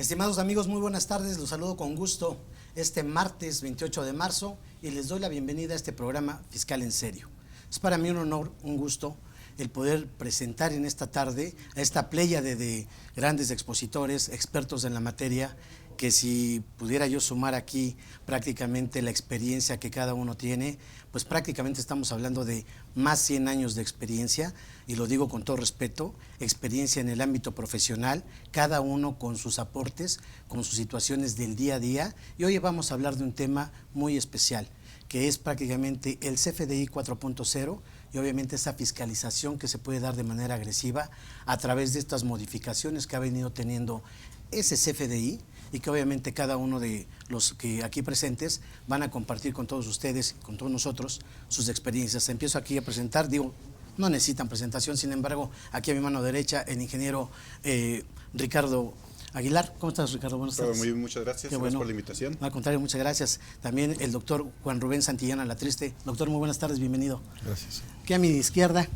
Estimados amigos, muy buenas tardes, los saludo con gusto este martes 28 de marzo y les doy la bienvenida a este programa Fiscal en Serio. Es para mí un honor, un gusto el poder presentar en esta tarde a esta pléyade de grandes expositores, expertos en la materia, que si pudiera yo sumar aquí prácticamente la experiencia que cada uno tiene, pues prácticamente estamos hablando de más 100 años de experiencia, y lo digo con todo respeto, experiencia en el ámbito profesional, cada uno con sus aportes, con sus situaciones del día a día, y hoy vamos a hablar de un tema muy especial, que es prácticamente el CFDI 4.0 y obviamente esa fiscalización que se puede dar de manera agresiva a través de estas modificaciones que ha venido teniendo ese CFDI, y que obviamente cada uno de los que aquí presentes van a compartir con todos ustedes, con todos nosotros, sus experiencias. Empiezo aquí a presentar, digo, no necesitan presentación, sin embargo, aquí a mi mano derecha, el ingeniero Ricardo Aguilar. ¿Cómo estás, Ricardo? Buenas tardes. Muy bien, muchas gracias. Qué bueno. Gracias por la invitación. Al contrario, muchas gracias. También el doctor Juan Rubén Santillana Latriste. Doctor, muy buenas tardes, bienvenido. Gracias. Aquí a mi izquierda,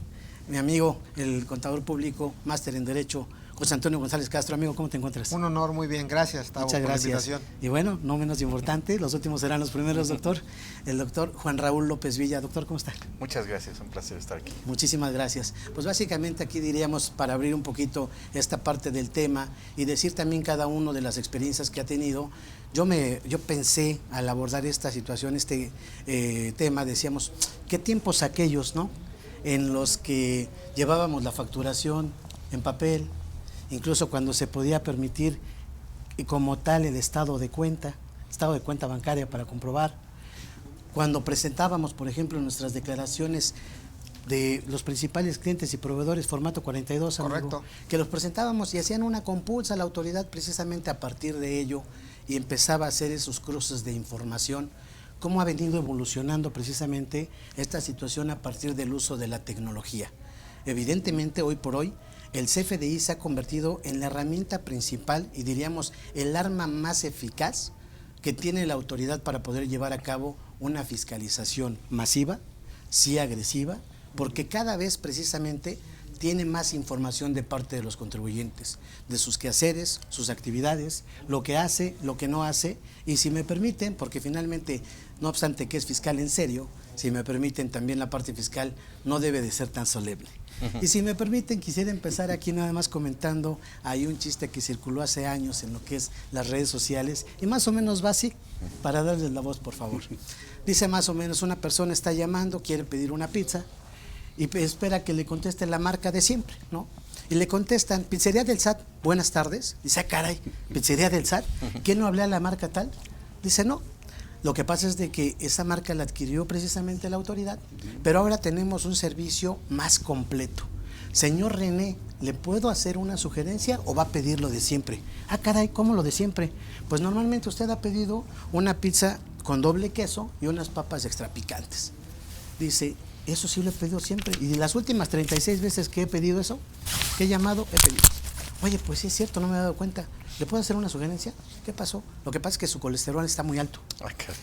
mi amigo, el contador público, máster en Derecho, José Antonio González Castro. Amigo, ¿cómo te encuentras? Un honor, muy bien, gracias, Tavo, Muchas gracias. por la invitación. Y bueno, no menos importante, los últimos serán los primeros, doctor. El doctor Juan Raúl López Villa. Doctor, ¿cómo está? Muchas gracias, un placer estar aquí. Muchísimas gracias. Pues básicamente aquí diríamos, para abrir un poquito esta parte del tema y decir también cada uno de las experiencias que ha tenido, yo pensé al abordar esta situación, este tema, decíamos, ¿qué tiempos aquellos, no? En los que llevábamos la facturación en papel, incluso cuando se podía permitir como tal el estado de cuenta bancaria para comprobar, cuando presentábamos, por ejemplo, nuestras declaraciones de los principales clientes y proveedores, formato 42, amigo, correcto, que los presentábamos y hacían una compulsa a la autoridad precisamente a partir de ello, y empezaba a hacer esos cruces de información. ¿Cómo ha venido evolucionando precisamente esta situación a partir del uso de la tecnología? Evidentemente, hoy por hoy, el CFDI se ha convertido en la herramienta principal y diríamos el arma más eficaz que tiene la autoridad para poder llevar a cabo una fiscalización masiva, sí agresiva, porque cada vez precisamente tiene más información de parte de los contribuyentes, de sus quehaceres, sus actividades, lo que hace, lo que no hace, y si me permiten, porque finalmente, no obstante que es fiscal en serio, si me permiten, también la parte fiscal no debe de ser tan solemne. Y si me permiten, quisiera empezar aquí nada más comentando, hay un chiste que circuló hace años en lo que es las redes sociales, y más o menos va así, para darles la voz, por favor. Dice más o menos, una persona está llamando, quiere pedir una pizza, y espera que le conteste la marca de siempre, ¿no? Y le contestan, Pizzería del SAT, buenas tardes. Dice, caray, Pizzería del SAT, ¿qué no hablé a la marca tal? Dice, no. Lo que pasa es de que esa marca la adquirió precisamente la autoridad, pero ahora tenemos un servicio más completo. Señor René, ¿le puedo hacer una sugerencia o va a pedir lo de siempre? Ah, caray, ¿cómo lo de siempre? Pues normalmente usted ha pedido una pizza con doble queso y unas papas extra picantes. Dice, eso sí lo he pedido siempre. Y las últimas 36 veces que he pedido eso, que he llamado, he pedido. Oye, pues sí es cierto, no me he dado cuenta. ¿Le puedo hacer una sugerencia? ¿Qué pasó? Lo que pasa es que su colesterol está muy alto. Ay, caray.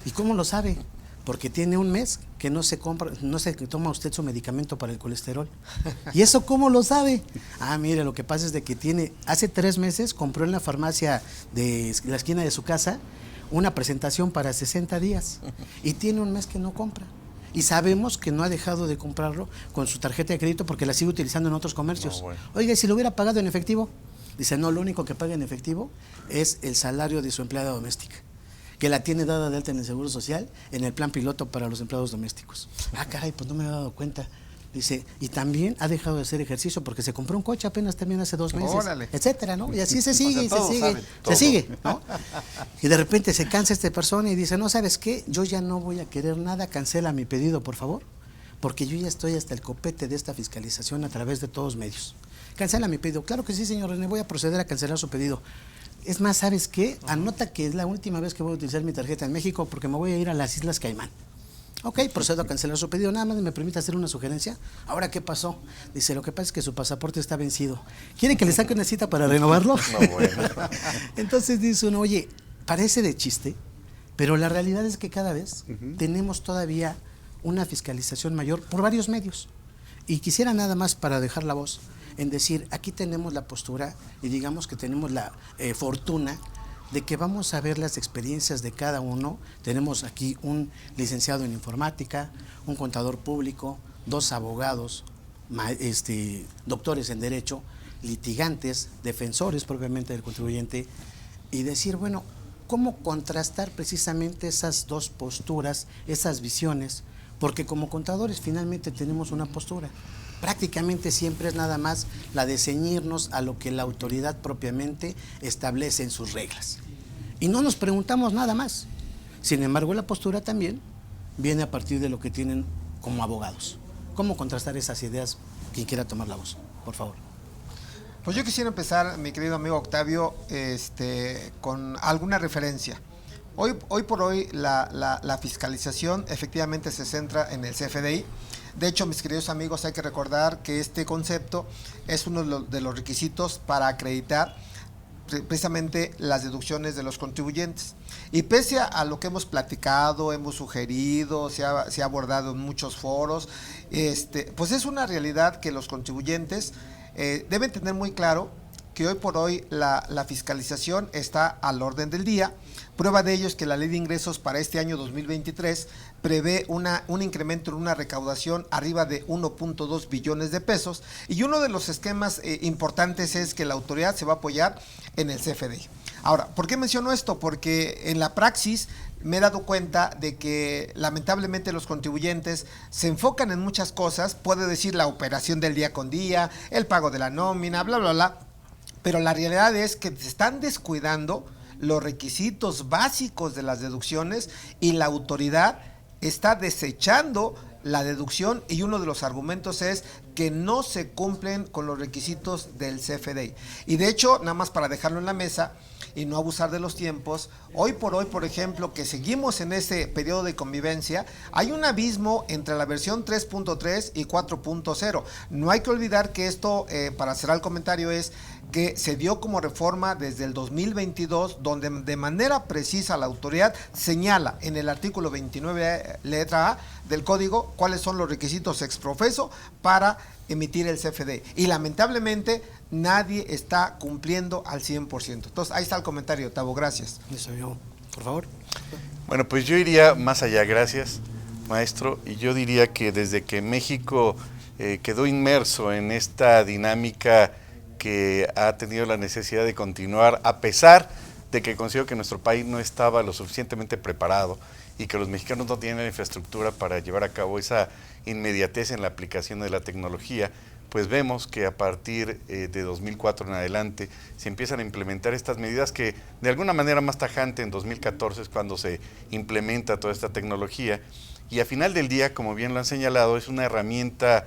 ¿Y cómo lo sabe? Porque tiene un mes que no se toma usted su medicamento para el colesterol. ¿Y eso cómo lo sabe? Ah, mire, lo que pasa es de que hace 3 meses compró en la farmacia de la esquina de su casa una presentación para 60 días y tiene un mes que no compra. Y sabemos que no ha dejado de comprarlo con su tarjeta de crédito porque la sigue utilizando en otros comercios. No, bueno. Oiga, ¿y si lo hubiera pagado en efectivo? Dice, no, lo único que paga en efectivo es el salario de su empleada doméstica, que la tiene dada de alta en el Seguro Social, en el plan piloto para los empleados domésticos. Ah, caray, pues no me he dado cuenta. Dice, y también ha dejado de hacer ejercicio porque se compró un coche apenas también hace 2 meses, órale, etcétera, ¿no? Y así se sigue, O sea, todos saben todo. se sigue, ¿no? Y de repente se cansa esta persona y dice, no, ¿sabes qué? Yo ya no voy a querer nada, cancela mi pedido, por favor, porque yo ya estoy hasta el copete de esta fiscalización a través de todos medios. Cancela mi pedido. Claro que sí, señor René, voy a proceder a cancelar su pedido. Es más, ¿sabes qué? Anota que es la última vez que voy a utilizar mi tarjeta en México porque me voy a ir a las Islas Caimán. Ok, procedo a cancelar su pedido. Nada más me permite hacer una sugerencia. Ahora, ¿qué pasó? Dice, lo que pasa es que su pasaporte está vencido. ¿Quiere que le saque una cita para renovarlo? No, bueno. Entonces dice uno, oye, parece de chiste, pero la realidad es que cada vez tenemos todavía una fiscalización mayor por varios medios. Y quisiera nada más, para dejar la voz, en decir, aquí tenemos la postura y digamos que tenemos la fortuna de que vamos a ver las experiencias de cada uno. Tenemos aquí un licenciado en informática, un contador público, 2 abogados, doctores en derecho, litigantes, defensores propiamente del contribuyente, y decir, bueno, ¿cómo contrastar precisamente esas 2 posturas, esas visiones? Porque como contadores finalmente tenemos una postura. Prácticamente siempre es nada más la de ceñirnos a lo que la autoridad propiamente establece en sus reglas. Y no nos preguntamos nada más. Sin embargo, la postura también viene a partir de lo que tienen como abogados. ¿Cómo contrastar esas ideas? Quien quiera tomar la voz, por favor. Pues yo quisiera empezar, mi querido amigo Octavio, con alguna referencia. Hoy por hoy la fiscalización efectivamente se centra en el CFDI. De hecho, mis queridos amigos, hay que recordar que este concepto es uno de los requisitos para acreditar precisamente las deducciones de los contribuyentes. Y pese a lo que hemos platicado, hemos sugerido, se ha abordado en muchos foros, pues es una realidad que los contribuyentes deben tener muy claro que hoy por hoy la fiscalización está al orden del día. Prueba de ello es que la Ley de Ingresos para este año 2023 prevé un incremento en una recaudación arriba de 1.2 billones de pesos, y uno de los esquemas importantes es que la autoridad se va a apoyar en el CFDI. Ahora, ¿por qué menciono esto? Porque en la praxis me he dado cuenta de que lamentablemente los contribuyentes se enfocan en muchas cosas, puede decir la operación del día con día, el pago de la nómina, bla, bla, bla, pero la realidad es que se están descuidando los requisitos básicos de las deducciones, y la autoridad está desechando la deducción, y uno de los argumentos es que no se cumplen con los requisitos del CFDI. Y de hecho, nada más para dejarlo en la mesa y no abusar de los tiempos, hoy por hoy, por ejemplo, que seguimos en ese periodo de convivencia, hay un abismo entre la versión 3.3 y 4.0. No hay que olvidar que esto, para cerrar el comentario, es que se dio como reforma desde el 2022, donde de manera precisa la autoridad señala en el artículo 29, letra A del código, cuáles son los requisitos exprofeso para emitir el CFDI. Y lamentablemente nadie está cumpliendo al 100%. Entonces, ahí está el comentario, Tavo, gracias. Eso yo, por favor. Bueno, pues yo iría más allá, gracias, maestro, y yo diría que desde que México quedó inmerso en esta dinámica que ha tenido la necesidad de continuar, a pesar de que considero que nuestro país no estaba lo suficientemente preparado y que los mexicanos no tienen la infraestructura para llevar a cabo esa inmediatez en la aplicación de la tecnología, pues vemos que a partir de 2004 en adelante se empiezan a implementar estas medidas que de alguna manera más tajante en 2014 es cuando se implementa toda esta tecnología, y a final del día, como bien lo han señalado, es una herramienta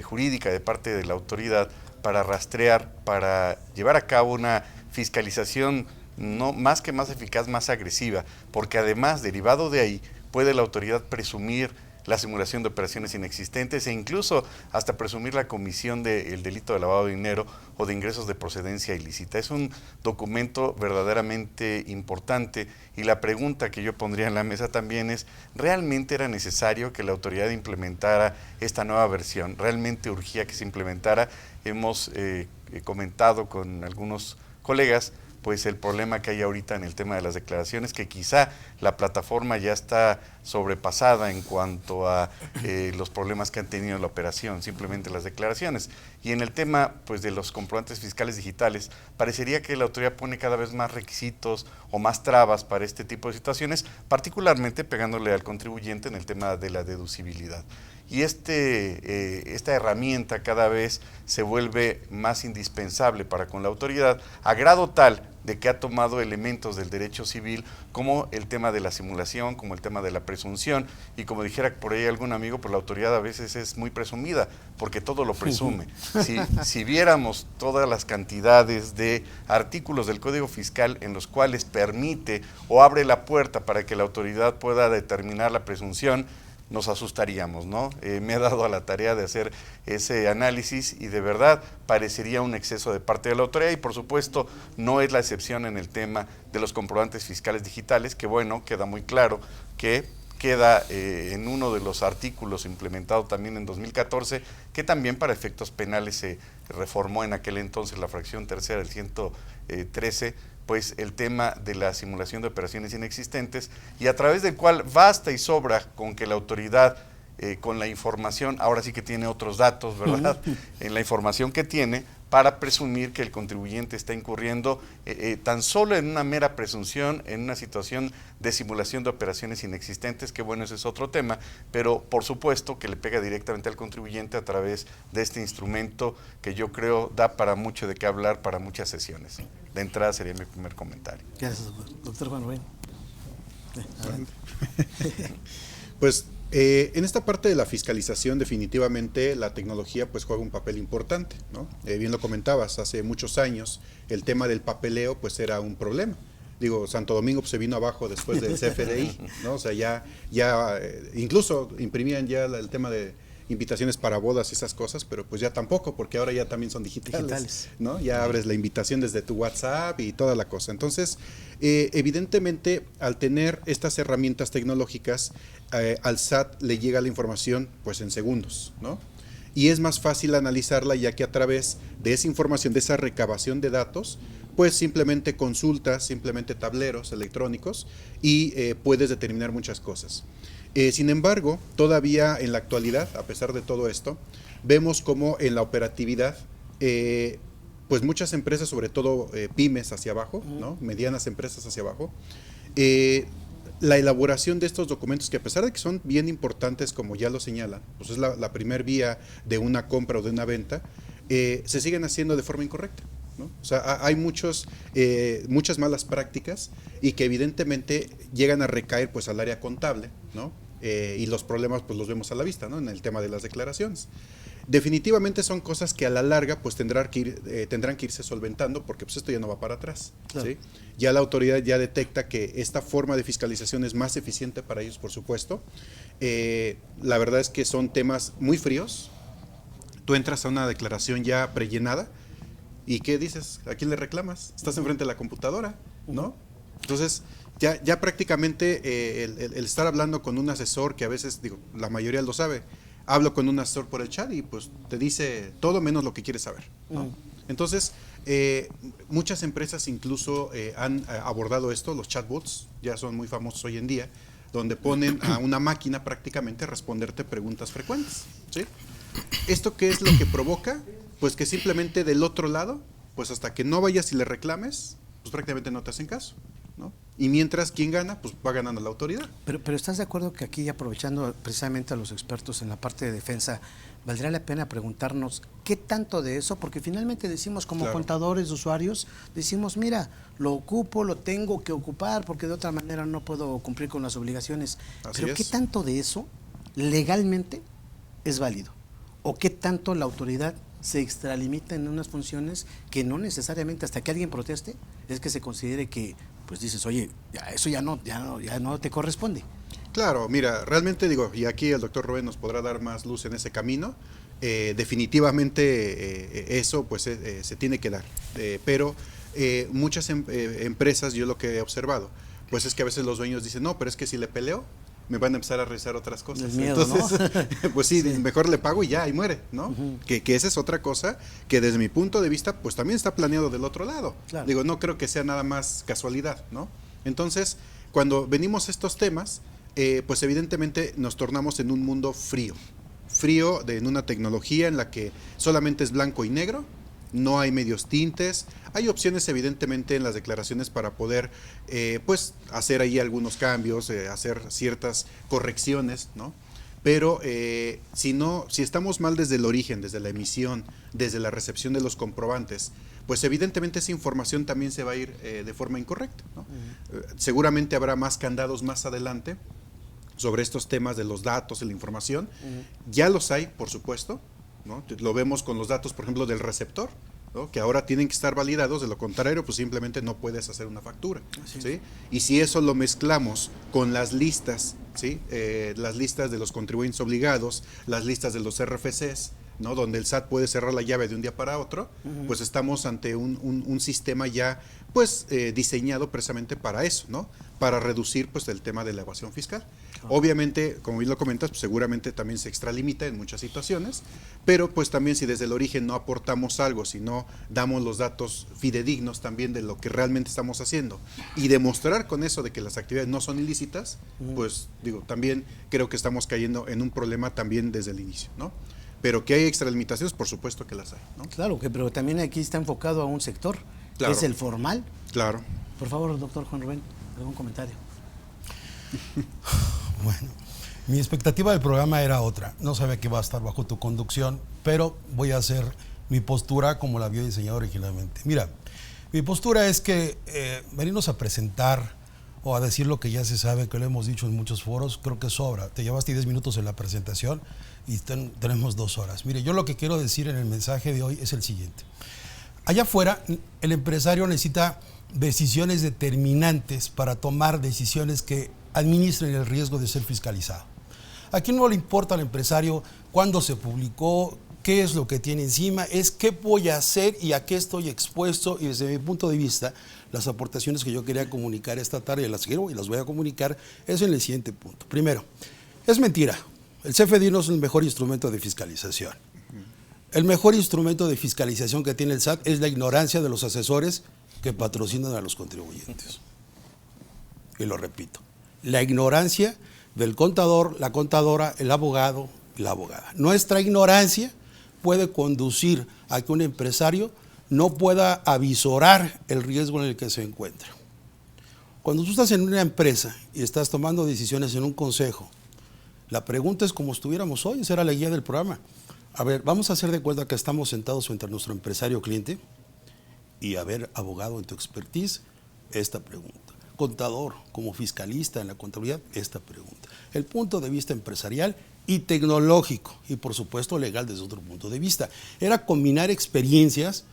jurídica de parte de la autoridad para rastrear, para llevar a cabo una fiscalización no más que más eficaz, más agresiva, porque además, derivado de ahí, puede la autoridad presumir la simulación de operaciones inexistentes e incluso hasta presumir la comisión del delito de lavado de dinero o de ingresos de procedencia ilícita. Es un documento verdaderamente importante, y la pregunta que yo pondría en la mesa también es, ¿realmente era necesario que la autoridad implementara esta nueva versión? ¿Realmente urgía que se implementara? Hemos comentado con algunos colegas pues el problema que hay ahorita en el tema de las declaraciones, que quizá la plataforma ya está sobrepasada en cuanto a los problemas que han tenido la operación, simplemente las declaraciones. Y en el tema pues de los comprobantes fiscales digitales, parecería que la autoridad pone cada vez más requisitos o más trabas para este tipo de situaciones, particularmente pegándole al contribuyente en el tema de la deducibilidad. Y esta herramienta cada vez se vuelve más indispensable para con la autoridad, a grado tal de que ha tomado elementos del derecho civil como el tema de la simulación, como el tema de la presunción, y como dijera por ahí algún amigo, pues la autoridad a veces es muy presumida, porque todo lo presume. Si viéramos todas las cantidades de artículos del Código Fiscal en los cuales permite o abre la puerta para que la autoridad pueda determinar la presunción, nos asustaríamos, ¿no? Me he dado a la tarea de hacer ese análisis y de verdad parecería un exceso de parte de la autoridad, y por supuesto no es la excepción en el tema de los comprobantes fiscales digitales, que bueno, queda muy claro que queda en uno de los artículos implementado también en 2014, que también para efectos penales se reformó en aquel entonces la fracción tercera del 113, pues el tema de la simulación de operaciones inexistentes, y a través del cual basta y sobra con que la autoridad, con la información, ahora sí que tiene otros datos, ¿verdad? En la información que tiene, para presumir que el contribuyente está incurriendo tan solo en una mera presunción, en una situación de simulación de operaciones inexistentes, que bueno, ese es otro tema, pero por supuesto que le pega directamente al contribuyente a través de este instrumento que yo creo da para mucho de qué hablar, para muchas sesiones. De entrada sería mi primer comentario. Gracias, doctor Juan Rubén. Pues en esta parte de la fiscalización definitivamente la tecnología pues juega un papel importante, ¿no? Bien lo comentabas, hace muchos años el tema del papeleo pues era un problema. Digo, Santo Domingo pues, se vino abajo después del CFDI, ¿no? O sea, ya incluso imprimían ya el tema de invitaciones para bodas y esas cosas, pero pues ya tampoco, porque ahora ya también son digitales, ¿no? Ya abres la invitación desde tu WhatsApp y toda la cosa. Entonces, evidentemente, al tener estas herramientas tecnológicas, al SAT le llega la información pues en segundos, ¿no? Y es más fácil analizarla, ya que a través de esa información, de esa recabación de datos, pues simplemente consultas, simplemente tableros electrónicos y puedes determinar muchas cosas. Sin embargo, todavía en la actualidad, a pesar de todo esto, vemos como en la operatividad, pues muchas empresas, sobre todo pymes hacia abajo, ¿no? Medianas empresas hacia abajo, la elaboración de estos documentos, que a pesar de que son bien importantes, como ya lo señalan, pues es la primer vía de una compra o de una venta, se siguen haciendo de forma incorrecta, ¿no? O sea, hay muchas malas prácticas y que evidentemente llegan a recaer pues al área contable, ¿no? Y los problemas pues los vemos a la vista, ¿no? En el tema de las declaraciones. Definitivamente son cosas que a la larga pues tendrán que irse solventando, porque pues esto ya no va para atrás, claro. ¿Sí? Ya la autoridad ya detecta que esta forma de fiscalización es más eficiente para ellos, por supuesto. La verdad es que son temas muy fríos. Tú entras a una declaración ya prellenada y ¿qué dices? ¿A quién le reclamas? Estás enfrente de la computadora, ¿no? Entonces ya prácticamente el estar hablando con un asesor, que a veces, digo, la mayoría lo sabe, hablo con un asesor por el chat y pues te dice todo menos lo que quieres saber, ¿no? Entonces, muchas empresas incluso han abordado esto, los chatbots ya son muy famosos hoy en día, donde ponen a una máquina prácticamente a responderte preguntas frecuentes, ¿sí? ¿Esto qué es lo que provoca? Pues que simplemente del otro lado, pues hasta que no vayas y le reclames, pues prácticamente no te hacen caso, ¿no? Y mientras, ¿quién gana? Pues va ganando la autoridad. Pero ¿estás de acuerdo que aquí, aprovechando precisamente a los expertos en la parte de defensa, valdría la pena preguntarnos qué tanto de eso? Porque finalmente decimos como claro, contadores, usuarios, decimos, mira, lo ocupo, lo tengo que ocupar, porque de otra manera no puedo cumplir con las obligaciones. Así pero es. ¿qué tanto de eso legalmente es válido? ¿O qué tanto la autoridad se extralimita en unas funciones que no necesariamente hasta que alguien proteste es que se considere que, pues dices, oye, eso ya no te corresponde? Claro, mira, realmente digo, y aquí el doctor Rubén nos podrá dar más luz en ese camino, definitivamente eso pues se tiene que dar, pero muchas empresas, yo lo que he observado, pues es que a veces los dueños dicen, no, pero es que si le peleo, me van a empezar a revisar otras cosas. El miedo, entonces, ¿no? Pues sí, sí, mejor le pago y ya, y muere, ¿no? Que esa es otra cosa que desde mi punto de vista, pues también está planeado del otro lado. Claro. Digo, no creo que sea nada más casualidad, ¿no? Entonces, cuando venimos a estos temas, pues evidentemente nos tornamos en un mundo frío, en una tecnología en la que solamente es blanco y negro, no hay medios tintes, hay opciones evidentemente en las declaraciones para poder pues hacer ahí algunos cambios, hacer ciertas correcciones, ¿no? Pero si estamos mal desde el origen, desde la emisión, desde la recepción de los comprobantes, pues evidentemente esa información también se va a ir de forma incorrecta, ¿no? Seguramente habrá más candados más adelante sobre estos temas de los datos y la información. Ya los hay, por supuesto, ¿no? Lo vemos con los datos, por ejemplo, del receptor, ¿no? Que ahora tienen que estar validados, de lo contrario, pues simplemente no puedes hacer una factura, ¿sí? Y si eso lo mezclamos con las listas, ¿sí? Las listas de los contribuyentes obligados, las listas de los RFCs, ¿no? Donde el SAT puede cerrar la llave de un día para otro, pues estamos ante un sistema ya pues diseñado precisamente para eso, ¿no? Para reducir pues el tema de la evasión fiscal. Obviamente, como bien lo comentas, pues, seguramente también se extralimita en muchas situaciones, pero pues también si desde el origen no aportamos algo, si no damos los datos fidedignos también de lo que realmente estamos haciendo y demostrar con eso de que las actividades no son ilícitas, pues digo, también creo que estamos cayendo en un problema también desde el inicio, ¿no? Pero que hay extralimitaciones, por supuesto que las hay, ¿no? Claro, pero también aquí está enfocado a un sector, Claro. que es el formal. Claro. Por favor, doctor Juan Rubén, algún comentario. Bueno, mi expectativa del programa era otra. No sabía que iba a estar bajo tu conducción, pero voy a hacer mi postura como la había diseñado originalmente. Mira, mi postura es que venirnos a presentar o a decir lo que ya se sabe, que lo hemos dicho en muchos foros, creo que sobra. Te llevaste 10 minutos en la presentación y tenemos 2 horas. Mire, yo lo que quiero decir en el mensaje de hoy es el siguiente. Allá afuera, el empresario necesita decisiones determinantes para tomar decisiones que administren el riesgo de ser fiscalizado. Aquí no le importa al empresario cuándo se publicó, qué es lo que tiene encima, es qué voy a hacer y a qué estoy expuesto, y desde mi punto de vista, las aportaciones que yo quería comunicar esta tarde, las quiero y las voy a comunicar, es en el siguiente punto. Primero, es mentira, el CFDI no es el mejor instrumento de fiscalización. El mejor instrumento de fiscalización que tiene el SAT es la ignorancia de los asesores que patrocinan a los contribuyentes. Y lo repito, la ignorancia del contador, la contadora, el abogado y la abogada. Nuestra ignorancia puede conducir a que un empresario no pueda avisorar el riesgo en el que se encuentra. Cuando tú estás en una empresa y estás tomando decisiones en un consejo, la pregunta es como estuviéramos hoy, esa era la guía del programa. A ver, vamos a hacer de cuenta que estamos sentados frente a nuestro empresario cliente y, a ver, abogado, en tu expertise, esta pregunta. Contador, como fiscalista en la contabilidad, esta pregunta. El punto de vista empresarial y tecnológico y, por supuesto, legal desde otro punto de vista. Era combinar experiencias,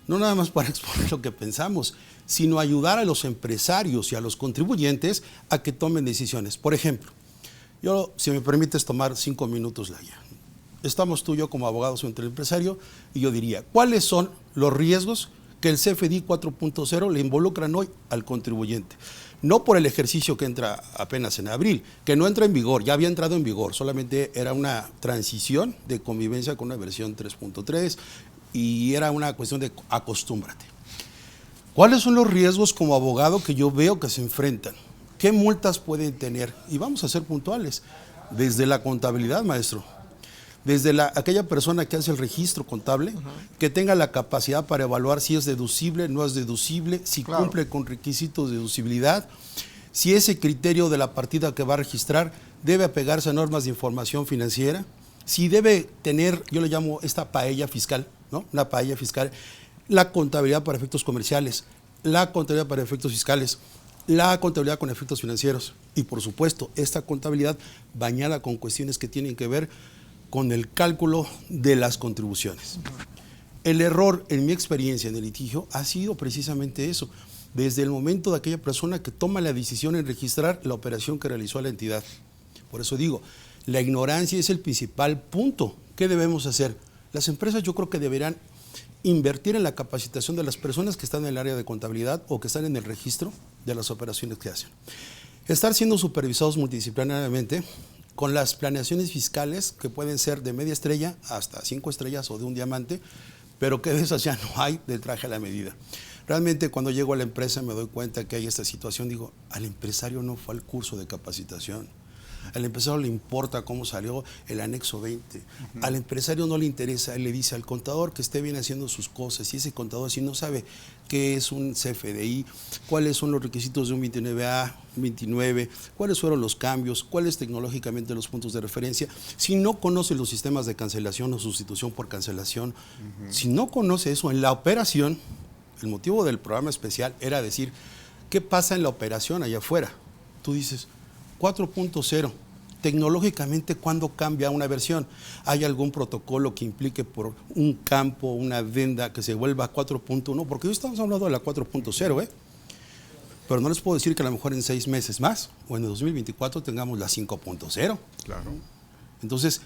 no nada más para exponer lo que pensamos, sino ayudar a los empresarios y a los contribuyentes a que tomen decisiones. Por ejemplo, yo, si me permites tomar 5 minutos la guía. Estamos tú y yo como abogados entre el empresario y yo diría, ¿cuáles son los riesgos que el CFDI 4.0 le involucran hoy al contribuyente? No por el ejercicio que entra apenas en abril, que no entra en vigor, ya había entrado en vigor, solamente era una transición de convivencia con una versión 3.3 y era una cuestión de acostúmbrate. ¿Cuáles son los riesgos como abogado que yo veo que se enfrentan? ¿Qué multas pueden tener? Y vamos a ser puntuales, desde la contabilidad, maestro. Desde aquella persona que hace el registro contable, que tenga la capacidad para evaluar si es deducible, no es deducible, si cumple con requisitos de deducibilidad, si ese criterio de la partida que va a registrar debe apegarse a normas de información financiera, si debe tener, yo le llamo esta paella fiscal, ¿no? Una paella fiscal, la contabilidad para efectos comerciales, la contabilidad para efectos fiscales, la contabilidad con efectos financieros y, por supuesto, esta contabilidad bañada con cuestiones que tienen que ver con el cálculo de las contribuciones. El error, en mi experiencia en el litigio, ha sido precisamente eso, desde el momento de aquella persona que toma la decisión en registrar la operación que realizó la entidad. Por eso digo, la ignorancia es el principal punto. ¿Qué debemos hacer? Las empresas yo creo que deberán invertir en la capacitación de las personas que están en el área de contabilidad o que están en el registro de las operaciones que hacen. Estar siendo supervisados multidisciplinariamente con las planeaciones fiscales que pueden ser de media estrella hasta 5 estrellas o de un diamante, pero que de esas ya no hay del traje a la medida. Realmente cuando llego a la empresa me doy cuenta que hay esta situación, digo, al empresario no fue al curso de capacitación. Al empresario le importa cómo salió el anexo 20. Al empresario no le interesa, él le dice al contador que esté bien haciendo sus cosas. Y ese contador, si no sabe qué es un CFDI, cuáles son los requisitos de un 29A, 29, cuáles fueron los cambios, cuáles tecnológicamente los puntos de referencia, si no conoce los sistemas de cancelación o sustitución por cancelación, si no conoce eso en la operación, el motivo del programa especial era decir, ¿qué pasa en la operación allá afuera? Tú dices, 4.0, tecnológicamente, ¿cuándo cambia una versión? ¿Hay algún protocolo que implique por un campo, una adenda que se vuelva 4.1? Porque hoy estamos hablando de la 4.0, pero no les puedo decir que a lo mejor en 6 meses más, o en el 2024 tengamos la 5.0. Claro. Entonces,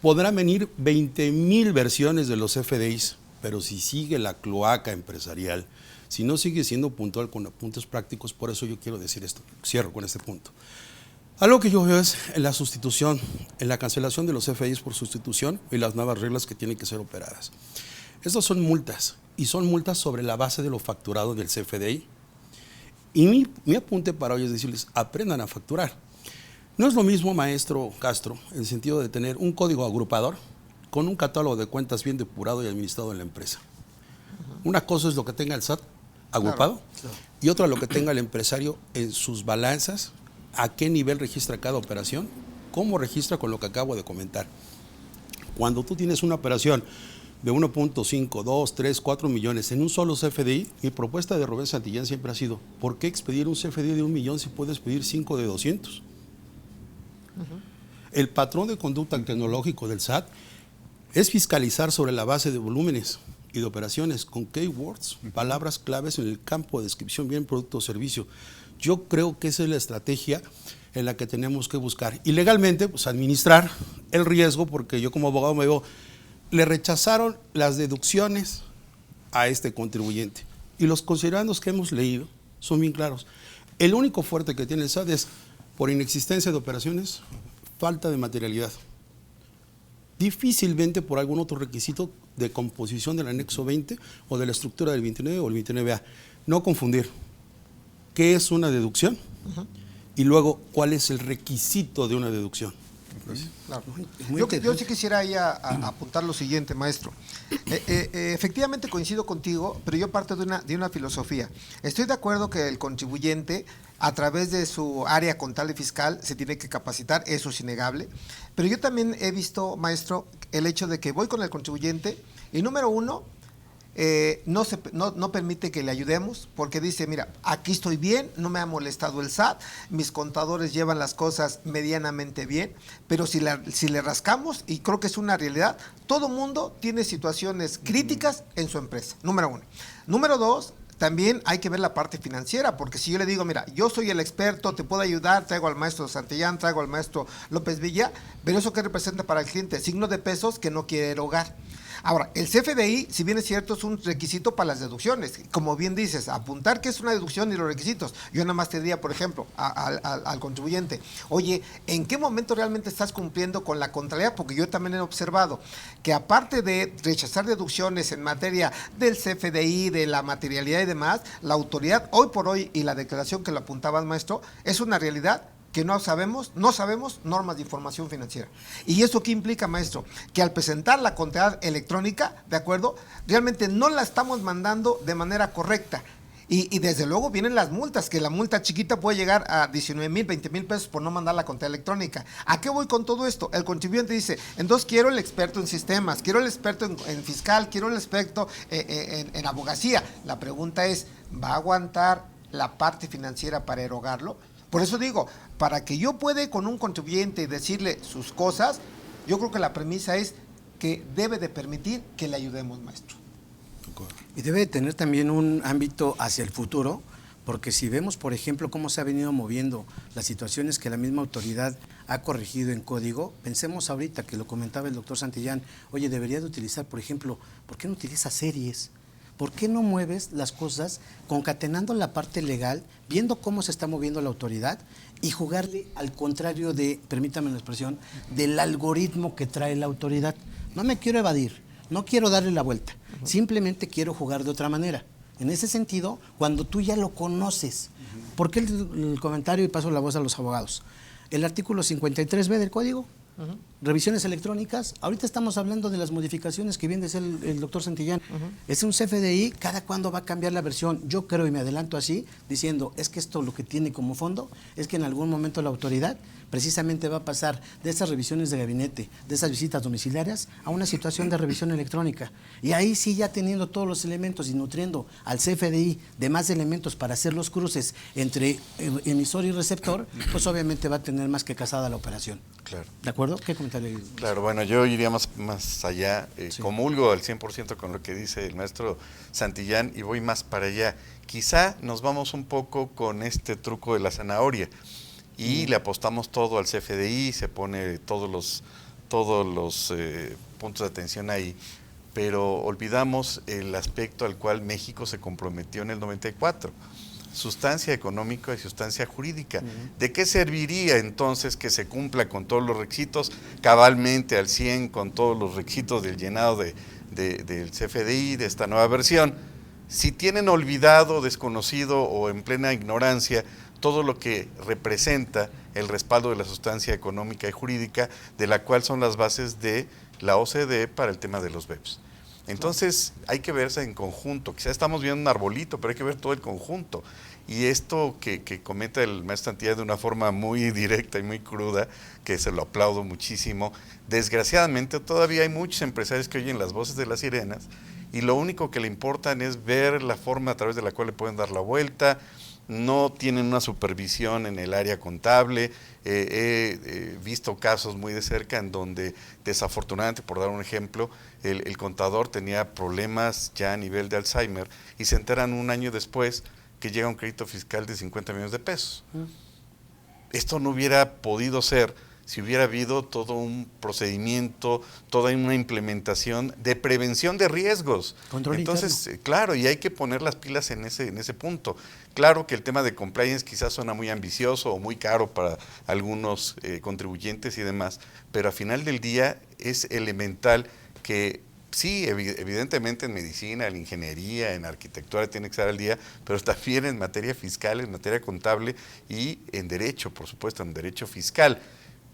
Podrán venir 20,000 versiones de los FDIs, pero si sigue la cloaca empresarial, si no sigue siendo puntual con apuntes prácticos, por eso yo quiero decir esto, cierro con este punto. Algo que yo veo es en la sustitución, en la cancelación de los FDIs por sustitución y las nuevas reglas que tienen que ser operadas. Estas son multas, y son multas sobre la base de lo facturado del CFDI. Y mi apunte para hoy es decirles, aprendan a facturar. No es lo mismo, maestro Castro, en el sentido de tener un código agrupador con un catálogo de cuentas bien depurado y administrado en la empresa. Una cosa es lo que tenga el SAT agrupado, claro. Y otra lo que tenga el empresario en sus balanzas, a qué nivel registra cada operación, cómo registra con lo que acabo de comentar. Cuando tú tienes una operación de 1.5, 2, 3, 4 millones en un solo CFDI, mi propuesta de Rubén Santillán siempre ha sido, ¿por qué expedir un CFDI de 1 millón si puedes pedir 5 de 200? El patrón de conducta tecnológico del SAT es fiscalizar sobre la base de volúmenes y de operaciones con keywords, palabras claves en el campo de descripción bien producto o servicio. Yo creo que esa es la estrategia en la que tenemos que buscar. Y legalmente, pues administrar el riesgo, porque yo como abogado me veo, le rechazaron las deducciones a este contribuyente. Y los considerandos que hemos leído son bien claros. El único fuerte que tiene el SAT es por inexistencia de operaciones, falta de materialidad. Difícilmente por algún otro requisito de composición del anexo 20 o de la estructura del 29 o el 29A. No confundir qué es una deducción y luego cuál es el requisito de una deducción. Claro. Yo sí quisiera ahí apuntar lo siguiente, maestro. Efectivamente coincido contigo, pero yo parto de una filosofía. Estoy de acuerdo que el contribuyente, a través de su área contable y fiscal, se tiene que capacitar, eso es innegable. Pero yo también he visto, maestro, el hecho de que voy con el contribuyente y número uno, no permite que le ayudemos porque dice, mira, aquí estoy bien, no me ha molestado el SAT, mis contadores llevan las cosas medianamente bien, pero si le rascamos, y creo que es una realidad, todo mundo tiene situaciones críticas en su empresa, número uno. Número dos, también hay que ver la parte financiera, porque si yo le digo, mira, yo soy el experto, te puedo ayudar, traigo al maestro Santillán, traigo al maestro López Villa, pero ¿eso qué representa para el cliente? Signo de pesos que no quiere erogar. Ahora, el CFDI, si bien es cierto, es un requisito para las deducciones. Como bien dices, apuntar que es una deducción y los requisitos. Yo nada más te diría, por ejemplo, al contribuyente, oye, ¿en qué momento realmente estás cumpliendo con la contabilidad? Porque yo también he observado que aparte de rechazar deducciones en materia del CFDI, de la materialidad y demás, la autoridad hoy por hoy, y la declaración que lo apuntaba el maestro, es una realidad que no sabemos normas de información financiera. ¿Y eso qué implica, maestro? Que al presentar la contabilidad electrónica, ¿de acuerdo? Realmente no la estamos mandando de manera correcta. Y desde luego vienen las multas, que la multa chiquita puede llegar a 19,000, 20,000 pesos por no mandar la contabilidad electrónica. ¿A qué voy con todo esto? El contribuyente dice, entonces quiero el experto en sistemas, quiero el experto en fiscal, quiero el experto en abogacía. La pregunta es, ¿va a aguantar la parte financiera para erogarlo? Por eso digo, para que yo pueda con un contribuyente decirle sus cosas, yo creo que la premisa es que debe de permitir que le ayudemos, maestro. Y debe de tener también un ámbito hacia el futuro, porque si vemos, por ejemplo, cómo se ha venido moviendo las situaciones que la misma autoridad ha corregido en código, pensemos ahorita que lo comentaba el doctor Santillán, oye, debería de utilizar, por ejemplo, ¿por qué no utiliza series? ¿Por qué no mueves las cosas concatenando la parte legal, viendo cómo se está moviendo la autoridad y jugarle al contrario de, permítame la expresión, del algoritmo que trae la autoridad? No me quiero evadir, no quiero darle la vuelta, simplemente quiero jugar de otra manera. En ese sentido, cuando tú ya lo conoces, ¿por qué el comentario y paso la voz a los abogados? El artículo 53B del código, revisiones electrónicas, ahorita estamos hablando de las modificaciones que viene de ser el doctor Santillán. Es un CFDI, ¿cada cuándo va a cambiar la versión? Yo creo, y me adelanto así, diciendo, es que esto lo que tiene como fondo es que en algún momento la autoridad precisamente va a pasar de esas revisiones de gabinete, de esas visitas domiciliarias, a una situación de revisión electrónica. Y ahí sí, ya teniendo todos los elementos y nutriendo al CFDI de más elementos para hacer los cruces entre emisor y receptor, pues obviamente va a tener más que casada la operación. Claro. ¿De acuerdo? ¿Qué comentario? Claro, bueno, yo iría más allá, sí. Comulgo al 100% con lo que dice el maestro Santillán y voy más para allá. Quizá nos vamos un poco con este truco de la zanahoria y le apostamos todo al CFDI, se pone todos todos los puntos de atención ahí, pero olvidamos el aspecto al cual México se comprometió en el 94. Sustancia económica y sustancia jurídica. ¿De qué serviría entonces que se cumpla con todos los requisitos cabalmente al 100, con todos los requisitos del llenado del CFDI, de esta nueva versión, si tienen olvidado, desconocido o en plena ignorancia todo lo que representa el respaldo de la sustancia económica y jurídica, de la cual son las bases de la OCDE para el tema de los BEPS? Entonces hay que verse en conjunto. Quizá estamos viendo un arbolito, pero hay que ver todo el conjunto. Y esto que comenta el maestro Santillán de una forma muy directa y muy cruda, que se lo aplaudo muchísimo, desgraciadamente todavía hay muchos empresarios que oyen las voces de las sirenas y lo único que le importan es ver la forma a través de la cual le pueden dar la vuelta. No tienen una supervisión en el área contable. He visto casos muy de cerca en donde desafortunadamente, por dar un ejemplo, el contador tenía problemas ya a nivel de Alzheimer y se enteran un año después que llega un crédito fiscal de 50 millones de pesos. Esto no hubiera podido ser si hubiera habido todo un procedimiento, toda una implementación de prevención de riesgos. Control Entonces, interno. claro, y hay que poner las pilas en ese punto. Claro que el tema de compliance quizás suena muy ambicioso o muy caro para algunos contribuyentes y demás, pero al final del día es elemental que sí, evidentemente en medicina, en ingeniería, en arquitectura tiene que estar al día, pero también en materia fiscal, en materia contable y en derecho, por supuesto, en derecho fiscal.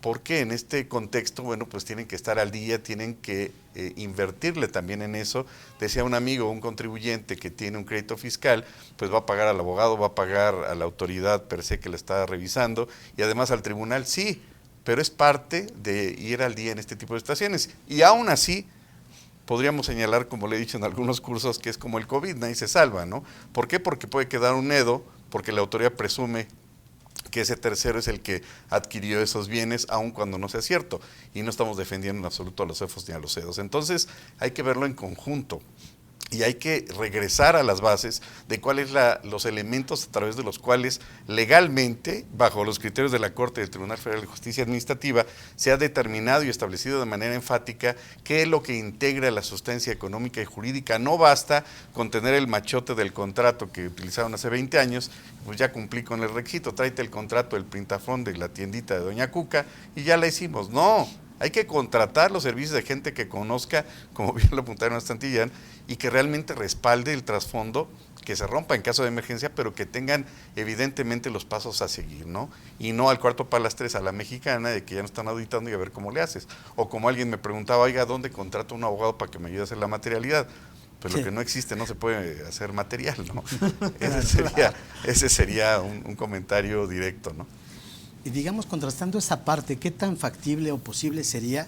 Porque en este contexto, bueno, pues tienen que estar al día, tienen que invertirle también en eso. Decía un amigo, un contribuyente que tiene un crédito fiscal, pues va a pagar al abogado, va a pagar a la autoridad per se que le está revisando y además al tribunal, sí, pero es parte de ir al día en este tipo de situaciones. Y aún así, podríamos señalar, como le he dicho en algunos cursos, que es como el COVID, nadie se salva, ¿no? ¿Por qué? Porque puede quedar un EDO, porque la autoridad presume que ese tercero es el que adquirió esos bienes, aun cuando no sea cierto. Y no estamos defendiendo en absoluto a los CEFOS ni a los EDOs. Entonces, hay que verlo en conjunto. Y hay que regresar a las bases de cuáles los elementos a través de los cuales legalmente, bajo los criterios de la Corte del Tribunal Federal de Justicia Administrativa, se ha determinado y establecido de manera enfática qué es lo que integra la sustancia económica y jurídica. No basta con tener el machote del contrato que utilizaron hace 20 años, pues ya cumplí con el requisito, tráete el contrato del printafón de la tiendita de Doña Cuca y ya la hicimos. No, hay que contratar los servicios de gente que conozca, como bien lo apuntaron a Santillán, y que realmente respalde el trasfondo, que se rompa en caso de emergencia, pero que tengan evidentemente los pasos a seguir, ¿no? Y no al cuarto para las 3 a la mexicana, de que ya no están auditando y a ver cómo le haces. O como alguien me preguntaba, oiga, ¿dónde contrato un abogado para que me ayude a hacer la materialidad? Pues lo que no existe no se puede hacer material, ¿no? Ese sería un comentario directo, ¿no? Y digamos, contrastando esa parte, ¿qué tan factible o posible sería,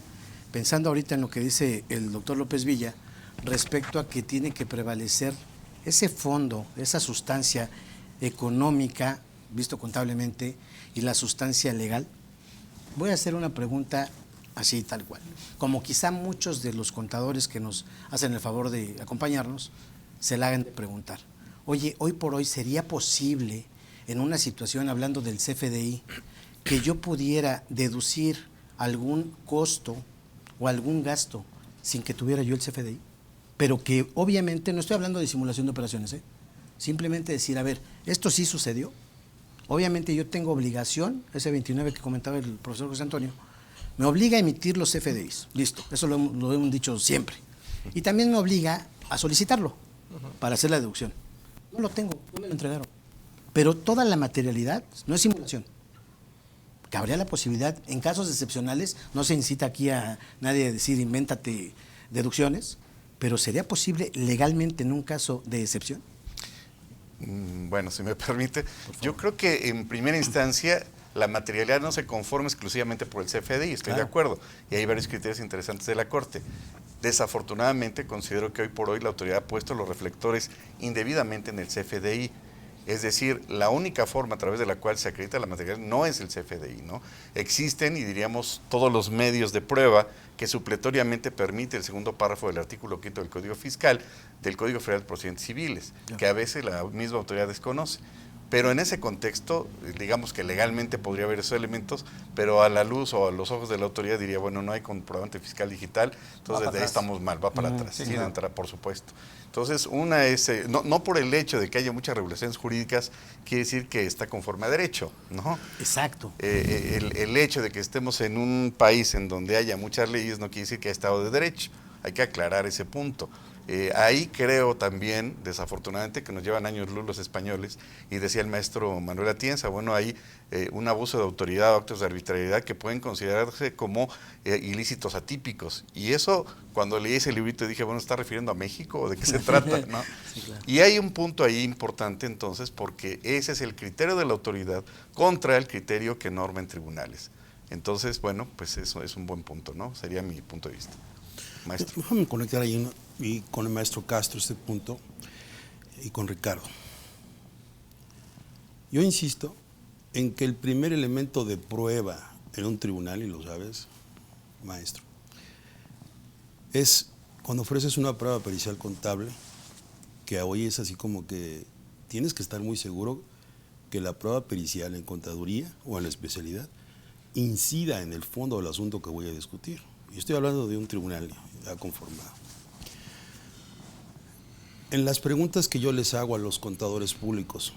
pensando ahorita en lo que dice el doctor López Villa, respecto a que tiene que prevalecer ese fondo, esa sustancia económica, visto contablemente, y la sustancia legal? Voy a hacer una pregunta así, tal cual. Como quizá muchos de los contadores que nos hacen el favor de acompañarnos, se la hagan de preguntar. Oye, hoy por hoy, ¿sería posible, en una situación, hablando del CFDI, que yo pudiera deducir algún costo o algún gasto sin que tuviera yo el CFDI? Pero que obviamente, no estoy hablando de simulación de operaciones, simplemente decir, a ver, esto sí sucedió. Obviamente yo tengo obligación, ese 29 que comentaba el profesor José Antonio, me obliga a emitir los CFDIs, listo, eso lo hemos dicho siempre. Y también me obliga a solicitarlo para hacer la deducción. No lo tengo, no me lo entregaron. Pero toda la materialidad no es simulación. Cabría la posibilidad, en casos excepcionales, no se incita aquí a nadie a decir invéntate deducciones, pero ¿sería posible legalmente en un caso de excepción? Bueno, si me permite, yo creo que en primera instancia la materialidad no se conforma exclusivamente por el CFDI, estoy de acuerdo, y hay varios criterios interesantes de la Corte. Desafortunadamente considero que hoy por hoy la autoridad ha puesto los reflectores indebidamente en el CFDI. Es decir, la única forma a través de la cual se acredita la materialidad no es el CFDI, ¿no? Existen, y diríamos, todos los medios de prueba que supletoriamente permite el segundo párrafo del artículo 5 del Código Fiscal, del Código Federal de Procedimientos Civiles, que a veces la misma autoridad desconoce. Pero en ese contexto, digamos que legalmente podría haber esos elementos, pero a la luz o a los ojos de la autoridad diría, bueno, no hay comprobante fiscal digital, entonces desde ahí estamos mal, va para atrás, sí, sí, claro. de entrada, por supuesto. Entonces, una es, no por el hecho de que haya muchas regulaciones jurídicas, quiere decir que está conforme a derecho, ¿no? Exacto. El hecho de que estemos en un país en donde haya muchas leyes no quiere decir que haya Estado de Derecho, hay que aclarar ese punto. Ahí creo también, desafortunadamente, que nos llevan años luz los españoles, y decía el maestro Manuel Atienza, bueno, hay un abuso de autoridad o actos de arbitrariedad que pueden considerarse como ilícitos atípicos. Y eso, cuando leí ese librito, dije, bueno, ¿está refiriendo a México o de qué se trata? ¿No? Sí, claro. Y hay un punto ahí importante entonces, porque ese es el criterio de la autoridad contra el criterio que norma en tribunales. Entonces, bueno, pues eso es un buen punto, ¿no? Sería mi punto de vista. Maestro. Déjame conectar ahí y con el maestro Castro este punto y con Ricardo. Yo insisto en que el primer elemento de prueba en un tribunal, y lo sabes, maestro, es cuando ofreces una prueba pericial contable, que hoy es así como que tienes que estar muy seguro que la prueba pericial en contaduría o en la especialidad incida en el fondo del asunto que voy a discutir. Y estoy hablando de un tribunal ya conformado. En las preguntas que yo les hago a los contadores públicos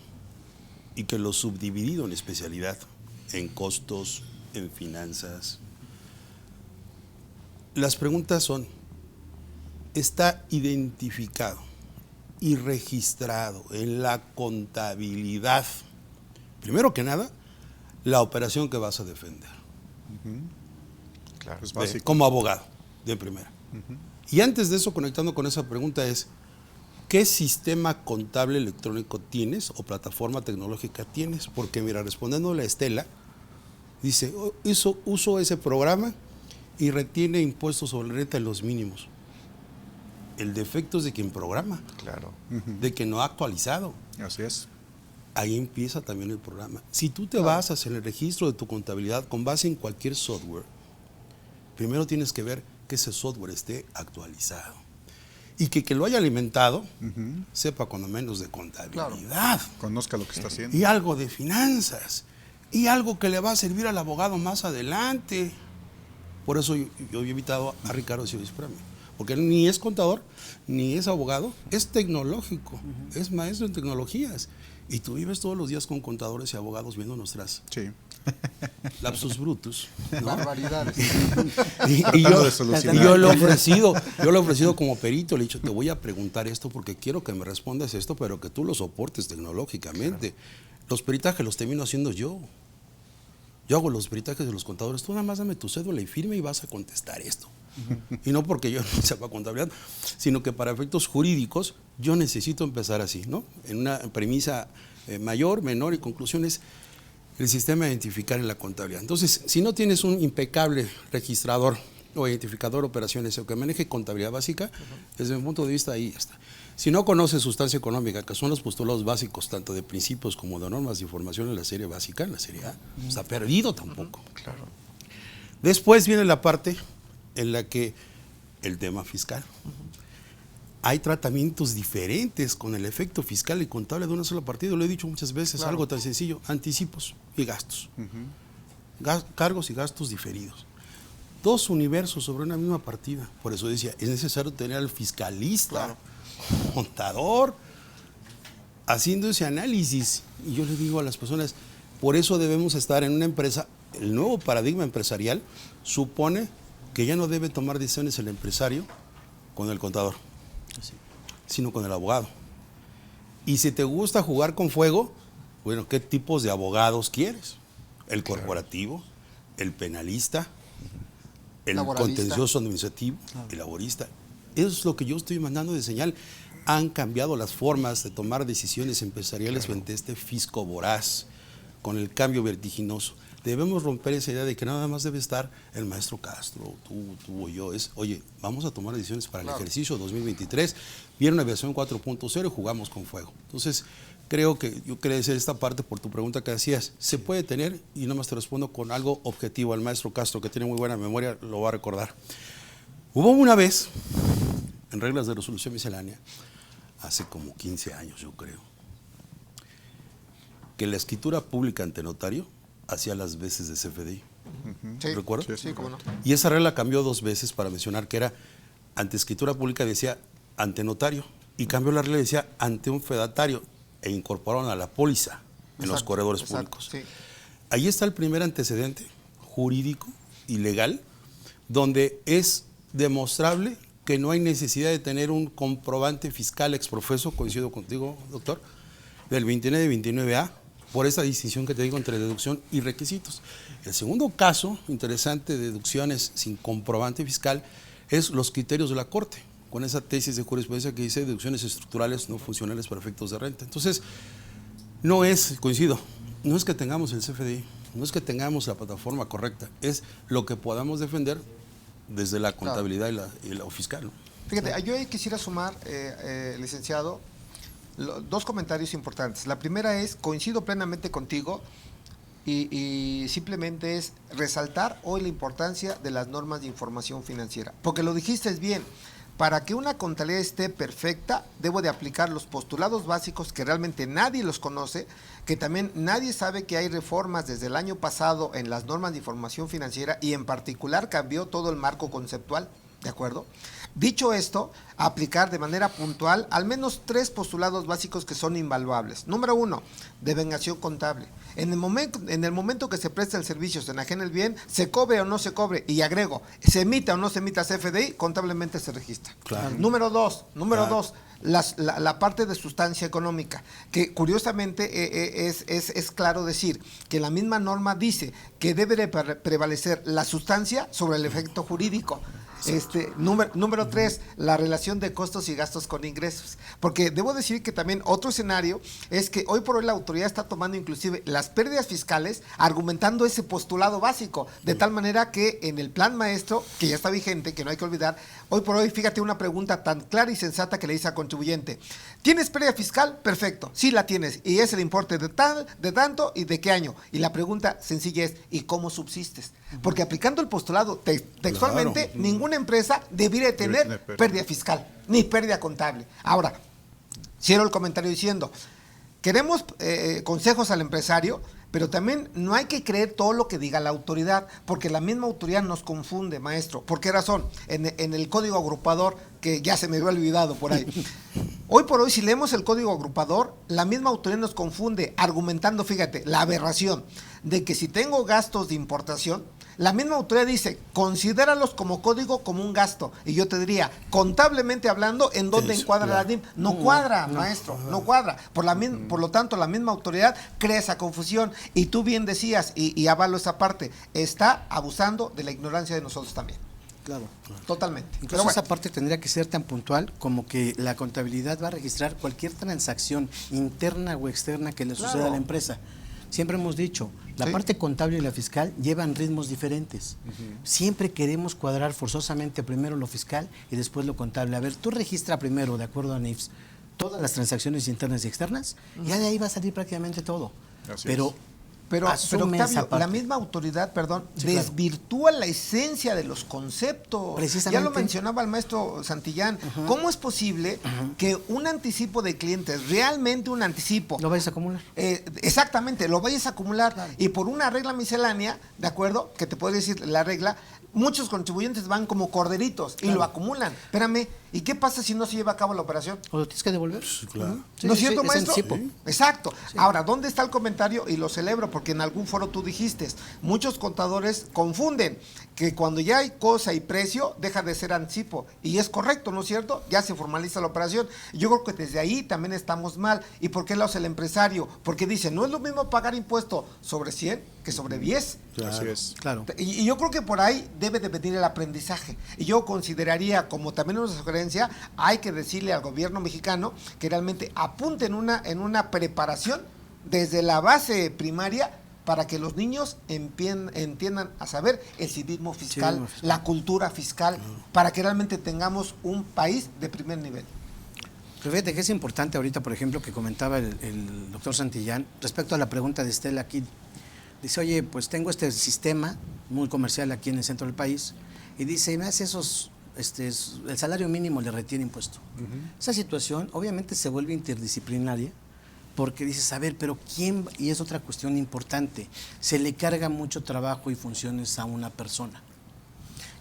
y que los subdividido en especialidad, en costos, en finanzas, las preguntas son: ¿está identificado y registrado en la contabilidad, primero que nada, la operación que vas a defender? Claro. Pues básico. Como abogado, de primera. Y antes de eso, conectando con esa pregunta es: ¿qué sistema contable electrónico tienes o plataforma tecnológica tienes? Porque mira, respondiéndole a Estela, dice, uso ese programa y retiene impuestos sobre la renta en los mínimos. El defecto es de quien programa, Claro. de que no ha actualizado. Así es. Ahí empieza también el programa. Si tú te basas en el registro de tu contabilidad con base en cualquier software, primero tienes que ver que ese software esté actualizado. Y que lo haya alimentado, sepa cuando menos de contabilidad. Conozca lo que está haciendo. Y algo de finanzas. Y algo que le va a servir al abogado más adelante. Por eso yo he invitado a Ricardo Silva Premio. Porque él ni es contador, ni es abogado, es tecnológico, es maestro en tecnologías. Y tú vives todos los días con contadores y abogados viendo nuestras Sí. lapsus brutus, ¿no? Barbaridades. Y Tratando de solucionar. yo lo he ofrecido como perito, le he dicho, te voy a preguntar esto porque quiero que me respondas esto, pero que tú lo soportes tecnológicamente. Claro. Los peritajes los termino haciendo yo. Yo hago los peritajes de los contadores, tú nada más dame tu cédula y firme y vas a contestar esto. Y no porque yo no sepa contabilidad, sino que para efectos jurídicos yo necesito empezar así, ¿no? En una premisa mayor, menor y conclusiones, el sistema de identificar en la contabilidad. Entonces, si no tienes un impecable registrador o identificador de operaciones o que maneje contabilidad básica, desde mi punto de vista ahí está. Si no conoces sustancia económica, que son los postulados básicos tanto de principios como de normas de información en la serie básica, en la serie A, está perdido tampoco. Claro. Después viene la parte en la que el tema fiscal. Hay tratamientos diferentes con el efecto fiscal y contable de una sola partida. Lo he dicho muchas veces, claro. Algo tan sencillo: anticipos y gastos. Cargos y gastos diferidos. Dos universos sobre una misma partida. Por eso decía, es necesario tener al fiscalista, claro, contador, haciendo ese análisis. Y yo le digo a las personas, por eso debemos estar en una empresa. El nuevo paradigma empresarial supone que ya no debe tomar decisiones el empresario con el contador, sino con el abogado. Y si te gusta jugar con fuego, bueno, ¿qué tipos de abogados quieres? El corporativo, el penalista, el contencioso administrativo, el laborista. Eso es lo que yo estoy mandando de señal. Han cambiado las formas de tomar decisiones empresariales frente a este fisco voraz, con el cambio vertiginoso. Debemos romper esa idea de que nada más debe estar el maestro Castro, tú o yo. Es, oye, vamos a tomar decisiones para el ejercicio 2023. Viene una versión 4.0 y jugamos con fuego. Entonces, creo que yo quería decir esta parte por tu pregunta que hacías. Se puede tener, y nada más te respondo con algo objetivo. Al maestro Castro, que tiene muy buena memoria, lo va a recordar. Hubo una vez, en reglas de resolución miscelánea, hace como 15 años, yo creo, que la escritura pública ante notario hacía las veces de CFDI. Sí, ¿Recuerdas? Sí, cómo no. Y esa regla cambió 2 veces para mencionar que era ante escritura pública, decía ante notario, y cambió la regla y decía ante un fedatario, e incorporaron a la póliza en los corredores públicos. Sí. Ahí está el primer antecedente jurídico y legal, donde es demostrable que no hay necesidad de tener un comprobante fiscal exprofeso, coincido contigo, doctor, del 29 y 29A, por esa distinción que te digo entre deducción y requisitos. El segundo caso interesante de deducciones sin comprobante fiscal es los criterios de la Corte, con esa tesis de jurisprudencia que dice deducciones estructurales no funcionales para efectos de renta. Entonces, no es, coincido, no es que tengamos el CFDI, no es que tengamos la plataforma correcta, es lo que podamos defender desde la contabilidad y la fiscal, ¿no? Fíjate, yo ahí quisiera sumar, licenciado, 2 comentarios importantes. La primera es, coincido plenamente contigo y simplemente es resaltar hoy la importancia de las normas de información financiera. Porque lo dijiste bien, para que una contabilidad esté perfecta, debo de aplicar los postulados básicos que realmente nadie los conoce, que también nadie sabe que hay reformas desde el año pasado en las normas de información financiera y en particular cambió todo el marco conceptual, ¿de acuerdo? Dicho esto, aplicar de manera puntual al menos 3 postulados básicos que son invaluables. Número 1, devengación contable. En el momento que se presta el servicio, se enajena el bien, se cobre o no se cobre, y agrego, se emita o no se emita CFDI, contablemente se registra. Claro. Número 2, la parte de sustancia económica, que curiosamente es claro decir que la misma norma dice que debe de prevalecer la sustancia sobre el efecto jurídico. Número 3, la relación de costos y gastos con ingresos. Porque debo decir que también otro escenario es que hoy por hoy la autoridad está tomando inclusive las pérdidas fiscales argumentando ese postulado básico, de tal manera que en el plan maestro, que ya está vigente, que no hay que olvidar, hoy por hoy, fíjate una pregunta tan clara y sensata que le dice al contribuyente: ¿tienes pérdida fiscal? Perfecto, sí la tienes, y es el importe de tanto y de qué año. Y la pregunta sencilla es: ¿y cómo subsistes? Porque aplicando el postulado textualmente, Claro. Ninguna empresa debería tener pérdida fiscal, ni pérdida contable. Ahora, cierro el comentario diciendo, queremos consejos al empresario, pero también no hay que creer todo lo que diga la autoridad, porque la misma autoridad nos confunde, maestro. ¿Por qué razón? En el código agrupador, que ya se me había olvidado por ahí. Hoy por hoy, si leemos el código agrupador, la misma autoridad nos confunde, argumentando, fíjate, la aberración de que si tengo gastos de importación, la misma autoridad dice, considéralos como código, como un gasto. Y yo te diría, contablemente hablando, ¿en dónde encuadra la DIM? No cuadra, maestro, no cuadra. Por lo tanto, la misma autoridad crea esa confusión. Y tú bien decías, y avalo esa parte, está abusando de la ignorancia de nosotros también. Claro. Totalmente. Incluso Pero bueno, esa parte tendría que ser tan puntual como que la contabilidad va a registrar cualquier transacción interna o externa que le suceda a la empresa. Siempre hemos dicho, la parte contable y la fiscal llevan ritmos diferentes. Siempre queremos cuadrar forzosamente primero lo fiscal y después lo contable. A ver, tú registra primero, de acuerdo a NIFS, todas las transacciones internas y externas, y ya de ahí va a salir prácticamente todo. Así Pero es. Pero asume esa Octavio, parte. la misma autoridad, Sí, claro. desvirtúa la esencia de los conceptos. Precisamente. Ya lo mencionaba el maestro Santillán. ¿Cómo es posible que un anticipo de clientes, realmente un anticipo, lo vayas a acumular. exactamente, lo vayas a acumular, Claro. y por una regla miscelánea, ¿de acuerdo? Que te puedo decir la regla, muchos contribuyentes van como corderitos y lo acumulan. Espérame, ¿y qué pasa si no se lleva a cabo la operación? ¿O lo tienes que devolver? Claro. Sí, ¿No es sí, cierto, es maestro? anticipo. Exacto. Ahora, ¿dónde está el comentario? Y lo celebro porque en algún foro tú dijiste, muchos contadores confunden que cuando ya hay cosa y precio, deja de ser anticipo. Y es correcto, ¿no es cierto? Ya se formaliza la operación. Yo creo que desde ahí también estamos mal. ¿Y por qué lo hace el empresario? Porque dice, no es lo mismo pagar impuesto sobre 100 que sobre 10. Así es. Claro. Y yo creo que por ahí debe de venir el aprendizaje. Y yo consideraría, como también una sugerencia, hay que decirle al gobierno mexicano que realmente apunte en una preparación desde la base primaria para que los niños entiendan a saber el civismo fiscal, Civismo fiscal. la cultura fiscal, para que realmente tengamos un país de primer nivel. Pero fíjate que es importante ahorita, por ejemplo, que comentaba el doctor Santillán, respecto a la pregunta de Estela aquí. Dice, oye, pues tengo este sistema muy comercial aquí en el centro del país, y dice, me hace esos, el salario mínimo le retiene impuesto. Esa situación obviamente se vuelve interdisciplinaria, porque dices, a ver, pero ¿quién? Y es otra cuestión importante, se le carga mucho trabajo y funciones a una persona,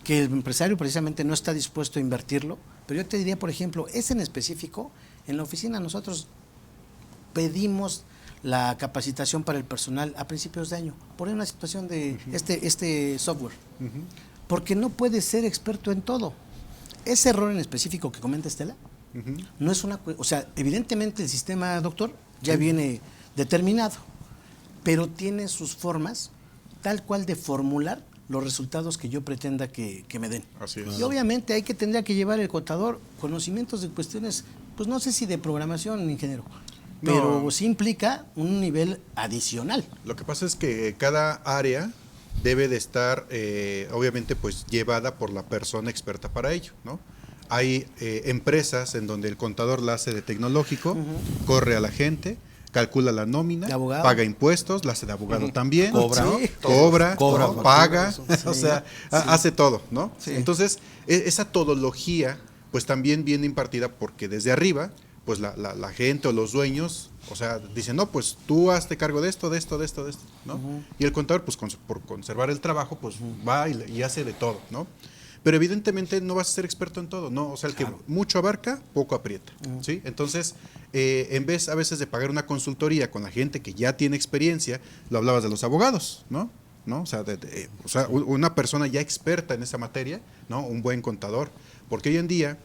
que el empresario precisamente no está dispuesto a invertirlo, pero yo te diría, por ejemplo, ese en específico, en la oficina nosotros pedimos la capacitación para el personal a principios de año, por una situación de este software, porque no puedes ser experto en todo. Ese error en específico que comenta Estela, no es una... O sea, evidentemente el sistema, doctor, ya viene determinado, pero tiene sus formas tal cual de formular los resultados que yo pretenda que me den. Así es. Y obviamente tendría que llevar el contador conocimientos de cuestiones, pues no sé si de programación, ingeniero, pero No. sí implica un nivel adicional. Lo que pasa es que cada área debe de estar, obviamente, pues llevada por la persona experta para ello, ¿no? Hay empresas en donde el contador la hace de tecnológico, corre a la gente, calcula la nómina, De abogado. paga impuestos, la hace de abogado también, Cobra. ¿no? Sí. Cobra, Cobra, paga, sí. o sea, hace todo, ¿no? Sí. Entonces, esa todología, pues también viene impartida porque desde arriba, pues la gente o los dueños, o sea, dicen, no, pues tú hazte cargo de esto, ¿no? Y el contador, pues por conservar el trabajo, pues va y hace de todo, ¿no? Pero evidentemente no vas a ser experto en todo, ¿no? O sea, el que mucho abarca, poco aprieta, ¿sí? Entonces, en vez a veces de pagar una consultoría con la gente que ya tiene experiencia, lo hablabas de los abogados, ¿no? O sea, una persona ya experta en esa materia, ¿no? Un buen contador, porque hoy en día,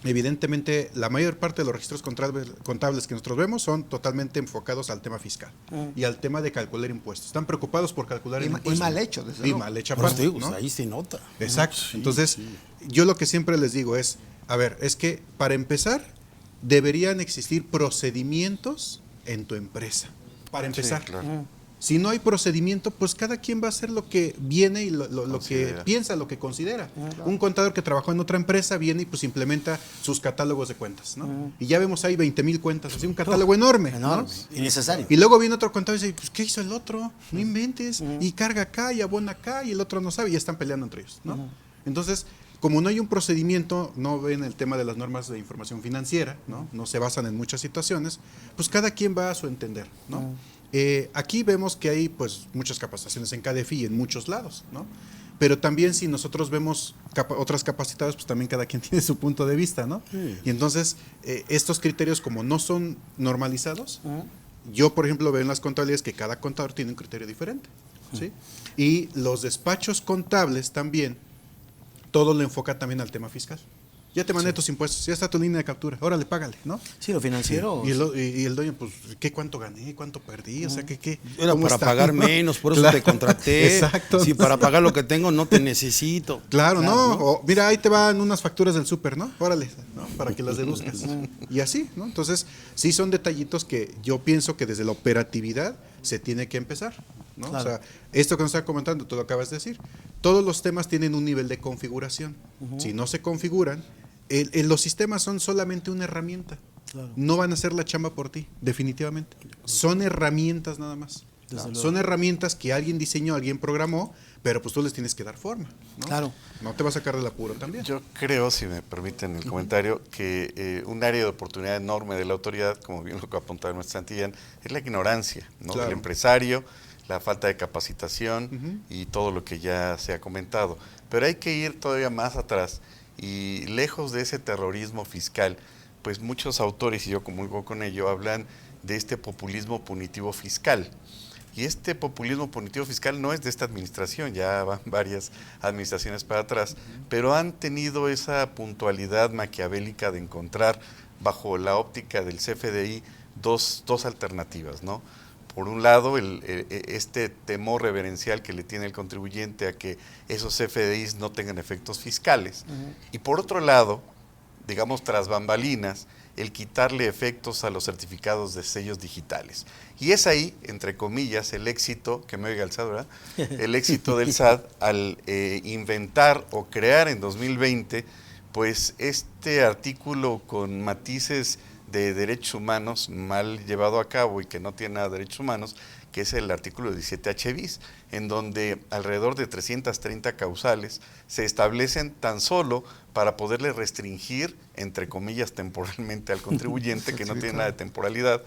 evidentemente, la mayor parte de los registros contables que nosotros vemos son totalmente enfocados al tema fiscal y al tema de calcular impuestos. Están preocupados por calcular el impuesto. Y mal hecho, desde Y luego. mal hecha Por eso aparte, te digo, ¿no? pues, ahí se nota. Exacto. Sí, Entonces, sí. yo lo que siempre les digo es, a ver, es que para empezar, deberían existir procedimientos en tu empresa. Para empezar. Sí, claro. Si no hay procedimiento, pues cada quien va a hacer lo que viene y lo que Considera. piensa, lo que considera. Un contador que trabajó en otra empresa viene y pues implementa sus catálogos de cuentas, ¿no? Y ya vemos ahí 20,000 cuentas, así un catálogo enorme. ¿no? Enorme, innecesario. Y luego viene otro contador y dice, pues ¿qué hizo el otro? No inventes. Y carga acá y abona acá y el otro no sabe y ya están peleando entre ellos, ¿no? Entonces, como no hay un procedimiento, no ven el tema de las normas de información financiera, ¿no? No se basan en muchas situaciones, pues cada quien va a su entender, ¿no? Aquí vemos que hay pues muchas capacitaciones en CADEFI y en muchos lados, ¿no? Pero también si nosotros vemos otras capacitadas, pues también cada quien tiene su punto de vista, ¿no? Y entonces estos criterios como no son normalizados, yo por ejemplo veo en las contabilidades que cada contador tiene un criterio diferente, ¿sí? Y los despachos contables también, todo lo enfoca también al tema fiscal. Ya te mandé tus impuestos, ya está tu línea de captura, órale, págale, ¿no? Sí, lo financiero. Y el dueño, pues, ¿cuánto gané? ¿Cuánto perdí? O sea, ¿qué? Era ¿Cómo para está? pagar menos, por eso Claro, te contraté. exacto. Si para pagar lo que tengo no te necesito. Claro, ¿no? O, mira, ahí te van unas facturas del súper, ¿no? Órale, ¿no? Para que las deduzcas. Y así, ¿no? Entonces, sí son detallitos que yo pienso que desde la operatividad se tiene que empezar, ¿no? Claro. O sea, esto que nos está comentando, tú lo acabas de decir, todos los temas tienen un nivel de configuración. Si no se configuran, los sistemas son solamente una herramienta. Claro. No van a hacer la chamba por ti, definitivamente. Son herramientas nada más. Desde luego. Son herramientas que alguien diseñó, alguien programó, pero pues tú les tienes que dar forma, ¿no? Claro. No te va a sacar del apuro también. Yo creo, si me permiten el comentario, que un área de oportunidad enorme de la autoridad, como bien lo que apuntaba el maestro Santillán, es la ignorancia, ¿no? Claro. Del empresario, la falta de capacitación y todo lo que ya se ha comentado. Pero hay que ir todavía más atrás y lejos de ese terrorismo fiscal, pues muchos autores, y yo comulgo con ello, hablan de este populismo punitivo fiscal. Y este populismo punitivo fiscal no es de esta administración, ya van varias administraciones para atrás, pero han tenido esa puntualidad maquiavélica de encontrar bajo la óptica del CFDI dos alternativas, ¿no? Por un lado, este temor reverencial que le tiene el contribuyente a que esos CFDIs no tengan efectos fiscales. Y por otro lado, digamos tras bambalinas, el quitarle efectos a los certificados de sellos digitales. Y es ahí, entre comillas, el éxito, que me oiga el SAT, ¿verdad? El éxito del SAT al inventar o crear en 2020, pues este artículo con matices de derechos humanos mal llevado a cabo y que no tiene nada de derechos humanos, que es el artículo 17H bis, en donde alrededor de 330 causales se establecen tan solo para poderle restringir, entre comillas, temporalmente al contribuyente, que no tiene nada de temporalidad,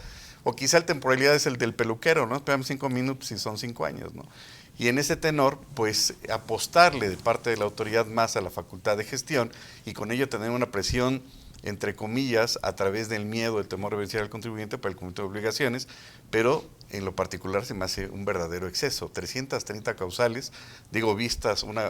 o quizá la temporalidad es el del peluquero, ¿no? Esperamos 5 minutos y son 5 años, ¿no? Y en ese tenor, pues apostarle de parte de la autoridad más a la facultad de gestión y con ello tener una presión, entre comillas, a través del miedo, el temor reverencial al contribuyente para el cumplimiento de obligaciones, pero en lo particular se me hace un verdadero exceso. 330 causales, digo vistas una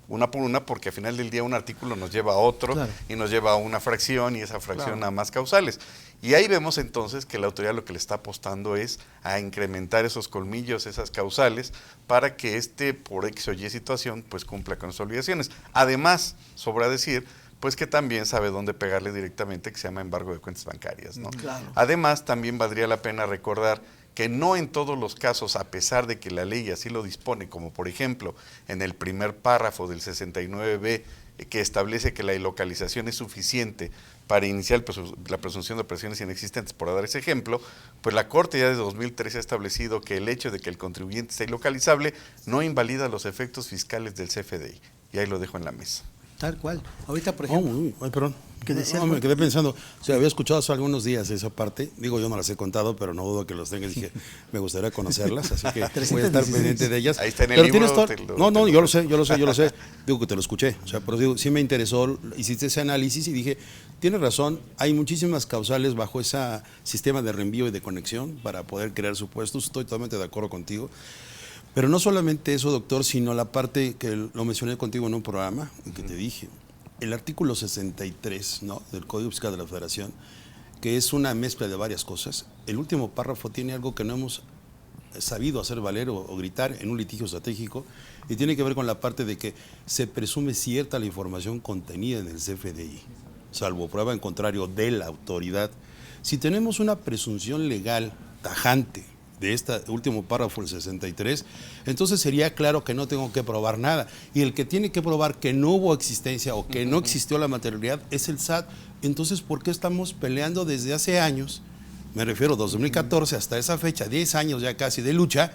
por una, porque al final del día un artículo nos lleva a otro, claro, y nos lleva a una fracción y esa fracción, claro, a más causales. Y ahí vemos entonces que la autoridad lo que le está apostando es a incrementar esos colmillos, esas causales, para que por X o Y situación, pues cumpla con sus obligaciones. Además, sobra decir, pues que también sabe dónde pegarle directamente, que se llama embargo de cuentas bancarias, ¿no? Claro. Además, también valdría la pena recordar que no en todos los casos, a pesar de que la ley así lo dispone, como por ejemplo en el primer párrafo del 69B, que establece que la ilocalización es suficiente para iniciar la presunción de operaciones inexistentes, por dar ese ejemplo, pues la Corte ya desde 2013 ha establecido que el hecho de que el contribuyente sea ilocalizable no invalida los efectos fiscales del CFDI. Y ahí lo dejo en la mesa. Tal cual. Ahorita, por ejemplo... Ay, perdón. ¿Qué decías? No, me quedé pensando, o sea, había escuchado hace algunos días esa parte, digo, yo no las he contado, pero no dudo que los tengas, dije, me gustaría conocerlas, así que voy a estar pendiente de ellas. Ahí está en el pero libro. No, yo lo sé, digo que te lo escuché, o sea, pero digo, sí me interesó, hiciste ese análisis y dije, tienes razón, hay muchísimas causales bajo ese sistema de reenvío y de conexión para poder crear supuestos, estoy totalmente de acuerdo contigo. Pero no solamente eso, doctor, sino la parte que lo mencioné contigo en un programa y que te dije, el artículo 63, ¿no?, del Código Fiscal de la Federación, que es una mezcla de varias cosas. El último párrafo tiene algo que no hemos sabido hacer valer o gritar en un litigio estratégico y tiene que ver con la parte de que se presume cierta la información contenida en el CFDI, salvo prueba en contrario de la autoridad. Si tenemos una presunción legal tajante de este último párrafo, el 63, entonces sería claro que no tengo que probar nada. Y el que tiene que probar que no hubo existencia o que no existió la materialidad es el SAT. Entonces, ¿por qué estamos peleando desde hace años? Me refiero a 2014 hasta esa fecha, 10 años ya casi de lucha,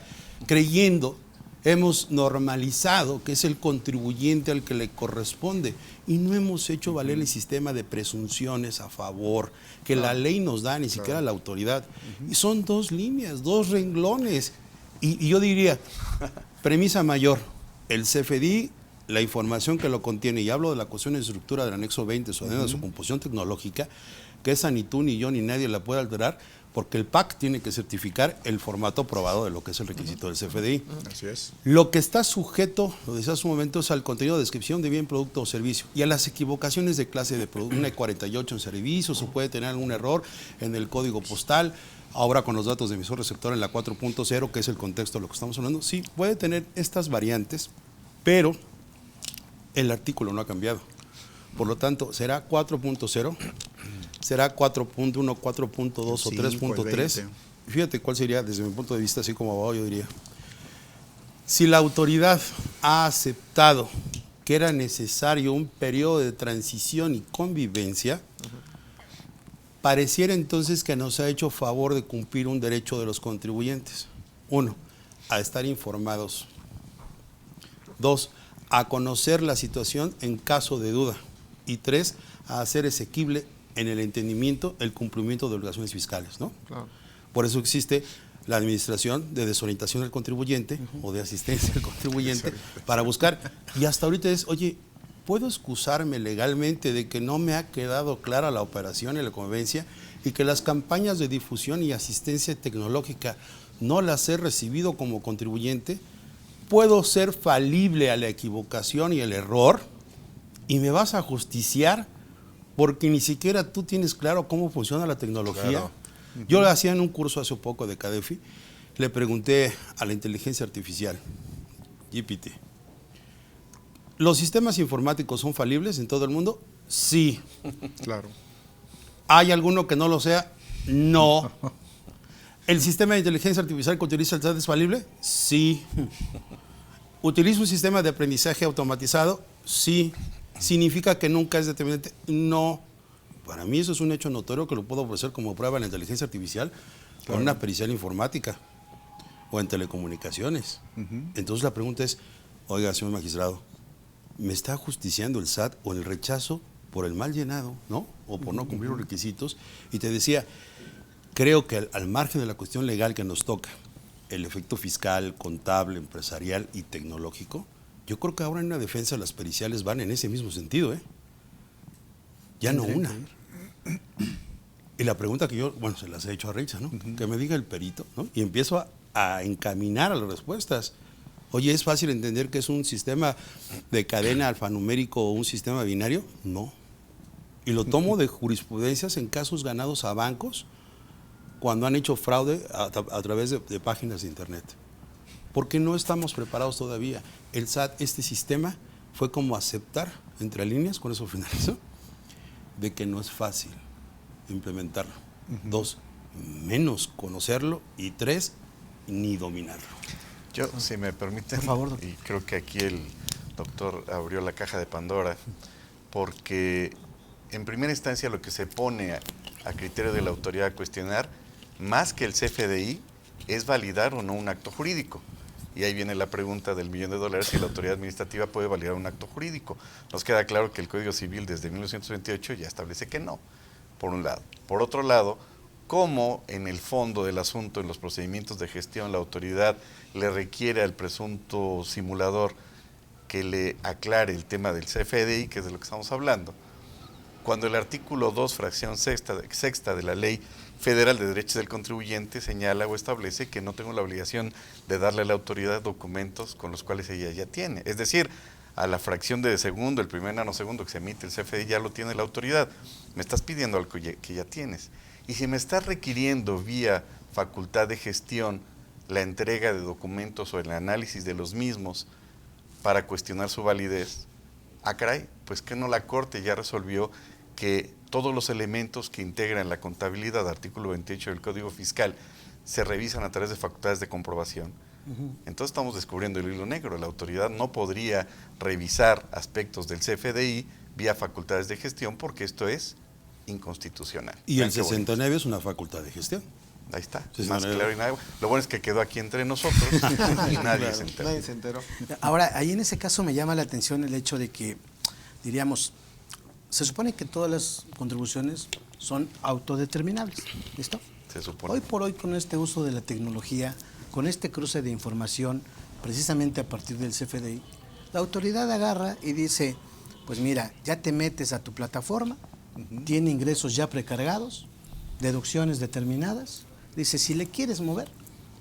creyendo, hemos normalizado que es el contribuyente al que le corresponde y no hemos hecho valer el sistema de presunciones a favor que la ley nos da, ni siquiera la autoridad. Y son 2 líneas, 2 renglones. Y yo diría, premisa mayor, el CFDI, la información que lo contiene, y hablo de la cuestión de estructura del anexo 20, de su composición tecnológica, que esa ni tú, ni yo, ni nadie la puede alterar, porque el PAC tiene que certificar el formato aprobado de lo que es el requisito del CFDI. Así es. Lo que está sujeto, lo decía hace un momento, es al contenido de descripción de bien, producto o servicio y a las equivocaciones de clase de producto. Una 48 en servicios, o puede tener algún error en el código postal. Ahora con los datos de emisor receptor en la 4.0, que es el contexto de lo que estamos hablando, sí puede tener estas variantes, pero el artículo no ha cambiado. Por lo tanto, será 4.0, será 4.1, 4.2 o 3.3. Fíjate cuál sería, desde mi punto de vista, así como abogado, yo diría. Si la autoridad ha aceptado que era necesario un periodo de transición y convivencia, pareciera entonces que nos ha hecho favor de cumplir un derecho de los contribuyentes. 1, a estar informados. 2, a conocer la situación en caso de duda. Y 3, a hacer exequible en el entendimiento el cumplimiento de obligaciones fiscales, ¿no? Claro. Por eso existe la administración de desorientación del contribuyente o de asistencia al contribuyente para buscar. Y hasta ahorita es, oye, ¿puedo excusarme legalmente de que no me ha quedado clara la operación y la convivencia y que las campañas de difusión y asistencia tecnológica no las he recibido como contribuyente? ¿Puedo ser falible a la equivocación y el error? ¿Y me vas a justiciar porque ni siquiera tú tienes claro cómo funciona la tecnología? Claro. Yo le hacía en un curso hace poco de CADEFI, le pregunté a la inteligencia artificial, GPT, ¿los sistemas informáticos son falibles en todo el mundo? Sí. Claro. ¿Hay alguno que no lo sea? No. ¿El sistema de inteligencia artificial que utiliza el SAT es falible? Sí. ¿Utiliza un sistema de aprendizaje automatizado? Sí. ¿Significa que nunca es determinante? No. Para mí eso es un hecho notorio que lo puedo ofrecer como prueba en la inteligencia artificial o en una pericial informática o en telecomunicaciones. Entonces la pregunta es, oiga, señor magistrado, ¿me está justiciando el SAT o el rechazo por el mal llenado, ¿no? O por no cumplir los requisitos? Y te decía, creo que al margen de la cuestión legal que nos toca, el efecto fiscal, contable, empresarial y tecnológico, yo creo que ahora en una defensa las periciales van en ese mismo sentido, ¿eh? Ya no una. Y la pregunta que yo, bueno, se las he hecho a Richa, ¿no? Que me diga el perito, ¿no? Y empiezo a encaminar a las respuestas. Oye, ¿es fácil entender que es un sistema de cadena alfanumérico o un sistema binario? No. Y lo tomo de jurisprudencias en casos ganados a bancos cuando han hecho fraude a través de páginas de internet. Porque no estamos preparados todavía. El SAT, este sistema, fue como aceptar, entre líneas, con eso finalizo, de que no es fácil implementarlo. 2, menos conocerlo. Y 3, ni dominarlo. Yo, si me permiten, Por favor, doctor. y creo que aquí el doctor abrió la caja de Pandora, porque en primera instancia lo que se pone a criterio de la autoridad a cuestionar, más que el CFDI, es validar o no un acto jurídico. Y ahí viene la pregunta del $1.000.000, si la autoridad administrativa puede validar un acto jurídico. Nos queda claro que el Código Civil desde 1928 ya establece que no, por un lado. Por otro lado, cómo en el fondo del asunto, en los procedimientos de gestión, la autoridad le requiere al presunto simulador que le aclare el tema del CFDI, que es de lo que estamos hablando, cuando el artículo 2, fracción sexta de la Ley Federal de Derechos del Contribuyente señala o establece que no tengo la obligación de darle a la autoridad documentos con los cuales ella ya tiene. Es decir, a la fracción de segundo, el primer nanosegundo que se emite el CFDI ya lo tiene la autoridad. Me estás pidiendo algo que ya tienes. Y si me estás requiriendo vía facultad de gestión la entrega de documentos o el análisis de los mismos para cuestionar su validez, caray, pues que no la Corte ya resolvió que todos los elementos que integran la contabilidad, artículo 28 del Código Fiscal, se revisan a través de facultades de comprobación. Entonces estamos descubriendo el hilo negro. La autoridad no podría revisar aspectos del CFDI vía facultades de gestión porque esto es inconstitucional. Y el 69 es una facultad de gestión. Ahí está, Sí, más no, no, claro y nada. Lo bueno es que quedó aquí entre nosotros y nadie se enteró. Nadie se enteró. Ahora, ahí en ese caso me llama la atención el hecho de que, diríamos, se supone que todas las contribuciones son autodeterminables, ¿listo? Se supone. Hoy por hoy, con este uso de la tecnología, con este cruce de información, precisamente a partir del CFDI, la autoridad agarra y dice, pues mira, ya te metes a tu plataforma, tiene ingresos ya precargados, deducciones determinadas, dice, si le quieres mover,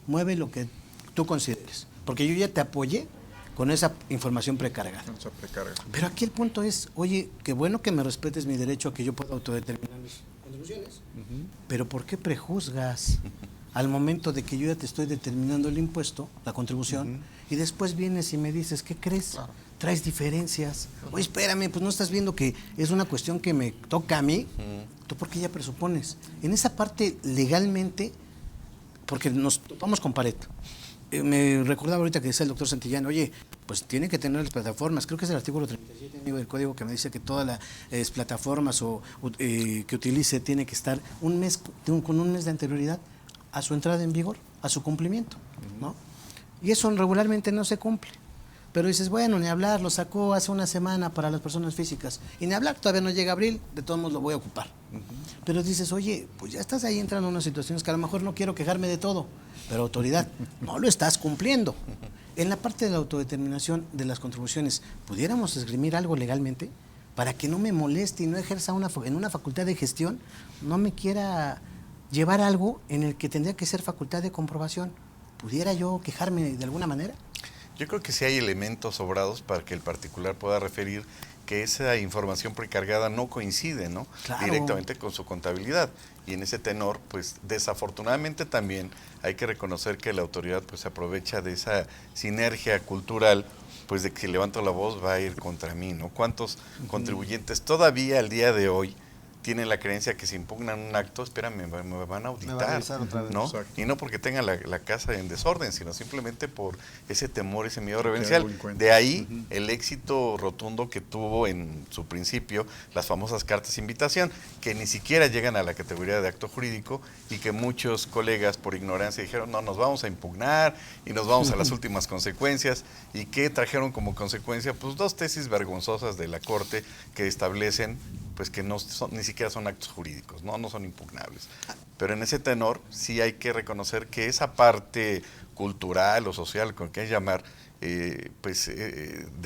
mueve lo que tú consideres, porque yo ya te apoyé con esa información precargada. Esa precarga. Pero aquí el punto es, oye, qué bueno que me respetes mi derecho a que yo pueda autodeterminar mis contribuciones, pero ¿por qué prejuzgas al momento de que yo ya te estoy determinando el impuesto, la contribución, y después vienes y me dices, ¿qué crees? Claro. Traes diferencias. Oye, espérame, pues no estás viendo que es una cuestión que me toca a mí. ¿Tú por qué ya presupones? En esa parte, legalmente, porque nos topamos con pared. Me recordaba ahorita que decía el doctor Santillán, oye, pues tienen que tener las plataformas, creo que es el artículo 37 amigo, del código que me dice que todas las plataformas que utilice tiene que estar con un mes de anterioridad a su entrada en vigor, a su cumplimiento, ¿no? Y eso regularmente no se cumple. Pero dices, bueno, ni hablar, lo sacó hace una semana para las personas físicas. Y ni hablar, todavía no llega abril, de todos modos lo voy a ocupar. Pero dices, oye, pues ya estás ahí entrando en unas situaciones que a lo mejor no quiero quejarme de todo, pero autoridad, no lo estás cumpliendo. En la parte de la autodeterminación de las contribuciones, ¿pudiéramos esgrimir algo legalmente para que no me moleste y no ejerza en una facultad de gestión, no me quiera llevar algo en el que tendría que ser facultad de comprobación? ¿Pudiera yo quejarme de alguna manera? Yo creo que sí hay elementos sobrados para que el particular pueda referir que esa información precargada no coincide, ¿no? Claro. Directamente con su contabilidad. Y en ese tenor, pues desafortunadamente también hay que reconocer que la autoridad pues se aprovecha de esa sinergia cultural, pues de que si levanto la voz va a ir contra mí, ¿no? ¿Cuántos contribuyentes todavía al día de hoy tienen la creencia que si impugnan un acto, espérame, me van a auditar, Me van a revisar otra vez. ¿no? Exacto. Y no porque tengan la casa en desorden, sino simplemente por ese temor, ese miedo algo reverencial. encuentre. De ahí el éxito rotundo que tuvo en su principio las famosas cartas de invitación, que ni siquiera llegan a la categoría de acto jurídico y que muchos colegas por ignorancia dijeron, no, nos vamos a impugnar y nos vamos a las últimas consecuencias. ¿Y qué trajeron como consecuencia? Pues 2 tesis vergonzosas de la Corte que establecen pues que no son, ni siquiera son actos jurídicos, no son impugnables. Pero en ese tenor sí hay que reconocer que esa parte cultural o social, con que llamar, de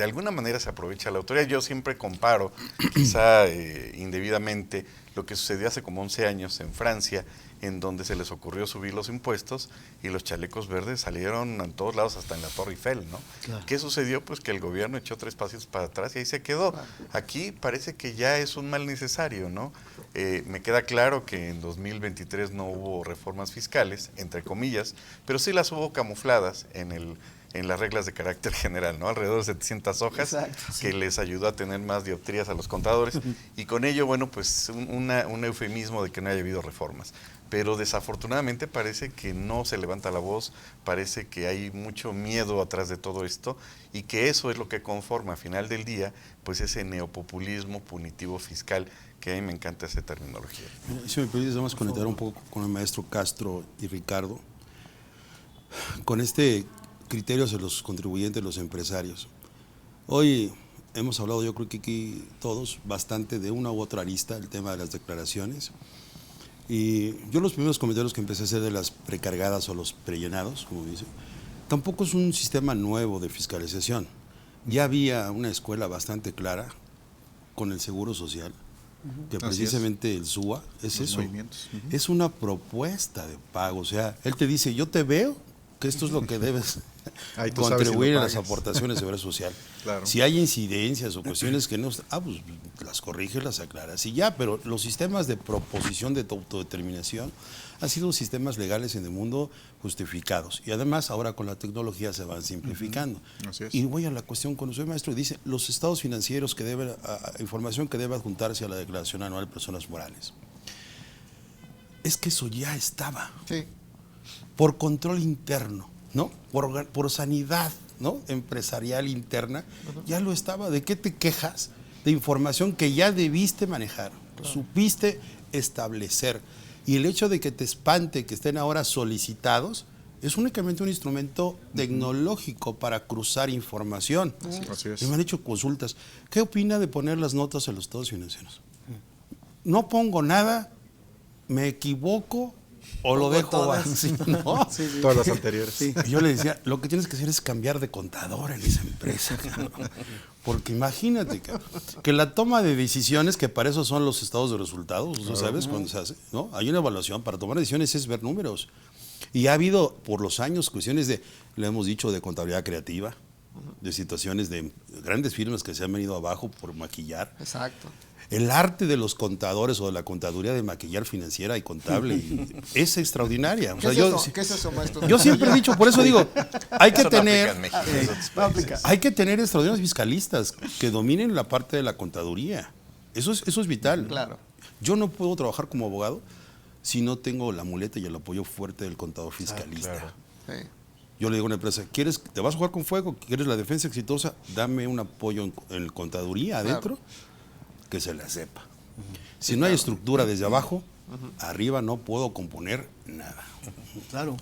alguna manera se aprovecha la autoridad. Yo siempre comparo, quizá indebidamente, lo que sucedió hace como 11 años en Francia, en donde se les ocurrió subir los impuestos y los chalecos verdes salieron en todos lados, hasta en la Torre Eiffel, ¿no? Claro. ¿Qué sucedió? Pues que el gobierno echó 3 pasos para atrás y ahí se quedó. Claro. Aquí parece que ya es un mal necesario, ¿no? Me queda claro que en 2023 no hubo reformas fiscales, entre comillas, pero sí las hubo camufladas en las reglas de carácter general, ¿no? Alrededor de 700 hojas. Exacto, que sí. Les ayudó a tener más dioptrías a los contadores y con ello, bueno, pues un eufemismo de que no haya habido reformas. Pero desafortunadamente parece que no se levanta la voz, parece que hay mucho miedo atrás de todo esto y que eso es lo que conforma, a final del día, pues ese neopopulismo punitivo fiscal, que a mí me encanta esa terminología. Si me permites, vamos a conectar un poco con el maestro Castro y Ricardo, con este criterio hacia los contribuyentes, los empresarios. Hoy hemos hablado, yo creo que aquí todos, bastante de una u otra arista, el tema de las declaraciones. Y yo los primeros comentarios que empecé a hacer de las precargadas o los prellenados, como dice, tampoco es un sistema nuevo de fiscalización. Ya había una escuela bastante clara con el Seguro Social, que precisamente el SUA es eso, es una propuesta de pago. O sea, él te dice, yo te veo que esto es lo que debes contribuir a las aportaciones de seguridad social. Claro. Si hay incidencias o cuestiones que no, pues las corriges, las aclaras y ya, pero los sistemas de proposición de autodeterminación han sido sistemas legales en el mundo justificados y además ahora con la tecnología se van simplificando. Así es. Y voy a la cuestión con usted, maestro, dice los estados financieros que deben, información que debe adjuntarse a la declaración anual de personas morales. Es que eso ya estaba. Sí. Por control interno, ¿no? Por sanidad, ¿no? Empresarial interna, ya lo estaba. ¿De qué te quejas? De información que ya debiste manejar, supiste establecer. Y el hecho de que te espante que estén ahora solicitados es únicamente un instrumento tecnológico para cruzar información. Así es. Y me han hecho consultas. ¿Qué opina de poner las notas en los estados financieros? No pongo nada, me equivoco, o lo dejo así, ¿no? Sí. Todas las anteriores. Sí. Yo le decía, lo que tienes que hacer es cambiar de contador en esa empresa, ¿no? Porque imagínate que la toma de decisiones, que para eso son los estados de resultados, ¿no sabes cuándo se hace? ¿No? Hay una evaluación, para tomar decisiones es ver números. Y ha habido por los años cuestiones de, le hemos dicho, de contabilidad creativa, de situaciones de grandes firmas que se han venido abajo por maquillar. Exacto. El arte de los contadores o de la contaduría de maquillar financiera y contable es extraordinaria. O sea, ¿Qué es eso, maestro? Yo siempre he dicho, por eso digo, hay que tener extraordinarios fiscalistas que dominen la parte de la contaduría. Eso es vital. Claro. Yo no puedo trabajar como abogado si no tengo la muleta y el apoyo fuerte del contador fiscalista. Claro. Sí. Yo le digo a una empresa, ¿te vas a jugar con fuego? ¿Quieres la defensa exitosa? Dame un apoyo en contaduría adentro. Claro. Que se la sepa. Si no hay estructura desde abajo, arriba no puedo componer nada. Claro.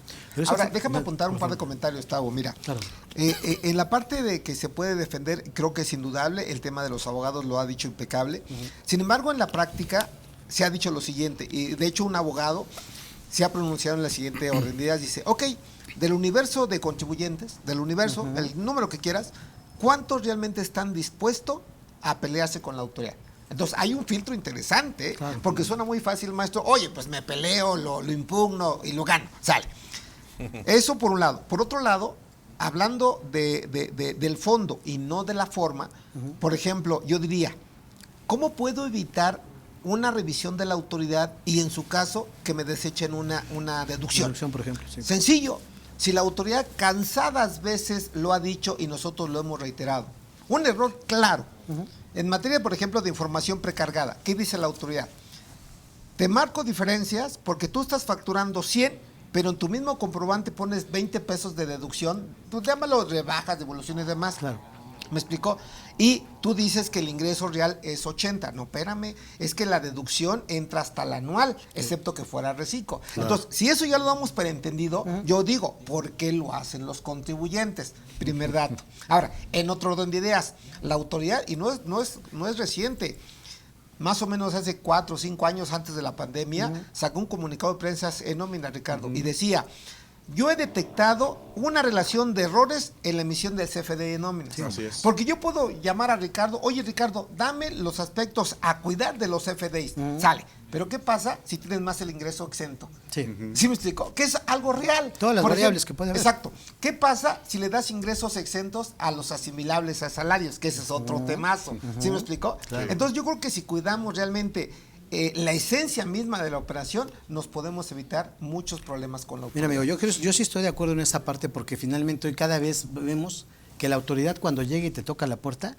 Ahora, déjame apuntar un par de comentarios, Tavo. Mira, claro. En la parte de que se puede defender, creo que es indudable, el tema de los abogados lo ha dicho impecable. Sin embargo, en la práctica se ha dicho lo siguiente, y de hecho un abogado se ha pronunciado en la siguiente orden de ideas, dice, ok, del universo de contribuyentes, del universo, el número que quieras, ¿cuántos realmente están dispuestos a pelearse con la autoridad? Entonces hay un filtro interesante, claro, porque suena muy fácil, maestro, oye, pues me peleo, lo impugno y lo gano, sale. Eso por un lado. Por otro lado, hablando del fondo y no de la forma, por ejemplo, yo diría, ¿cómo puedo evitar una revisión de la autoridad y en su caso que me desechen una deducción? Una deducción, por ejemplo. Sí. Sencillo, si la autoridad cansadas veces lo ha dicho y nosotros lo hemos reiterado. Un error claro. En materia, por ejemplo, de información precargada, ¿qué dice la autoridad? Te marco diferencias porque tú estás facturando 100, pero en tu mismo comprobante pones 20 pesos de deducción, tú llámalo rebajas, devoluciones y demás. Claro. ¿Me explicó? Y tú dices que el ingreso real es 80. No, espérame, es que la deducción entra hasta el anual, excepto que fuera reciclo. Claro. Entonces, si eso ya lo damos por entendido, yo digo, ¿por qué lo hacen los contribuyentes? Primer dato. Ahora, en otro orden de ideas, la autoridad, y no es reciente, más o menos hace 4 o 5 años antes de la pandemia, sacó un comunicado de prensa en nómina, Ricardo, y decía: yo he detectado una relación de errores en la emisión del CFDI de nóminas. Sí, así es. Porque yo puedo llamar a Ricardo: oye, Ricardo, dame los aspectos a cuidar de los CFDIs. Sale. Pero ¿qué pasa si tienes más el ingreso exento? Sí. ¿Sí me explico? Que es algo real. Todas las Por variables ejemplo, que puede haber. Exacto. ¿Qué pasa si le das ingresos exentos a los asimilables a salarios? Que ese es otro temazo. ¿Sí me explico? Claro. Entonces yo creo que si cuidamos realmente la esencia misma de la operación, nos podemos evitar muchos problemas con la Mira, autoridad. amigo, yo sí estoy de acuerdo en esa parte porque finalmente hoy cada vez vemos que la autoridad cuando llega y te toca la puerta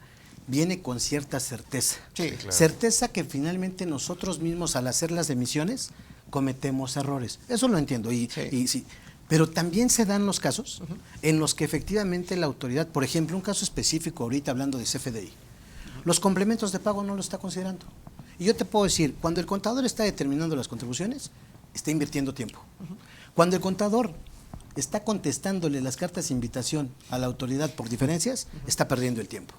viene con cierta certeza. Sí, claro. Certeza que finalmente nosotros mismos al hacer las emisiones cometemos errores. Eso lo entiendo y sí. Pero también se dan los casos en los que efectivamente la autoridad, por ejemplo, un caso específico ahorita hablando de CFDI, los complementos de pago no lo está considerando. Y yo te puedo decir, cuando el contador está determinando las contribuciones, está invirtiendo tiempo. Cuando el contador está contestándole las cartas de invitación a la autoridad por diferencias, está perdiendo el tiempo.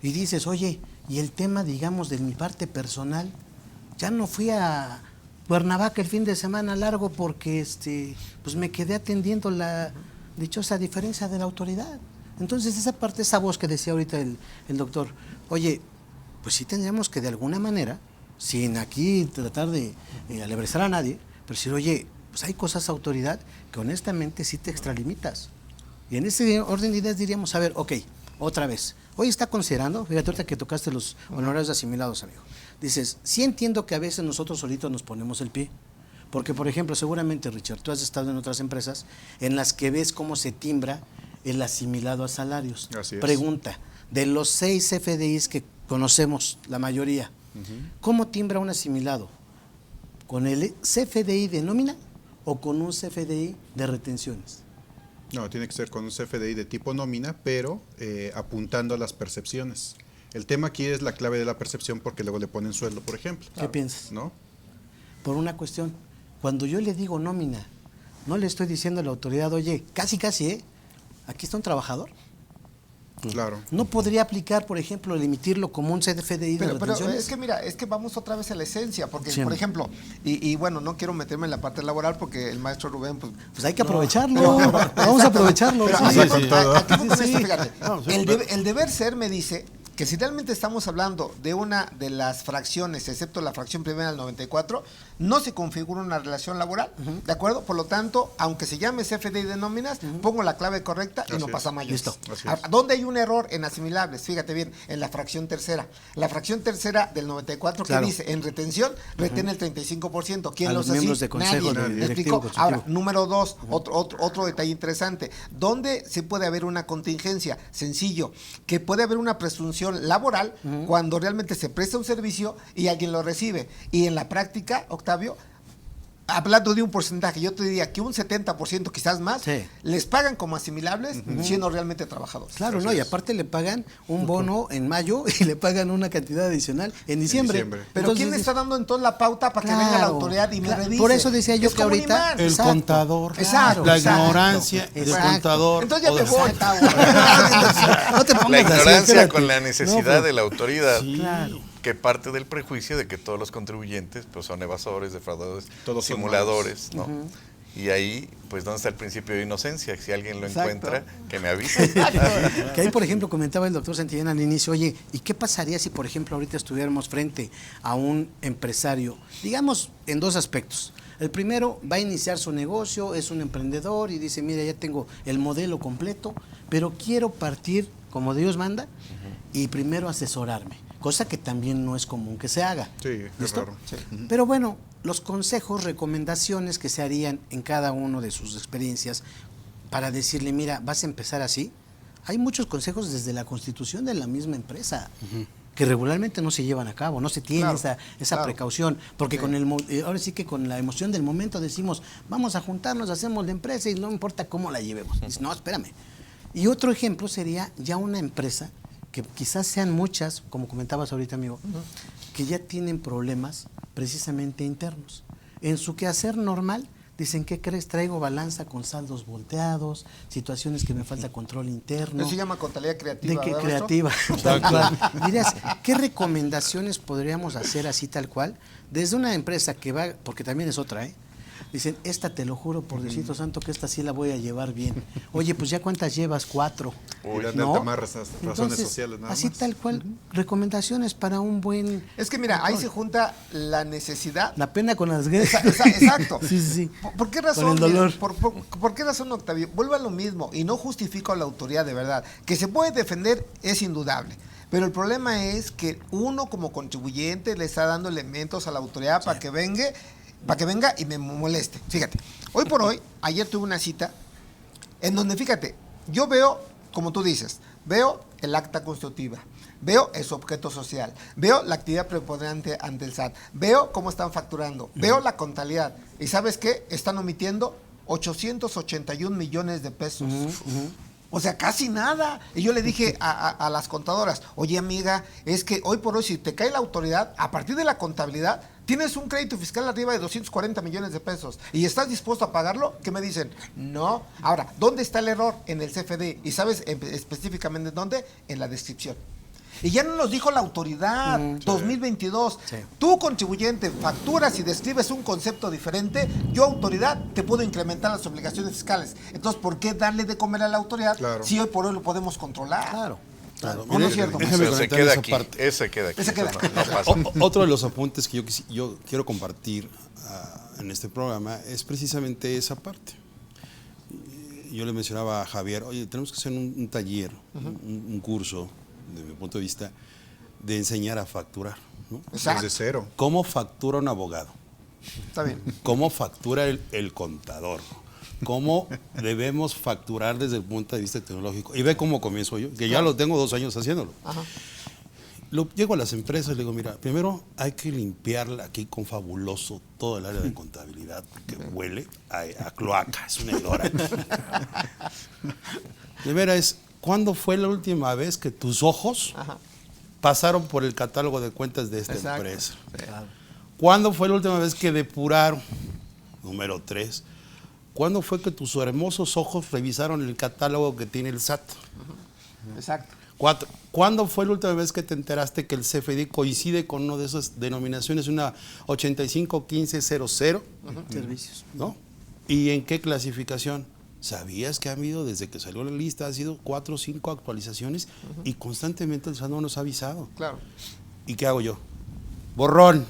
Y dices, oye, y el tema, digamos, de mi parte personal, ya no fui a Cuernavaca el fin de semana largo porque pues me quedé atendiendo la dichosa diferencia de la autoridad. Entonces esa parte, esa voz que decía ahorita el doctor, oye, pues sí tendríamos que de alguna manera, sin aquí tratar de alebresar a nadie, pero decir, oye, pues hay cosas, autoridad, que honestamente sí te extralimitas. Y en ese orden de ideas diríamos, a ver, ok, otra vez, hoy está considerando, fíjate ahorita que tocaste los honorarios asimilados, amigo, dices, sí entiendo que a veces nosotros solitos nos ponemos el pie, porque por ejemplo, seguramente, Richard, tú has estado en otras empresas en las que ves cómo se timbra el asimilado a salarios. Así es. Pregunta, de los 6 CFDIs que conocemos, la mayoría, ¿cómo timbra un asimilado? ¿Con el CFDI de nómina o con un CFDI de retenciones? No, tiene que ser con un CFDI de tipo nómina, pero apuntando a las percepciones. El tema aquí es la clave de la percepción porque luego le ponen sueldo, por ejemplo. ¿Qué piensas? ¿No? Por una cuestión, cuando yo le digo nómina, no le estoy diciendo a la autoridad, oye, casi, aquí está un trabajador. Claro. No podría aplicar, por ejemplo, el emitirlo como un CFDI de Pero retenciones. es que mira, es que vamos otra vez a la esencia, porque Sí. por ejemplo, y bueno, no quiero meterme en la parte laboral porque el maestro Rubén, pues Pues hay que aprovecharlo, vamos a aprovecharlo. pero sí. aquí con Sí. esto, fíjate, No, sí, el deber ser me dice que si realmente estamos hablando de una de las fracciones, excepto la fracción primera del 94, no se configura una relación laboral, ¿de acuerdo? Por lo tanto, aunque se llame CFDI de nóminas, pongo la clave correcta y Así no es. pasa a mayores. Listo. Así es. ¿Dónde hay un error en asimilables? Fíjate bien, en la fracción tercera. La fracción tercera del 94 Claro. que dice, en retención, retiene el 35%. ¿Quién A los los miembros así? de consejo, Nadie. de ¿Me directivo, explico? consultivo. Ahora, número 2, otro detalle interesante. ¿Dónde se puede haber una contingencia? Sencillo, que puede haber una presunción laboral cuando realmente se presta un servicio y alguien lo recibe. Y en la práctica, Octavio, hablando de un porcentaje, yo te diría que un 70%, quizás más, Sí. les pagan como asimilables siendo realmente trabajadores. Claro, Así ¿no? Y es. aparte le pagan un bono en mayo y le pagan una cantidad adicional en diciembre. diciembre. Pero Entonces, ¿quién está dando entonces la pauta para que venga la Claro, autoridad y me claro. revise? Por eso decía yo Es que como un ahorita imán. El Exacto. contador, Exacto, la exacto. ignorancia del Exacto. contador. Entonces ya o me de- voy. No te pongas La así, ignorancia espérate. con la No, necesidad pero- de la autoridad, Sí. Claro. que parte del prejuicio de que todos los contribuyentes pues son evasores, defraudadores, Todos son simuladores, ¿no? Y ahí, pues, ¿dónde está el principio de inocencia? Si alguien lo Exacto. encuentra, que me avise. Que ahí, por ejemplo, comentaba el doctor Santillán al inicio, oye, ¿y qué pasaría si, por ejemplo, ahorita estuviéramos frente a un empresario, digamos, en dos aspectos? El primero, va a iniciar su negocio, es un emprendedor y dice, mira, ya tengo el modelo completo, pero quiero partir como Dios manda y primero asesorarme, cosa que también no es común que se haga. Sí, es ¿Listo? raro. Sí. Pero bueno, los consejos, recomendaciones que se harían en cada uno de sus experiencias para decirle, mira, vas a empezar así. Hay muchos consejos desde la constitución de la misma empresa que regularmente no se llevan a cabo, no se tiene Claro, esa claro. precaución, porque Sí. con ahora sí que con la emoción del momento decimos, vamos a juntarnos, hacemos la empresa y no importa cómo la llevemos. Dice, no, espérame. Y otro ejemplo sería ya una empresa que quizás sean muchas, como comentabas ahorita, amigo, que ya tienen problemas precisamente internos. En su quehacer normal, Dicen, ¿qué crees? Traigo balanza con saldos volteados, situaciones que me falta control interno. Eso se llama contabilidad creativa. ¿De qué ¿verdad, creativa? Tal cual. Dirías, ¿qué recomendaciones podríamos hacer así tal cual? Desde una empresa que va, porque también es otra, ¿eh? Dicen, esta te lo juro por Diosito Santo que esta sí la voy a llevar bien. Oye, pues ya cuántas llevas, 4. Y darte más razones sociales, nada así más. tal cual, recomendaciones para un buen... Es que mira, ahí se junta la necesidad. La pena con las guerras. Exacto. Sí, sí, sí. ¿Por qué razón? Con el dolor. ¿Por qué razón, Octavio? Vuelvo a lo mismo y no justifico a la autoridad de verdad. Que se puede defender es indudable. Pero el problema es que uno como contribuyente le está dando elementos a la autoridad para que venga y me moleste. Fíjate, hoy por hoy, ayer tuve una cita en donde, fíjate, yo veo, como tú dices, veo el acta constitutiva, veo el objeto social, veo la actividad preponderante ante el SAT, veo cómo están facturando, veo la contabilidad. ¿Y sabes qué? Están omitiendo 881 millones de pesos. O sea, casi nada. Y yo le dije a las contadoras, oye amiga, es que hoy por hoy si te cae la autoridad, a partir de la contabilidad, tienes un crédito fiscal arriba de 240 millones de pesos y estás dispuesto a pagarlo, ¿qué me dicen? No. Ahora, ¿dónde está el error? En el CFD. ¿Y sabes específicamente dónde? En la descripción. Y ya nos dijo la autoridad, 2022. Sí. Tú, contribuyente, facturas y describes un concepto diferente, yo, autoridad, te puedo incrementar las obligaciones fiscales. Entonces, ¿por qué darle de comer a la autoridad si hoy por hoy lo podemos controlar? Claro. Claro. ¿O no es cierto? Pero se queda aquí. Ese queda aquí. Ese queda aquí. No pasa. Otro de los apuntes que yo quiero compartir en este programa es precisamente esa parte. Yo le mencionaba a Javier, oye, tenemos que hacer un taller, un curso, de mi punto de vista, de enseñar a facturar, ¿no? Desde cero. ¿Cómo factura un abogado? Está bien. ¿Cómo factura el contador? ¿Cómo debemos facturar desde el punto de vista tecnológico? Y ve cómo comienzo yo, que ya lo tengo 2 años haciéndolo. Ajá. Llego a las empresas y le digo, mira, primero hay que limpiarla aquí con fabuloso todo el área de contabilidad, que huele a cloaca, es un hedor. Primera es, ¿cuándo fue la última vez que tus ojos pasaron por el catálogo de cuentas de esta empresa? Claro. ¿Cuándo fue la última vez que depuraron? Número 3. ¿Cuándo fue que tus hermosos ojos revisaron el catálogo que tiene el SAT? Exacto. 4. ¿Cuándo fue la última vez que te enteraste que el CFDI coincide con una de esas denominaciones, una 851500? Servicios. ¿No? ¿Y en qué clasificación? ¿Sabías que ha habido, desde que salió la lista, ha sido 4 o 5 actualizaciones y constantemente el SAT no nos ha avisado? Claro. ¿Y qué hago yo? Borrón.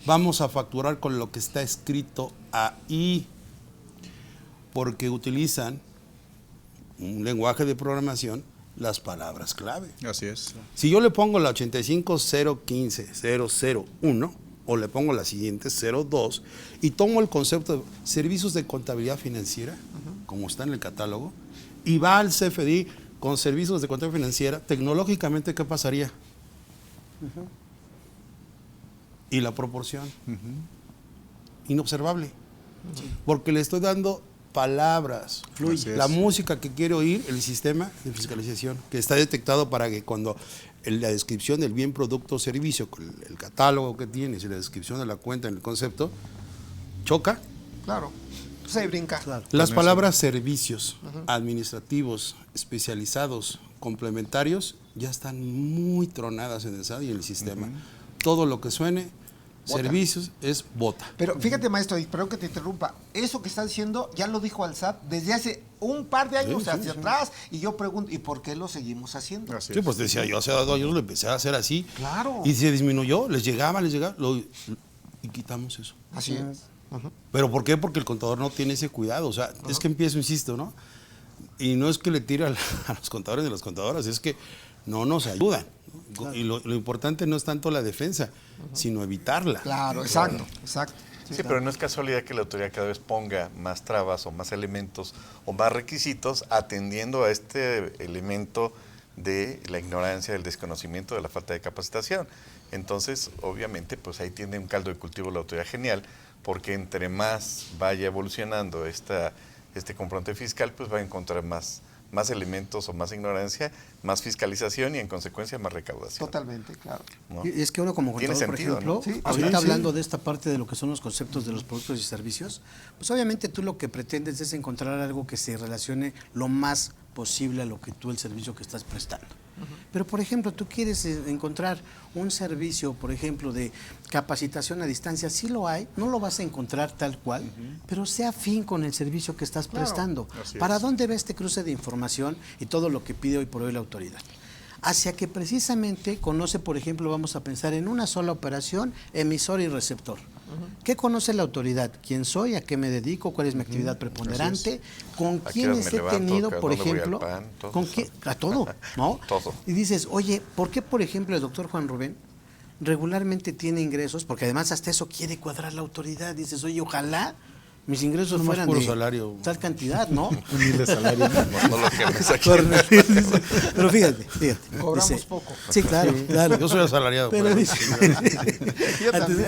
Vamos a facturar con lo que está escrito ahí, porque utilizan un lenguaje de programación, las palabras clave. Así es. Si yo le pongo la 85015.001 o le pongo la siguiente 02 y tomo el concepto de servicios de contabilidad financiera, como está en el catálogo, y va al CFDI con servicios de contabilidad financiera, tecnológicamente, ¿qué pasaría? Y la proporción. Inobservable. Porque le estoy dando palabras. La música que quiere oír el sistema de fiscalización, que está detectado para que cuando la descripción del bien, producto o servicio, con el catálogo que tienes y la descripción de la cuenta en el concepto, choca. Claro. Se brinca. Claro. Las palabras servicios, administrativos, especializados, complementarios, ya están muy tronadas en el SAT y en el sistema. Todo lo que suene bota. Servicios es bota. Pero fíjate, maestro, y perdón que te interrumpa, eso que está diciendo ya lo dijo al SAT desde hace un par de años hacia atrás, y yo pregunto, ¿y por qué lo seguimos haciendo? Así Sí, es. pues decía yo, hace 2 años lo empecé a hacer así. Claro. Y se disminuyó, les llegaba, y quitamos eso. Así es. ¿Pero por qué? Porque el contador no tiene ese cuidado. O sea, es que empiezo, insisto, ¿no? Y no es que le tire a los contadores y a las contadoras, es que no nos ayudan. Claro. Y lo importante no es tanto la defensa, sino evitarla. Claro, exacto, exacto. Sí, pero no es casualidad que la autoridad cada vez ponga más trabas o más elementos o más requisitos atendiendo a este elemento de la ignorancia, del desconocimiento, de la falta de capacitación. Entonces, obviamente, pues ahí tiene un caldo de cultivo la autoridad genial, porque entre más vaya evolucionando este comprobante fiscal, pues va a encontrar más más elementos o más ignorancia, más fiscalización y en consecuencia más recaudación. Totalmente, claro. ¿No? Y es que uno como Tiene contador, por sentido, ejemplo, ¿no? Sí, ahorita sí. hablando de esta parte de lo que son los conceptos de los productos y servicios, pues obviamente tú lo que pretendes es encontrar algo que se relacione lo más posible a lo que tú, el servicio que estás prestando. Pero, por ejemplo, tú quieres encontrar un servicio, por ejemplo, de capacitación a distancia, sí lo hay, no lo vas a encontrar tal cual, pero sea afín con el servicio que estás prestando. así ¿Para es. dónde va este cruce de información y todo lo que pide hoy por hoy la autoridad? Hacia que precisamente conoce, por ejemplo, vamos a pensar en una sola operación, emisor y receptor. ¿Qué conoce la autoridad? ¿Quién soy? ¿A qué me dedico? ¿Cuál es mi actividad preponderante? ¿Con ¿A qué horas quiénes me he levanto? tenido, ¿A por dónde voy al ejemplo? pan? Todo. ¿Con qué? A todo, ¿no? Todo. Y dices, oye, ¿por qué, por ejemplo, el doctor Juan Rubén regularmente tiene ingresos? Porque además hasta eso quiere cuadrar la autoridad. Dices, oye, ojalá mis ingresos Nomás fueran puro de salario. tal cantidad, ¿no? Humilde salario. No lo que me saqué. Pero fíjate. Cobramos Dice, poco. Sí, claro, claro. Yo soy asalariado. Pero pero- dice,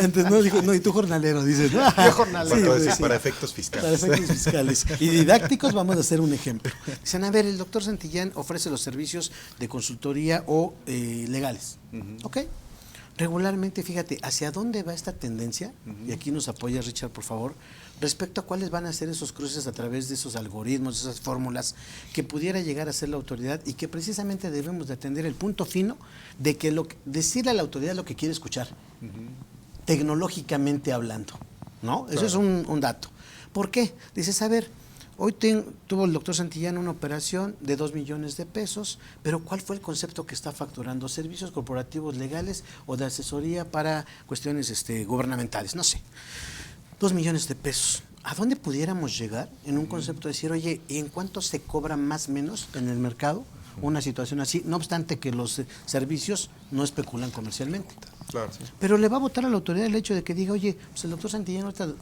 antes no dijo, no, y tú jornalero, dices, ¿no? Yo jornalero. Para, güey, decir, sí. para efectos fiscales. Para efectos fiscales. Y didácticos, vamos a hacer un ejemplo. Dicen, a ver, el doctor Santillán ofrece los servicios de consultoría o legales. ¿Ok? Regularmente, fíjate, ¿hacia dónde va esta tendencia? Y aquí nos apoya Richard, por favor, respecto a cuáles van a ser esos cruces a través de esos algoritmos, esas fórmulas que pudiera llegar a ser la autoridad y que precisamente debemos de atender el punto fino de que decirle a la autoridad lo que quiere escuchar, tecnológicamente hablando, ¿no? Eso es un dato. ¿Por qué? Dices, a ver, hoy tuvo el doctor Santillán una operación de 2 millones de pesos, pero ¿cuál fue el concepto que está facturando? ¿Servicios corporativos legales o de asesoría para cuestiones gubernamentales? No sé. 2 millones de pesos. ¿A dónde pudiéramos llegar en un concepto de decir, oye, ¿y en cuánto se cobra más o menos en el mercado una situación así? No obstante que los servicios no especulan comercialmente. Claro. Pero le va a votar a la autoridad el hecho de que diga, oye, pues el doctor Santillán ahorita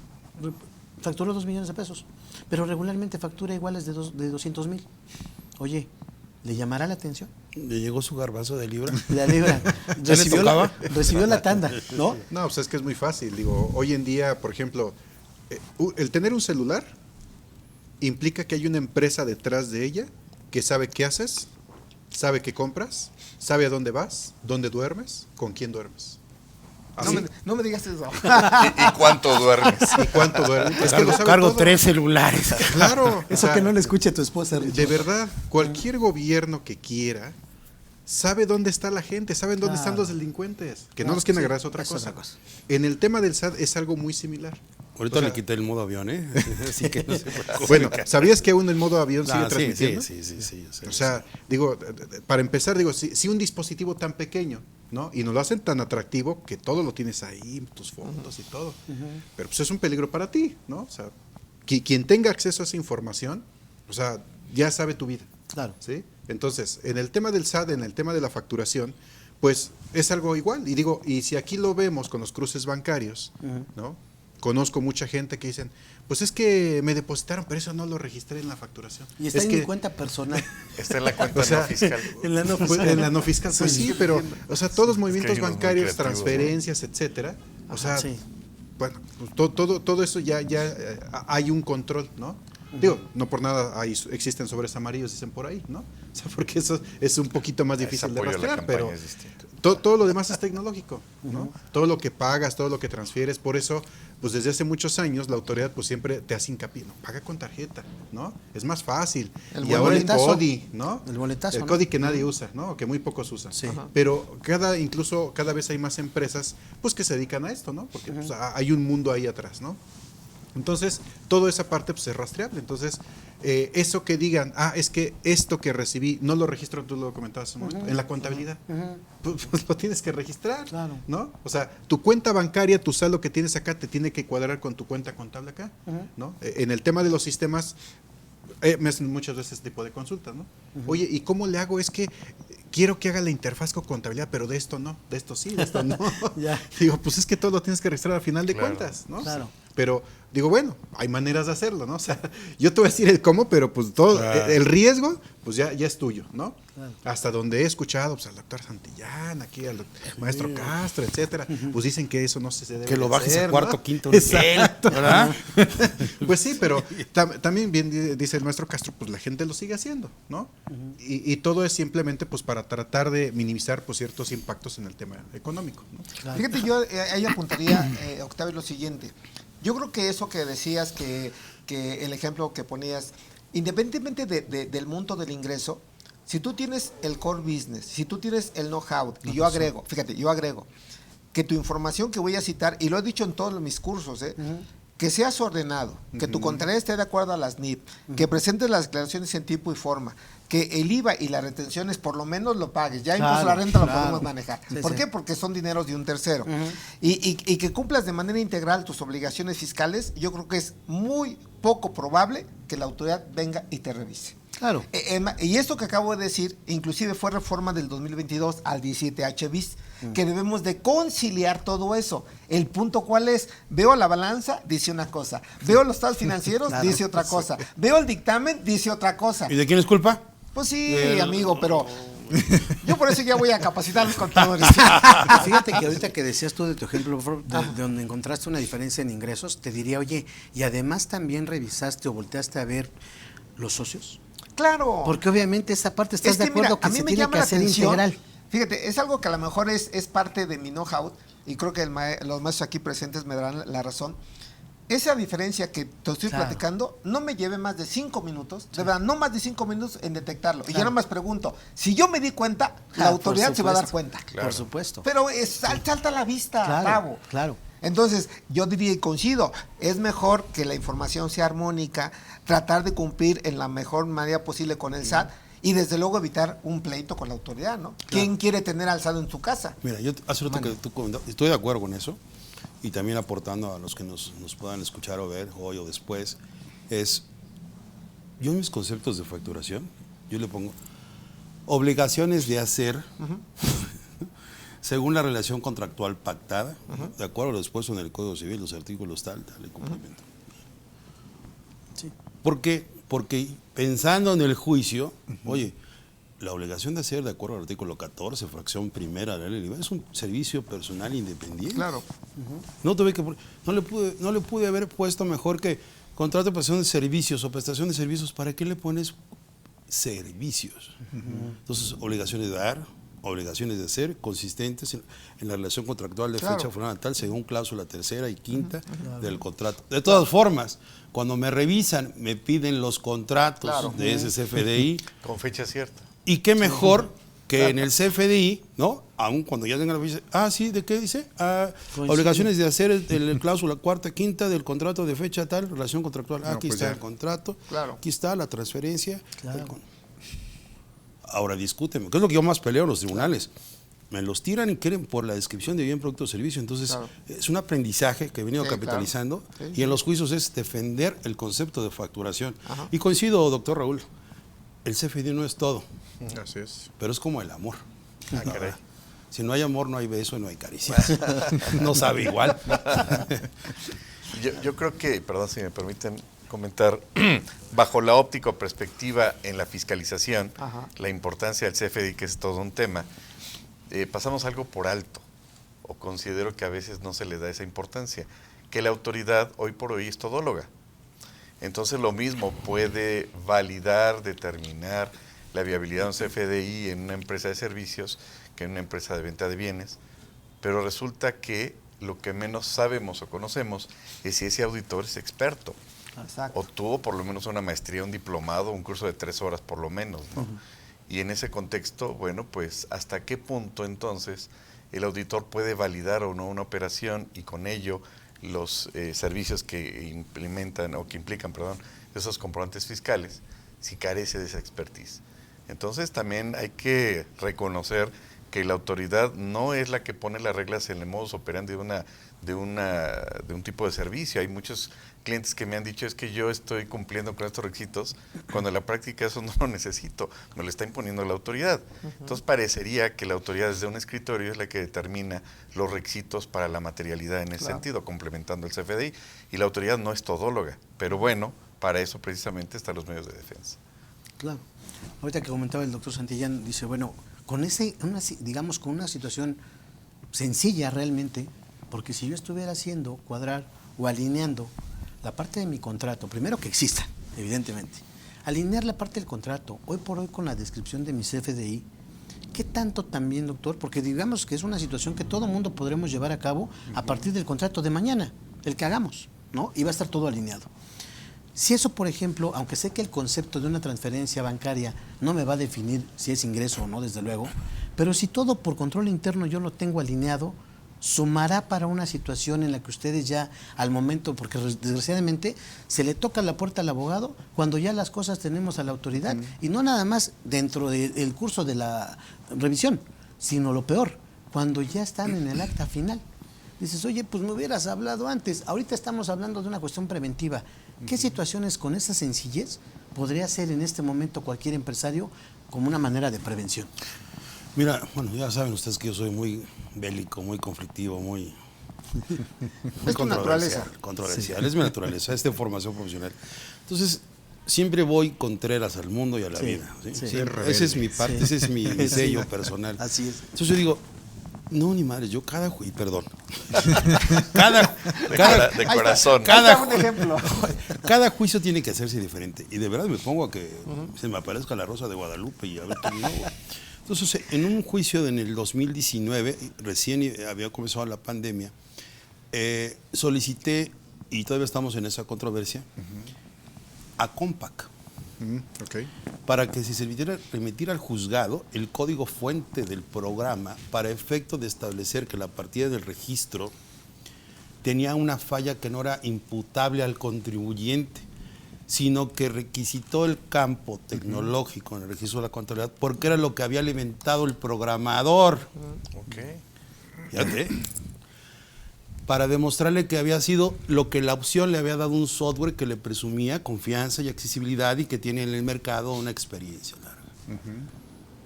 facturó 2 millones de pesos, pero regularmente factura iguales de 200,000. Oye, ¿le llamará la atención? Le llegó su garbazo de libra. La libra. ¿Ya le tocaba? Recibió la tanda, ¿no? No, pues es que es muy fácil. Digo, hoy en día, por ejemplo, el tener un celular implica que hay una empresa detrás de ella que sabe qué haces, sabe qué compras, sabe a dónde vas, dónde duermes, con quién duermes. Así. No me digas eso. ¿Y cuánto duermes? ¿Y cuánto duermes? Es que lo sabe Cargo todo. 3 celulares. Claro. Eso o sea, que no le escuche tu esposa, Richard. de verdad, cualquier gobierno que quiera sabe dónde está la gente, sabe dónde están los delincuentes. Que no los quieren agarrar es otra cosa. En el tema del SAT es algo muy similar. Ahorita O sea, le quité el modo avión, ¿eh? Así que no se preocupe. Bueno, ¿sabías que aún el modo avión sigue Ah, sí, transmitiendo? sí. O sea, digo, para empezar, digo, si un dispositivo tan pequeño, ¿no? Y nos lo hacen tan atractivo que todo lo tienes ahí, tus fotos y todo. Pero pues es un peligro para ti, ¿no? O sea, quien tenga acceso a esa información, o sea, ya sabe tu vida. Claro. ¿Sí? Entonces, en el tema del SAT, en el tema de la facturación, pues es algo igual. Y digo, y si aquí lo vemos con los cruces bancarios, ¿no? Conozco mucha gente que dicen, pues es que me depositaron, pero eso no lo registré en la facturación. Y está es en que, mi cuenta personal. Está en la cuenta O sea, no fiscal. En la no pues, fiscal. en la no fiscal, pues sí, pero, o sea, todos los movimientos hay unos muy bancarios, creativos, ¿no? transferencias, etcétera, o sea, Sí. bueno, pues, todo eso ya hay un control, ¿no? Digo, no por nada existen sobres amarillos, dicen por ahí, ¿no? O sea, porque eso es un poquito más difícil de apoyo a la rastrear, campaña pero es distinto. todo lo demás es tecnológico, ¿no? Todo lo que pagas, todo lo que transfieres, por eso, pues desde hace muchos años la autoridad pues siempre te hace hincapié, no, paga con tarjeta, ¿no? Es más fácil. El Y ahora el boletazo. CODI, ¿no? El boletazo, El ¿no? CODI que nadie usa, ¿no? O que muy pocos usan. Sí. Ajá. Pero incluso cada vez hay más empresas pues que se dedican a esto, ¿no? Porque pues, hay un mundo ahí atrás, ¿no? Entonces, toda esa parte pues es rastreable. Entonces, eso que digan, es que esto que recibí, no lo registro, tú lo comentabas hace un momento, en la contabilidad, pues lo tienes que registrar, Claro. ¿no? O sea, tu cuenta bancaria, tu saldo que tienes acá, te tiene que cuadrar con tu cuenta contable acá, ¿no? En el tema de los sistemas, me hacen muchas veces este tipo de consultas, ¿no? Oye, ¿y cómo le hago? Es que quiero que haga la interfaz con contabilidad, pero de esto no, de esto sí, de esto no. Ya. Digo, pues es que todo lo tienes que registrar al final de Claro. cuentas, ¿no? Claro. Pero digo, bueno, hay maneras de hacerlo, ¿no? O sea, yo te voy a decir el cómo, pero pues todo, Claro. el riesgo, pues ya es tuyo, ¿no? Hasta donde he escuchado, pues al doctor Santillán, aquí al maestro Castro, etcétera, pues dicen que eso no se debe Que lo de bajes hacer, a cuarto, ¿no? quinto nivel, Exacto. ¿verdad? Pues sí, pero también bien dice el maestro Castro, pues la gente lo sigue haciendo, ¿no? Y todo es simplemente pues para tratar de minimizar pues ciertos impactos en el tema económico, ¿no? Fíjate, yo ahí apuntaría, Octavio, lo siguiente. Yo creo que eso que decías, que el ejemplo que ponías, independientemente del monto del ingreso, si tú tienes el core business, si tú tienes el know-how, y yo agrego, fíjate, yo agrego que tu información que voy a citar, y lo he dicho en todos mis cursos, que seas ordenado, que tu contabilidad esté de acuerdo a las NIP, que presentes las declaraciones en tiempo y forma, que el IVA y las retenciones por lo menos lo pagues, ya impuesto a la renta lo podemos manejar. Sí, ¿Por sí. qué? Porque son dineros de un tercero. Y que cumplas de manera integral tus obligaciones fiscales, yo creo que es muy poco probable que la autoridad venga y te revise. Claro. Y esto que acabo de decir, inclusive fue reforma del 2022 al 17H bis, que debemos de conciliar todo eso. El punto cuál es, veo la balanza, dice una cosa, veo los estados financieros, Claro. dice otra cosa, veo el dictamen, dice otra cosa. ¿Y de quién es culpa? Pues sí, amigo, pero yo por eso ya voy a capacitar a los contadores. Fíjate que ahorita que decías tú de tu ejemplo, de donde encontraste una diferencia en ingresos, te diría, oye, y además también revisaste o volteaste a ver los socios. Claro. Porque obviamente esa parte estás Es de acuerdo mira, que a mí se me tiene llama que la hacer atención. integral. Fíjate, es algo que a lo mejor es parte de mi know-how, y creo que los maestros aquí presentes me darán la razón. Esa diferencia que te estoy Claro. platicando no me lleve más de 5 minutos, de verdad, no más de 5 minutos en detectarlo. Y yo Claro. nada más pregunto, si yo me di cuenta, la Ah, autoridad por se va a dar supuesto. cuenta. Por supuesto. Pero salta a la vista, Claro, Tavo. claro. Entonces, yo diría y coincido, es mejor que la información sea armónica, tratar de cumplir en la mejor manera posible con el SAT y desde luego evitar un pleito con la autoridad, ¿no? ¿Quién quiere tener alzado en su casa? Mira, yo hace rato que tú comentabas, estoy de acuerdo con eso, y también aportando a los que nos puedan escuchar o ver hoy o después, yo en mis conceptos de facturación, yo le pongo obligaciones de hacer según la relación contractual pactada, de acuerdo a lo dispuesto en el Código Civil, los artículos tal y complemento. Sí. ¿Por qué? Porque pensando en el juicio, oye, la obligación de hacer, de acuerdo al artículo 14, fracción primera de la ley del IVA, es un servicio personal independiente. Claro. No le pude haber puesto mejor que contrato de prestación de servicios o prestación de servicios. ¿Para qué le pones servicios? Entonces, obligaciones de dar, obligaciones de hacer, consistentes en la relación contractual de Claro. fecha fundamental, según cláusula tercera y quinta del contrato. De todas formas, cuando me revisan, me piden los contratos Claro. de ese CFDI. Con fecha cierta. Y qué mejor que en el CFDI, ¿no? Aún cuando ya tengan la fecha. Sí, ¿de qué dice? Coincide. Obligaciones de hacer el cláusula cuarta, quinta del contrato de fecha tal, relación contractual. Aquí pues está ya. el contrato, Claro. aquí está la transferencia. Claro. Ahora discúteme, ¿qué es lo que yo más peleo en los tribunales? Me los tiran y quieren por la descripción de bien, producto o servicio. Entonces, Claro. es un aprendizaje que he venido Sí, capitalizando, claro. Sí, y en los juicios es defender el concepto de facturación. Ajá. Y coincido, doctor Raúl, el CFDI no es todo, Así es. pero es como el amor. Ah, caray. Si no hay amor, no hay beso y no hay caricias. No sabe igual. Yo creo que, perdón si me permiten comentar, bajo la óptica o perspectiva en la fiscalización, Ajá. la importancia del CFDI, que es todo un tema, pasamos algo por alto, o considero que a veces no se le da esa importancia, que la autoridad hoy por hoy es todóloga. Entonces lo mismo puede validar, determinar la viabilidad de un CFDI en una empresa de servicios que en una empresa de venta de bienes, pero resulta que lo que menos sabemos o conocemos es si ese auditor es experto Exacto. o tuvo por lo menos una maestría, un diplomado, un curso de 3 horas por lo menos, ¿no? Y en ese contexto, bueno, pues hasta qué punto entonces el auditor puede validar o no una operación y con ello los servicios que implementan o que implican, perdón, esos comprobantes fiscales, si carece de esa expertise. Entonces también hay que reconocer que la autoridad no es la que pone las reglas en el modus operandi de un tipo de servicio. Hay muchos clientes que me han dicho, es que yo estoy cumpliendo con estos requisitos, cuando en la práctica eso no lo necesito, me lo está imponiendo la autoridad. Entonces parecería que la autoridad desde un escritorio es la que determina los requisitos para la materialidad en ese sentido, complementando el CFDI, y la autoridad no es todóloga, pero bueno, para eso precisamente están los medios de defensa. Claro. Ahorita que comentaba el doctor Santillán, dice, bueno, con digamos, con una situación sencilla realmente, porque si yo estuviera haciendo, cuadrar o alineando la parte de mi contrato, primero que exista, evidentemente, alinear la parte del contrato, hoy por hoy con la descripción de mi CFDI, ¿qué tanto también, doctor? Porque digamos que es una situación que todo mundo podremos llevar a cabo a partir del contrato de mañana, el que hagamos, ¿no? Y va a estar todo alineado. Si eso, por ejemplo, aunque sé que el concepto de una transferencia bancaria no me va a definir si es ingreso o no, desde luego, pero si todo por control interno yo lo tengo alineado, sumará para una situación en la que ustedes ya al momento, porque desgraciadamente se le toca la puerta al abogado cuando ya las cosas tenemos a la autoridad, y no nada más dentro del curso de la revisión, sino lo peor, cuando ya están en el acta final. Dices, oye, pues me hubieras hablado antes. Ahorita estamos hablando de una cuestión preventiva. ¿Qué situaciones con esa sencillez podría hacer en este momento cualquier empresario como una manera de prevención? Mira, bueno, ya saben ustedes que yo soy muy bélico, muy conflictivo, muy Es tu naturaleza. Controversial, sí. Es mi naturaleza, es de formación profesional. Entonces, siempre voy contreras al mundo y a la vida. ¿Sí? Sí. Esa es mi parte, ese es mi sello personal. Así es. Entonces yo digo, no, ni madre, yo cada juicio, perdón. De corazón. Cada juicio tiene que hacerse diferente. Y de verdad me pongo a que se me aparezca la Rosa de Guadalupe y a ver qué digo. Entonces, en un juicio en el 2019, recién había comenzado la pandemia, solicité, y todavía estamos en esa controversia, a Compaq. Okay. Para que se remitiera al juzgado el código fuente del programa para efecto de establecer que la partida del registro tenía una falla que no era imputable al contribuyente, sino que requisitó el campo tecnológico en el registro de la contabilidad porque era lo que había alimentado el programador. Okay. Fíjate. Para demostrarle que había sido lo que la opción le había dado un software que le presumía confianza y accesibilidad y que tiene en el mercado una experiencia larga.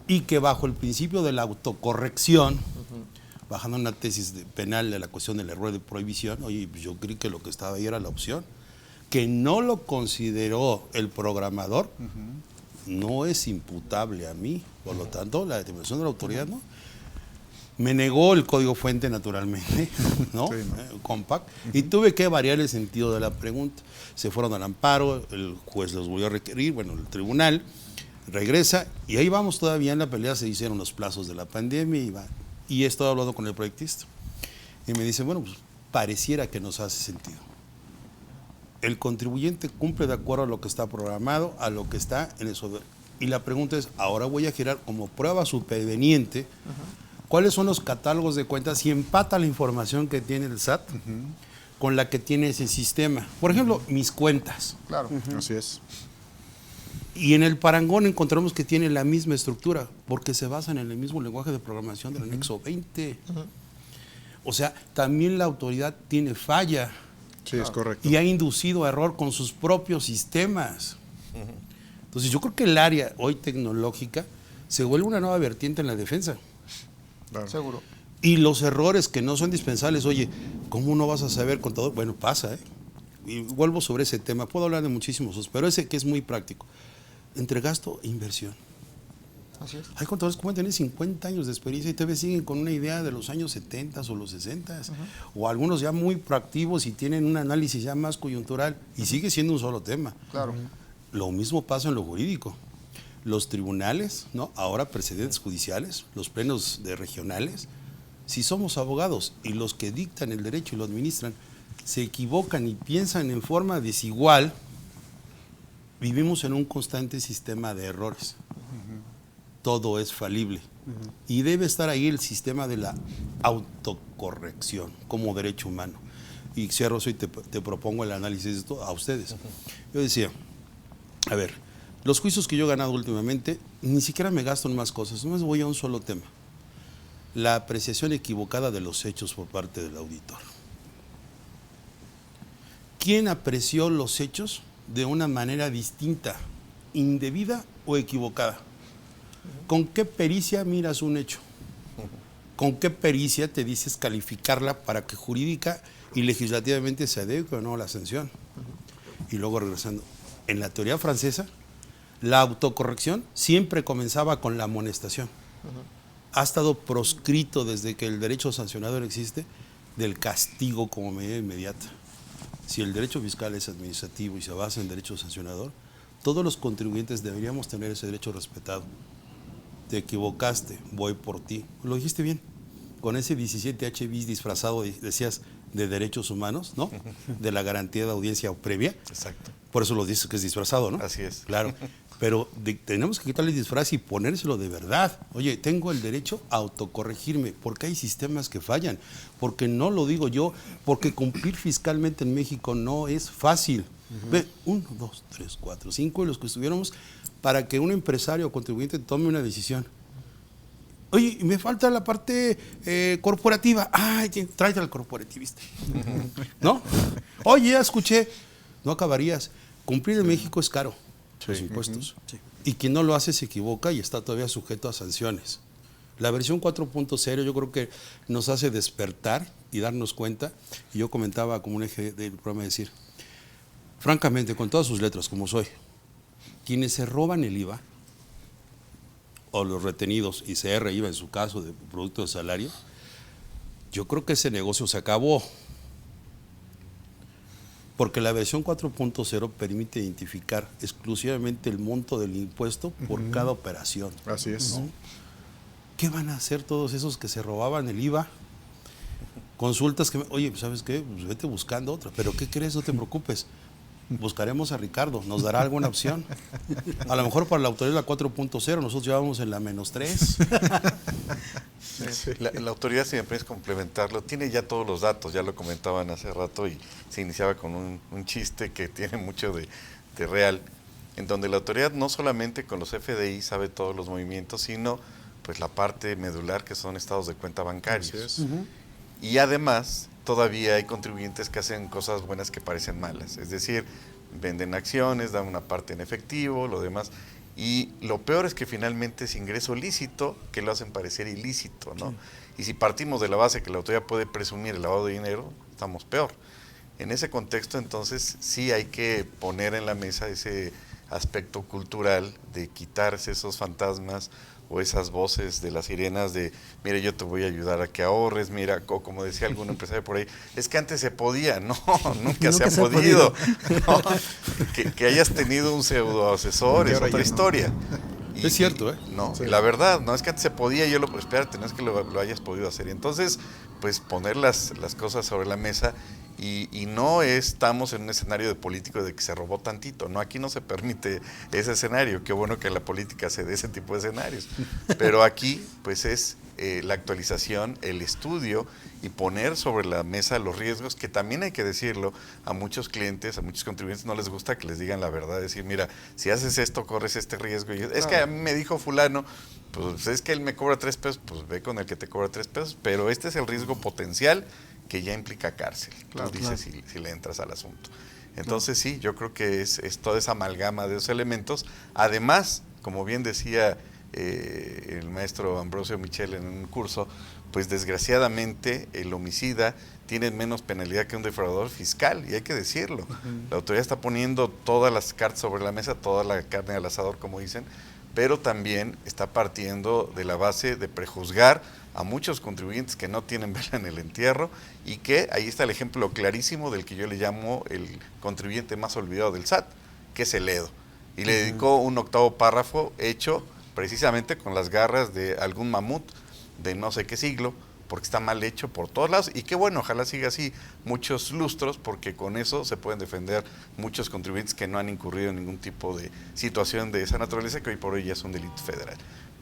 Y que bajo el principio de la autocorrección, bajando una tesis penal de la cuestión del error de prohibición, oye, yo creí que lo que estaba ahí era la opción, que no lo consideró el programador, no es imputable a mí, por lo tanto la determinación de la autoridad no. Me negó el código fuente naturalmente, ¿no? Sí, ¿no? Compaq, y tuve que variar el sentido de la pregunta. Se fueron al amparo, el juez los volvió a requerir, bueno, el tribunal regresa, y ahí vamos todavía en la pelea, se hicieron los plazos de la pandemia, y he estado hablando con el proyectista, y me dice, bueno, pues pareciera que nos hace sentido. El contribuyente cumple de acuerdo a lo que está programado, a lo que está en el software. Y la pregunta es, ahora voy a girar como prueba superveniente, ¿cuáles son los catálogos de cuentas si empata la información que tiene el SAT con la que tiene ese sistema? Por ejemplo, mis cuentas. Claro. Así es. Y en el parangón encontramos que tiene la misma estructura, porque se basan en el mismo lenguaje de programación del anexo 20. O sea, también la autoridad tiene falla. Sí, es correcto. Y ha inducido a error con sus propios sistemas. Entonces yo creo que el área hoy tecnológica se vuelve una nueva vertiente en la defensa. Claro. Seguro. Y los errores que no son dispensables, oye, ¿cómo no vas a saber contador? Bueno, pasa, ¿eh? Y vuelvo sobre ese tema, puedo hablar de muchísimos, pero ese que es muy práctico. Entre gasto e inversión. Así es. Hay contadores que pueden tener 50 años de experiencia y todavía siguen con una idea de los años 70 o los 60, o algunos ya muy proactivos y tienen un análisis ya más coyuntural y sigue siendo un solo tema. Claro. Lo mismo pasa en lo jurídico. Los tribunales, ¿no? Ahora precedentes judiciales, los plenos de regionales, si somos abogados y los que dictan el derecho y lo administran se equivocan y piensan en forma desigual, vivimos en un constante sistema de errores. Todo es falible. Y debe estar ahí el sistema de la autocorrección como derecho humano. Y cierro eso y te propongo el análisis de esto a ustedes. Yo decía, a ver, los juicios que yo he ganado últimamente, ni siquiera me gasto en más cosas, nomás voy a un solo tema. la apreciación equivocada de los hechos por parte del auditor. ¿Quién apreció los hechos de una manera distinta, indebida o equivocada? ¿Con qué pericia miras un hecho? ¿Con qué pericia te dices calificarla para que jurídica y legislativamente se adecue o no a la sanción? Y luego regresando, en la teoría francesa, la autocorrección siempre comenzaba con la amonestación. Ha estado proscrito desde que el derecho sancionador existe del castigo como medida inmediata. Si el derecho fiscal es administrativo y se basa en derecho sancionador, todos los contribuyentes deberíamos tener ese derecho respetado. Te equivocaste, voy por ti. Lo dijiste bien. Con ese 17H bis disfrazado, decías, de derechos humanos, ¿no? De la garantía de audiencia previa. Exacto. Por eso lo dices que es disfrazado, ¿no? Así es. Claro. Pero tenemos que quitarle el disfraz y ponérselo de verdad. Oye, tengo el derecho a autocorregirme, porque hay sistemas que fallan, porque no lo digo yo, porque cumplir fiscalmente en México no es fácil. Ve, 1, 2, 3, 4, 5 de los que estuviéramos para que un empresario o contribuyente tome una decisión. Oye, me falta la parte corporativa. Ay, tráete al corporativista. ¿No? Oye, ya escuché. No acabarías. Cumplir en México es caro. Los impuestos. Sí. Y quien no lo hace se equivoca y está todavía sujeto a sanciones. La versión 4.0 yo creo que nos hace despertar y darnos cuenta. Y yo comentaba como un eje del programa decir, francamente, con todas sus letras, como soy, quienes se roban el IVA, o los retenidos, ICR, IVA en su caso, de producto de salario, yo creo que ese negocio se acabó. Porque la versión 4.0 permite identificar exclusivamente el monto del impuesto por cada operación. Así es. ¿No? ¿Qué van a hacer todos esos que se robaban el IVA? Consultas que, oye, ¿sabes qué? Pues vete buscando otra. ¿Pero qué crees? No te preocupes. Buscaremos a Ricardo, nos dará alguna opción. A lo mejor para la autoridad la 4.0, nosotros llevamos en la -3. Sí. La autoridad, si me puedes complementarlo, tiene ya todos los datos, ya lo comentaban hace rato y se iniciaba con un chiste que tiene mucho de real, en donde la autoridad no solamente con los FDI sabe todos los movimientos, sino pues la parte medular que son estados de cuenta bancarios. Así es. Y además todavía hay contribuyentes que hacen cosas buenas que parecen malas, es decir, venden acciones, dan una parte en efectivo, lo demás, y lo peor es que finalmente es ingreso lícito que lo hacen parecer ilícito, ¿no? Sí. Y si partimos de la base que la autoridad puede presumir el lavado de dinero, estamos peor. En ese contexto, entonces, sí hay que poner en la mesa ese aspecto cultural de quitarse esos fantasmas o esas voces de las sirenas de, mire, yo te voy a ayudar a que ahorres, mira, como decía algún empresario por ahí, es que antes se podía, no, nunca se ha podido. No, que hayas tenido un pseudo asesor es otra historia. Es cierto, ¿eh? No, sí. La verdad, no es que antes se podía, yo lo, espérate, no es que lo hayas podido hacer. Y entonces, pues poner las cosas sobre la mesa y no estamos en un escenario de político de que se robó tantito, no, aquí no se permite ese escenario, qué bueno que en la política se dé ese tipo de escenarios, pero aquí pues es la actualización, el estudio y poner sobre la mesa los riesgos, que también hay que decirlo, a muchos clientes, a muchos contribuyentes no les gusta que les digan la verdad, decir, mira, si haces esto corres este riesgo, y es que a mí me dijo fulano, pues es que él me cobra 3 pesos, pues ve con el que te cobra 3 pesos, pero este es el riesgo potencial que ya implica cárcel, claro, tú dices claro. si le entras al asunto. Entonces sí, yo creo que es toda esa amalgama de esos elementos. Además, como bien decía el maestro Ambrosio Michel en un curso, pues desgraciadamente el homicida tiene menos penalidad que un defraudador fiscal, y hay que decirlo. La autoridad está poniendo todas las cartas sobre la mesa, toda la carne al asador, como dicen, pero también está partiendo de la base de prejuzgar a muchos contribuyentes que no tienen vela en el entierro, y que ahí está el ejemplo clarísimo del que yo le llamo el contribuyente más olvidado del SAT, que es el Edo. Y le dedicó un 8º párrafo hecho precisamente con las garras de algún mamut de no sé qué siglo, porque está mal hecho por todos lados, y qué bueno, ojalá siga así muchos lustros, porque con eso se pueden defender muchos contribuyentes que no han incurrido en ningún tipo de situación de esa naturaleza, que hoy por hoy ya es un delito federal.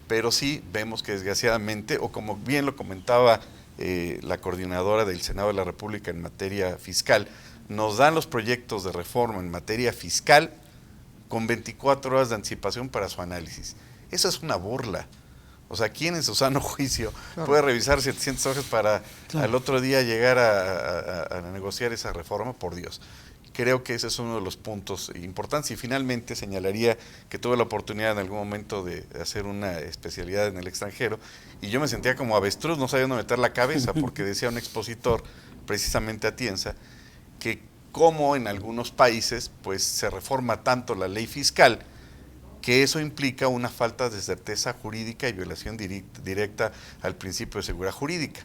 Pero sí vemos que desgraciadamente, o como bien lo comentaba la coordinadora del Senado de la República en materia fiscal, nos dan los proyectos de reforma en materia fiscal con 24 horas de anticipación para su análisis. Eso es una burla. O sea, ¿quién en su sano juicio puede revisar 700 hojas para al otro día llegar a negociar esa reforma? Por Dios. Creo que ese es uno de los puntos importantes. Y finalmente señalaría que tuve la oportunidad en algún momento de hacer una especialidad en el extranjero y yo me sentía como avestruz, no sabía dónde meter la cabeza, porque decía un expositor, precisamente Atienza, que como en algunos países pues se reforma tanto la ley fiscal que eso implica una falta de certeza jurídica y violación directa al principio de seguridad jurídica.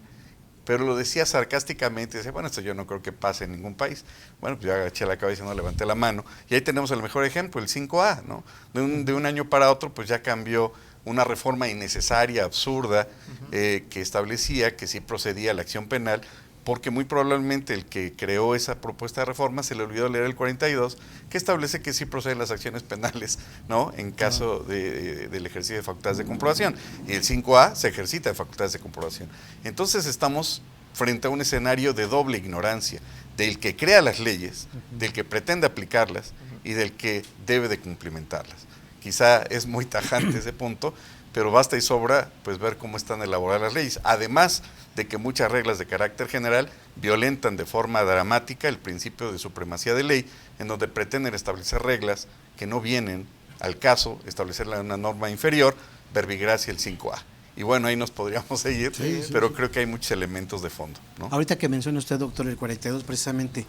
Pero lo decía sarcásticamente, decía, bueno, esto yo no creo que pase en ningún país. Bueno, pues yo agaché la cabeza y no levanté la mano. Y ahí tenemos el mejor ejemplo, el 5A, ¿no? De un año para otro, pues ya cambió una reforma innecesaria, absurda, que establecía que sí procedía a la acción penal, porque muy probablemente el que creó esa propuesta de reforma se le olvidó leer el 42, que establece que sí proceden las acciones penales, ¿no? En caso del ejercicio de facultades de comprobación. Y el 5A se ejercita de facultades de comprobación. Entonces estamos frente a un escenario de doble ignorancia, del que crea las leyes, del que pretende aplicarlas y del que debe de cumplimentarlas. Quizá es muy tajante ese punto, pero basta y sobra pues ver cómo están elaboradas las leyes. Además de que muchas reglas de carácter general violentan de forma dramática el principio de supremacía de ley, en donde pretenden establecer reglas que no vienen al caso, establecerla en una norma inferior, verbigracia el 5A. Y bueno, ahí nos podríamos seguir, pero creo que hay muchos elementos de fondo, ¿no? Ahorita que menciona usted, doctor, el 42, precisamente,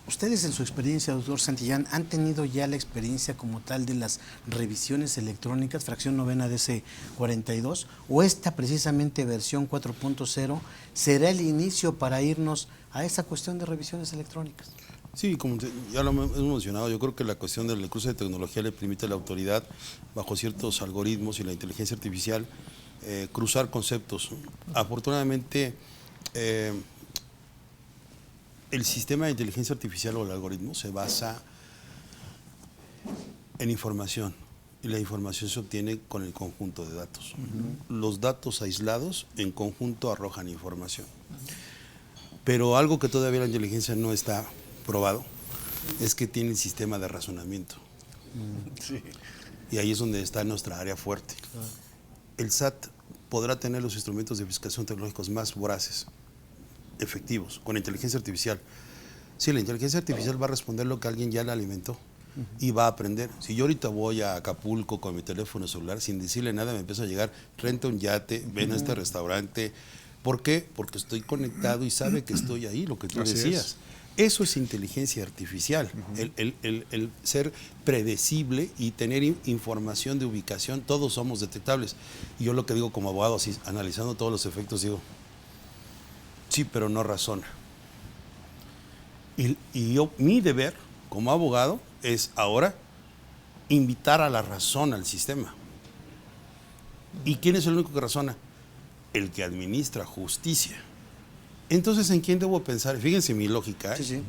¿ustedes en su experiencia, doctor Santillán, han tenido ya la experiencia como tal de las revisiones electrónicas, fracción novena de ese 42? ¿O esta precisamente versión 4.0 será el inicio para irnos a esa cuestión de revisiones electrónicas? Sí, como ya lo hemos mencionado, yo creo que la cuestión del cruce de tecnología le permite a la autoridad, bajo ciertos algoritmos y la inteligencia artificial, cruzar conceptos. Afortunadamente, el sistema de inteligencia artificial o el algoritmo se basa en información y la información se obtiene con el conjunto de datos. Los datos aislados en conjunto arrojan información. Pero algo que todavía la inteligencia no está probado es que tiene el sistema de razonamiento. Sí. Y ahí es donde está nuestra área fuerte. El SAT podrá tener los instrumentos de fiscalización tecnológicos más voraces, efectivos, con inteligencia artificial. Sí, la inteligencia artificial va a responder lo que alguien ya le alimentó y va a aprender. Si yo ahorita voy a Acapulco con mi teléfono celular, sin decirle nada, me empieza a llegar, renta un yate, ven a este restaurante. ¿Por qué? Porque estoy conectado y sabe que estoy ahí, lo que tú decías. Eso es inteligencia artificial, el ser predecible y tener información de ubicación, todos somos detectables. Y yo lo que digo como abogado, así, analizando todos los efectos, digo, sí, pero no razona. Y yo, mi deber como abogado es ahora invitar a la razón al sistema. ¿Y quién es el único que razona? El que administra justicia. Entonces, ¿en quién debo pensar? Fíjense mi lógica. Sí, sí.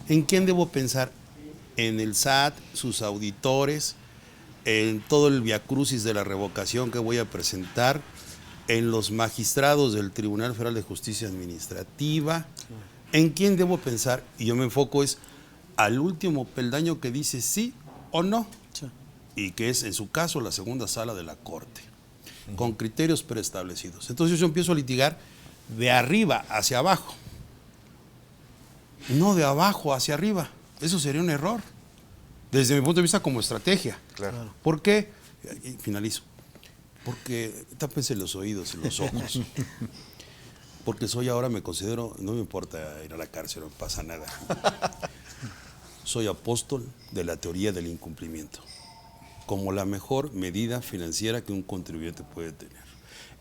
¿En quién debo pensar? En el SAT, sus auditores, en todo el viacrucis de la revocación que voy a presentar, en los magistrados del Tribunal Federal de Justicia Administrativa. ¿En quién debo pensar? Y yo me enfoco es al último peldaño que dice sí o no, y que es en su caso la segunda sala de la Corte, con criterios preestablecidos. Entonces yo empiezo a litigar de arriba hacia abajo, no de abajo hacia arriba. Eso sería un error, desde mi punto de vista como estrategia. Claro. ¿Por qué? Y finalizo. Porque tápense los oídos y los ojos. Porque soy ahora, me considero, no me importa ir a la cárcel, no pasa nada. Soy apóstol de la teoría del incumplimiento, como la mejor medida financiera que un contribuyente puede tener.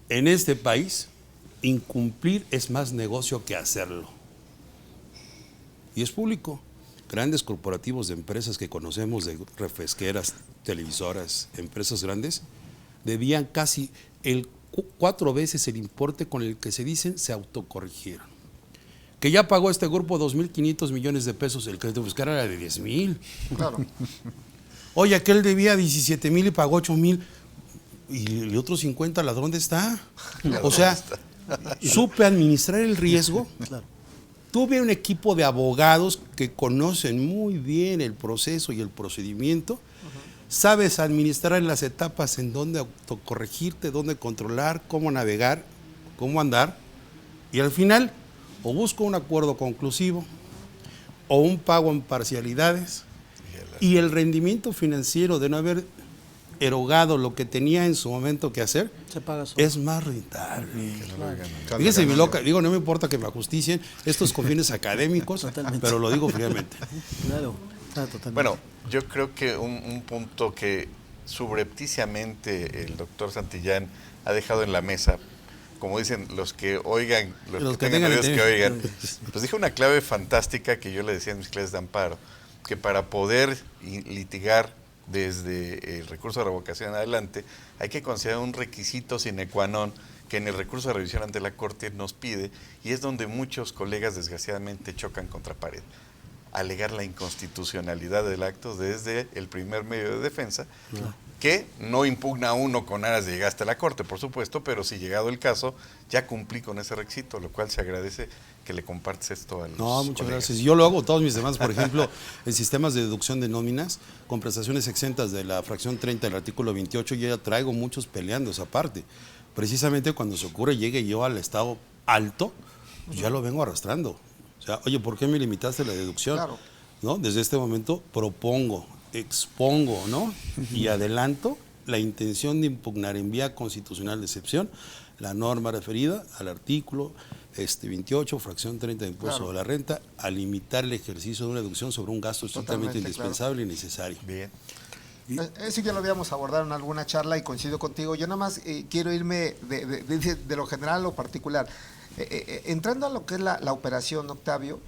En este país, incumplir es más negocio que hacerlo. Y es público. Grandes corporativos de empresas que conocemos, de refresqueras, televisoras, empresas grandes, debían casi 4 veces el importe con el que se dicen se autocorrigieron. Que ya pagó este grupo 2.500 millones de pesos, el crédito fiscal era de 10,000. Claro. Oye, aquel debía 17,000 y pagó 8,000. ¿Y el otro 50, la dónde está? O sea, supe administrar el riesgo. Tuve un equipo de abogados que conocen muy bien el proceso y el procedimiento. sabes administrar en las etapas en dónde autocorregirte, dónde controlar, cómo navegar, cómo andar, y al final o busco un acuerdo conclusivo o un pago en parcialidades, y el rendimiento financiero de no haber erogado lo que tenía en su momento que hacer Se paga solo. es más rentable. Fíjese, mi loca, digo, no me importa que me ajusticien, estos con fines académicos, Totalmente. pero lo digo fríamente. Claro, totalmente. Bueno, yo creo que un punto que subrepticiamente el doctor Santillán ha dejado en la mesa, como dicen los que oigan, los que tengan oídos que oigan, pues dijo una clave fantástica que yo le decía en mis clases de amparo, que para poder litigar desde el recurso de revocación en adelante, hay que considerar un requisito sine qua non que en el recurso de revisión ante la Corte nos pide, y es donde muchos colegas desgraciadamente chocan contra pared: alegar la inconstitucionalidad del acto desde el primer medio de defensa, que no impugna a uno con aras de llegar hasta la Corte, por supuesto, pero si llegado el caso, ya cumplí con ese requisito, lo cual se agradece que le compartes esto a los No, muchas colegas. gracias. Yo lo hago todos mis demás, por ejemplo, en sistemas de deducción de nóminas, con prestaciones exentas de la fracción 30 del artículo 28, yo ya traigo muchos peleando esa parte. Precisamente cuando se ocurre, llegue yo al estado alto, pues ya lo vengo arrastrando. O sea, oye, ¿por qué me limitaste la deducción? Claro. ¿No? Desde este momento propongo, expongo, ¿no? Y adelanto la intención de impugnar en vía constitucional de excepción la norma referida al artículo 28, fracción 30 de impuesto Claro. de la renta, a limitar el ejercicio de una deducción sobre un gasto estrictamente Totalmente, indispensable y necesario. Bien. Eso ya lo habíamos abordado en alguna charla y coincido contigo. Yo nada más quiero irme de lo general a lo particular. Entrando a lo que es la operación, Octavio,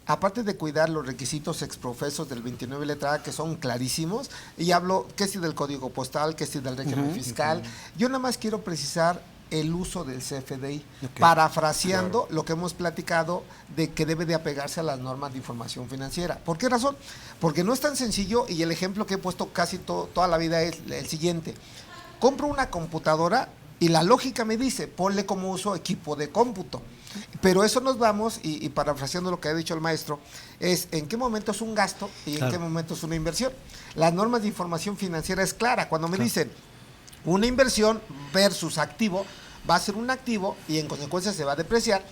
aparte de cuidar los requisitos exprofesos del 29 letra A, que son clarísimos, y hablo que si del código postal, que si del régimen fiscal, yo nada más quiero precisar el uso del CFDI, parafraseando lo que hemos platicado de que debe de apegarse a las normas de información financiera. ¿Por qué razón? Porque no es tan sencillo, y el ejemplo que he puesto casi toda la vida es el siguiente: compro una computadora y la lógica me dice, ponle como uso equipo de cómputo. Pero eso nos vamos, y parafraseando lo que ha dicho el maestro, es en qué momento es un gasto y en qué momento es una inversión. Las normas de información financiera es clara. Cuando me dicen una inversión versus activo, va a ser un activo y en consecuencia se va a depreciar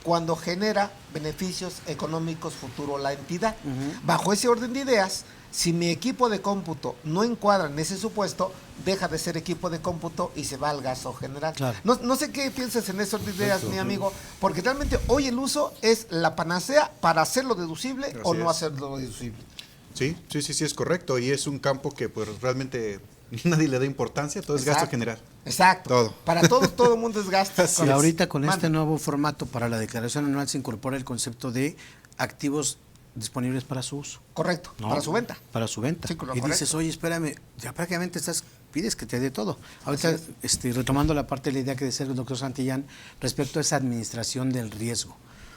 cuando genera beneficios económicos futuro la entidad. Bajo ese orden de ideas, si mi equipo de cómputo no encuadra en ese supuesto, deja de ser equipo de cómputo y se va al gasto general. Claro. No sé qué piensas en esas ideas, mi amigo, porque realmente hoy el uso es la panacea para hacerlo deducible o no hacerlo deducible. Sí, es correcto. Y es un campo que pues realmente nadie le da importancia, todo es gasto general. Exacto. Todo. Para todos, todo el mundo es gasto. Y ahorita con este nuevo formato para la declaración anual se incorpora el concepto de activos disponibles para su uso. Correcto, ¿no? para su venta. Para su venta. Sí, Y correcto. dices, oye, espérame, ya prácticamente pides que te dé todo. Ahorita, retomando la parte de la idea que decía el doctor Santillán respecto a esa administración del riesgo.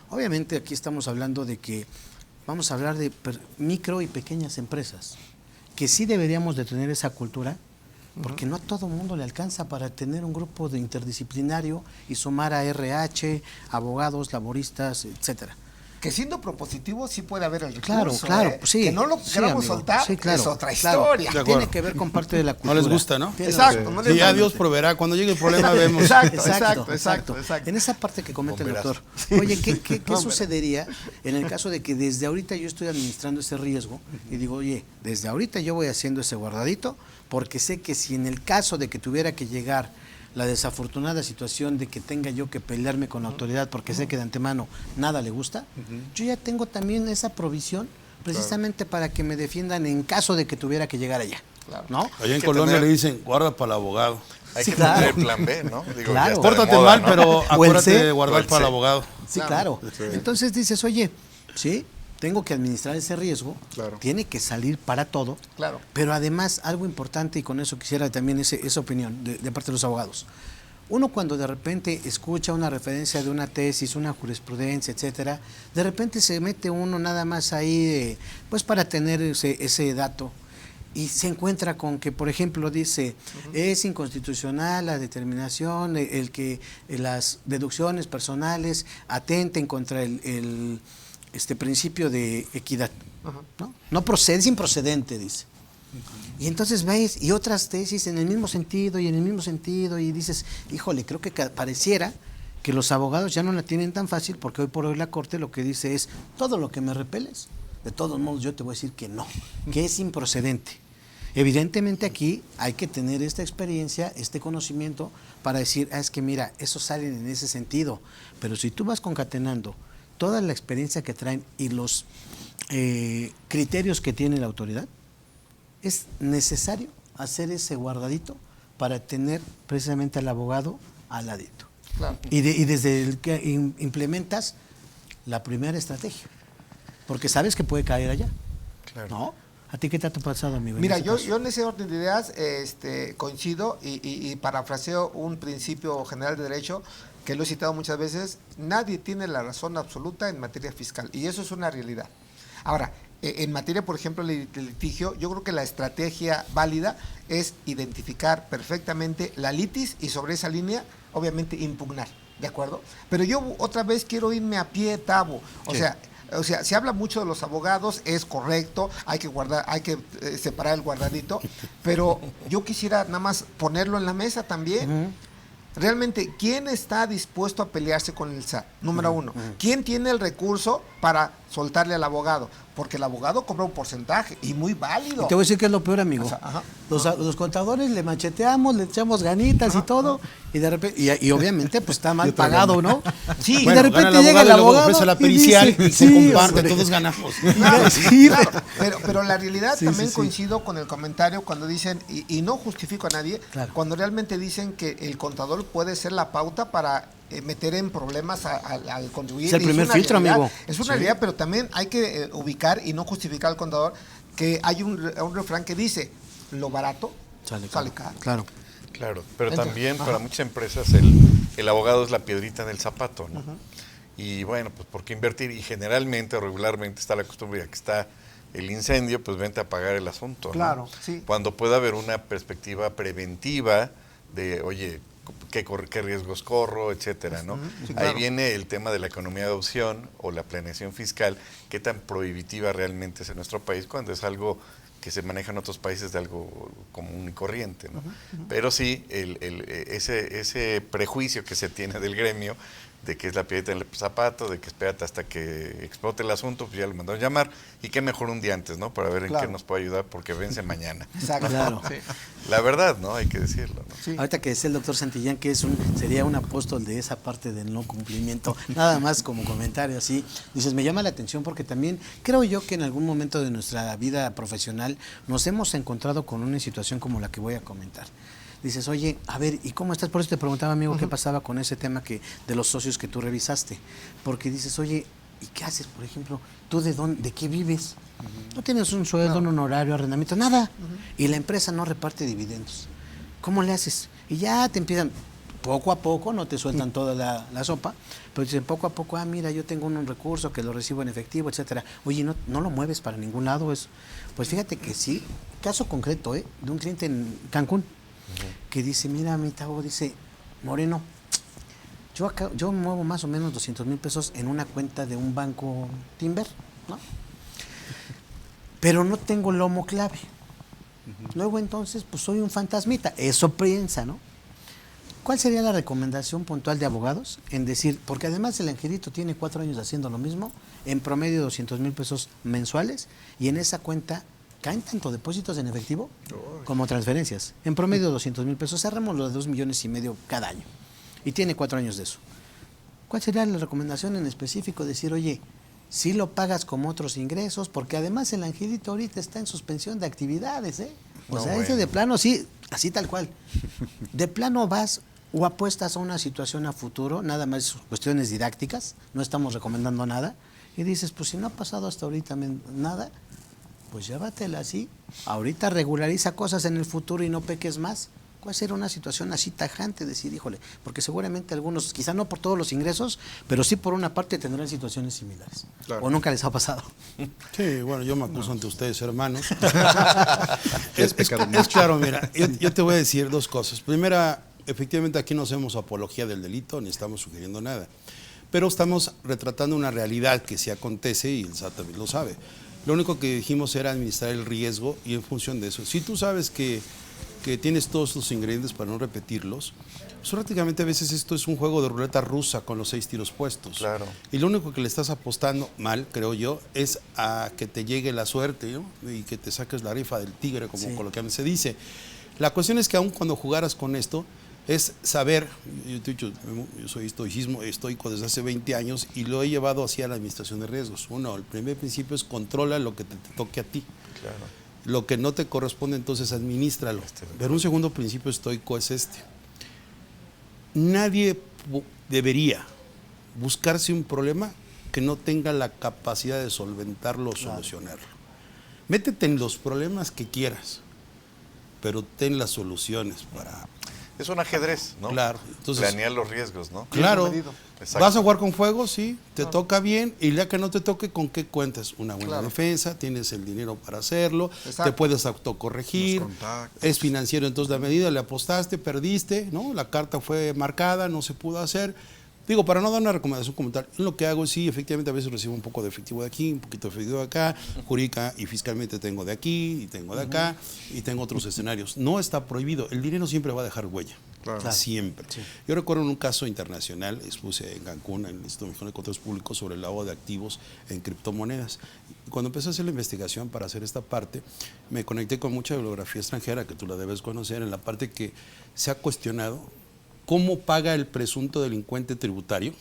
Obviamente aquí estamos hablando de que vamos a hablar de micro y pequeñas empresas, que sí deberíamos de tener esa cultura, porque no a todo mundo le alcanza para tener un grupo de interdisciplinario y sumar a RH, abogados, laboristas, etcétera. Que siendo propositivo sí puede haber el Claro, recurso. claro, sí. Que no lo sí, queramos amigo. soltar Sí, claro, es otra claro. historia. De acuerdo. Tiene que ver con parte de la cultura. No les gusta, ¿no? Tiene Exacto, razón. no les Sí, ya gusta. Dios proveerá. Cuando llegue el problema vemos. Exacto. En esa parte que comenta el Bomberazo. doctor, oye, ¿qué sucedería en el caso de que desde ahorita yo estoy administrando ese riesgo y digo, oye, desde ahorita yo voy haciendo ese guardadito porque sé que si en el caso de que tuviera que llegar la desafortunada situación de que tenga yo que pelearme con la autoridad porque sé que de antemano nada le gusta, yo ya tengo también esa provisión precisamente para que me defiendan en caso de que tuviera que llegar allá, ¿no? Allá en Hay que Colombia tener- le dicen, guarda para el abogado. Hay Sí, que claro. tener el plan B, ¿no? Digo, Claro. ya está de Pórtate moda, mal, ¿no? pero O el acuérdate C. de O guardar el para el C. abogado. Sí, claro. Entonces dices, oye, sí, tengo que administrar ese riesgo, Claro. tiene que salir para todo, Claro. pero además algo importante, y con eso quisiera también esa opinión de parte de los abogados. Uno cuando de repente escucha una referencia de una tesis, una jurisprudencia, etcétera, de repente se mete uno nada más ahí, pues para tener ese dato, y se encuentra con que, por ejemplo, dice, es inconstitucional la determinación, el que las deducciones personales atenten contra el principio de equidad. ¿No? No procede, es improcedente, dice. Y entonces ves, y otras tesis en el mismo sentido, y en el mismo sentido, y dices, híjole, creo que pareciera que los abogados ya no la tienen tan fácil, porque hoy por hoy la Corte lo que dice es, todo lo que me repeles, de todos modos yo te voy a decir que no, que es improcedente. Evidentemente aquí hay que tener esta experiencia, este conocimiento, para decir, es que mira, eso sale en ese sentido, pero si tú vas concatenando toda la experiencia que traen y los criterios que tiene la autoridad, es necesario hacer ese guardadito para tener precisamente al abogado al ladito. Claro. Y desde el que implementas la primera estrategia, porque sabes que puede caer allá. Claro. ¿No? ¿A ti qué te ha pasado, amigo? Mira, en ese yo caso? en ese orden de ideas coincido y parafraseo un principio general de derecho que lo he citado muchas veces: nadie tiene la razón absoluta en materia fiscal, y eso es una realidad. Ahora, en materia, por ejemplo, de litigio, yo creo que la estrategia válida es identificar perfectamente la litis y sobre esa línea, obviamente, impugnar, ¿de acuerdo? Pero yo otra vez quiero irme a pie, Tavo, o sea, se habla mucho de los abogados, es correcto, hay que separar el guardadito, pero yo quisiera nada más ponerlo en la mesa también. Realmente, ¿quién está dispuesto a pelearse con el SAT? Número uno. ¿Quién tiene el recurso para soltarle al abogado? Porque el abogado cobra un porcentaje y muy válido. Y te voy a decir que es lo peor, amigo. O sea, ajá. Los contadores le macheteamos, le echamos ganitas y todo, y de repente, y obviamente pues está mal pagado, ¿no? Sí, y Bueno, de gana repente llega el y luego abogado ofrece la y pericial dice, y se sí, comparte, hombre. todos ganamos. Claro, Sí, claro, pero la realidad Sí, también sí, sí. coincido con el comentario cuando dicen, y no justifico a nadie, Claro. cuando realmente dicen que el contador puede ser la pauta para meter en problemas al contribuyente. Es el Y primer una filtro, realidad, amigo. Es una Sí. realidad, pero también hay que ubicar y no justificar al contador que hay un refrán que dice, lo barato sale caro. Claro. Claro, pero Entonces, también ajá. para muchas empresas el abogado es la piedrita en el zapato, ¿no? Y bueno, pues ¿por qué invertir? Y generalmente o regularmente está la costumbre, ya que está el incendio, pues vente a apagar el asunto, ¿no? Claro, sí. Cuando pueda haber una perspectiva preventiva de, oye, qué riesgos corro, etcétera, ¿no? Sí, Ahí claro. viene el tema de la economía de opción o la planeación fiscal, qué tan prohibitiva realmente es en nuestro país cuando es algo que se maneja en otros países de algo común y corriente, ¿no? Pero sí, ese prejuicio que se tiene del gremio de que es la piedrita en el zapato, de que espérate hasta que explote el asunto, pues ya lo mandaron llamar, y qué mejor un día antes, ¿no? Para ver en Claro. qué nos puede ayudar, porque vence mañana. Exacto. Claro. Sí. La verdad, ¿no? Hay que decirlo, ¿no? Sí. Ahorita que decía el doctor Santillán que sería un apóstol de esa parte del no cumplimiento, nada más como comentario así, dices, me llama la atención porque también creo yo que en algún momento de nuestra vida profesional nos hemos encontrado con una situación como la que voy a comentar. Dices, oye, a ver, ¿y cómo estás? Por eso te preguntaba, amigo, qué pasaba con ese tema de los socios que tú revisaste. Porque dices, oye, ¿y qué haces, por ejemplo? ¿Tú de qué vives? No tienes un sueldo, un honorario, arrendamiento, nada. Y la empresa no reparte dividendos. ¿Cómo le haces? Y ya te empiezan, poco a poco, no te sueltan toda la sopa, pero dicen poco a poco, mira, yo tengo un recurso que lo recibo en efectivo, etcétera. Oye, no lo mueves para ningún lado. Pues fíjate que sí, caso concreto, de un cliente en Cancún, que dice, mira, mi Tavo, dice, Moreno, yo muevo más o menos 200,000 pesos en una cuenta de un banco Timber, ¿no? Pero no tengo lomo clave. Luego entonces, pues soy un fantasmita. Eso piensa, ¿no? ¿Cuál sería la recomendación puntual de abogados en decir, porque además el angelito tiene 4 años haciendo lo mismo, en promedio 200,000 pesos mensuales, y en esa cuenta caen tanto depósitos en efectivo como transferencias. En promedio 200,000 pesos, cerramos los de 2,5 millones cada año. Y tiene 4 años de eso. ¿Cuál sería la recomendación en específico? Decir, oye, si lo pagas como otros ingresos, porque además el angelito ahorita está en suspensión de actividades, ¿eh? O sea, ese de plano, sí, así tal cual. De plano vas o apuestas a una situación a futuro, nada más cuestiones didácticas, no estamos recomendando nada, y dices, pues si no ha pasado hasta ahorita nada, pues llévatela así. Ahorita regulariza cosas en el futuro y no peques más. ¿Cuál será una situación así tajante? Decir, híjole, porque seguramente algunos, quizá no por todos los ingresos, pero sí por una parte tendrán situaciones similares. Claro. O nunca les ha pasado. Sí, bueno, yo me acuso ante ustedes, hermanos. Es pecado Es claro, mira, yo te voy a decir dos cosas. Primera, efectivamente aquí no hacemos apología del delito, ni estamos sugiriendo nada. Pero estamos retratando una realidad que sí acontece y el SAT también lo sabe. Lo único que dijimos era administrar el riesgo y en función de eso. Si tú sabes que tienes todos los ingredientes para no repetirlos, pues prácticamente a veces esto es un juego de ruleta rusa con los 6 tiros puestos. Claro. Y lo único que le estás apostando mal, creo yo, es a que te llegue la suerte, ¿no? Y que te saques la rifa del tigre, como Sí. coloquialmente se dice. La cuestión es que aun cuando jugaras con esto, es saber, yo te he dicho, yo soy estoico desde hace 20 años y lo he llevado hacia la administración de riesgos. Uno, el primer principio es controla lo que te toque a ti. Claro. Lo que no te corresponde, entonces administralo. Pero un segundo principio estoico es este. Nadie debería buscarse un problema que no tenga la capacidad de solventarlo o solucionarlo. Métete en los problemas que quieras, pero ten las soluciones para... Es un ajedrez, ¿no? Claro. Entonces, planear los riesgos, ¿no? claro, medido. Exacto. vas a jugar con fuego, sí, te toca bien, y ya que no te toque, ¿con qué cuentas? Una buena defensa, tienes el dinero para hacerlo, Exacto. te puedes autocorregir, Los contactos. es financiero, entonces la medida le apostaste, perdiste, ¿no? La carta fue marcada, no se pudo hacer. Digo, para no dar una recomendación como tal, lo que hago es, sí, efectivamente a veces recibo un poco de efectivo de aquí, un poquito de efectivo de acá, jurídica y fiscalmente tengo de aquí, y tengo de acá, y tengo otros escenarios. No está prohibido, el dinero siempre va a dejar huella. Claro. Siempre. Sí. Yo recuerdo en un caso internacional, expuse en Cancún, en el Instituto Mexicano de Controles Públicos, sobre el lavado de activos en criptomonedas. Y cuando empecé a hacer la investigación para hacer esta parte, me conecté con mucha bibliografía extranjera, que tú la debes conocer, en la parte que se ha cuestionado cómo paga el presunto delincuente tributario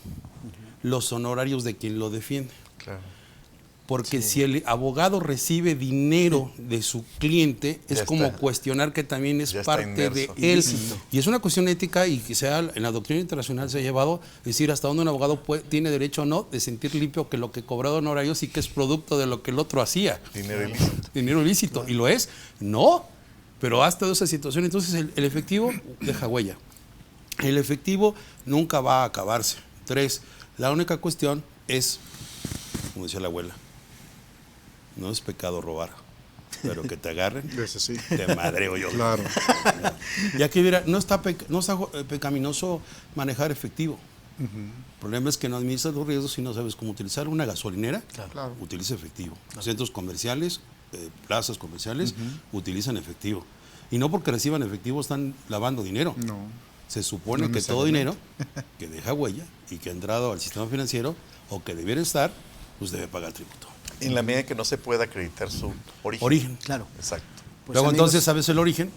los honorarios de quien lo defiende. Claro. Porque si el abogado recibe dinero de su cliente, es Ya como está. cuestionar que también es Ya está parte de inmerso. él. Ilícito. Y es una cuestión ética y que sea en la doctrina internacional se ha llevado a decir hasta dónde un abogado tiene derecho o no de sentir limpio que lo que cobrado honorarios y que es producto de lo que el otro hacía. Dinero ilícito. Dinero ilícito. ¿Y lo es? No. Pero hasta de esa situación. Entonces el efectivo deja huella. El efectivo nunca va a acabarse. 3. La única cuestión es, como decía la abuela, no es pecado robar, pero que te agarren, Ese sí. te madreo yo. Claro. Y aquí dirá, no está pecaminoso manejar efectivo. El problema es que no administras los riesgos y no sabes cómo utilizar una gasolinera. Claro. Utiliza efectivo. Centros comerciales, plazas comerciales, utilizan efectivo. Y no porque reciban efectivo están lavando dinero. No. Se supone No que todo necesariamente. dinero que deja huella y que ha entrado al sistema financiero o que debiera estar, pues debe pagar tributo. En la medida que no se pueda acreditar su origen. Origen. Claro. Exacto. Pues, Luego amigos, entonces sabes el origen.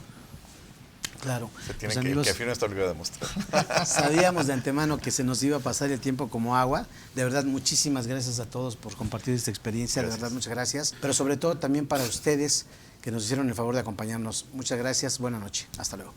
Claro. Se tiene Pues, que, amigos, que firme está obligado a demostrar. sabíamos de antemano que se nos iba a pasar el tiempo como agua. De verdad, muchísimas gracias a todos por compartir esta experiencia. Gracias. De verdad, muchas gracias. Pero sobre todo también para ustedes que nos hicieron el favor de acompañarnos. Muchas gracias. Buenas noches. Hasta luego.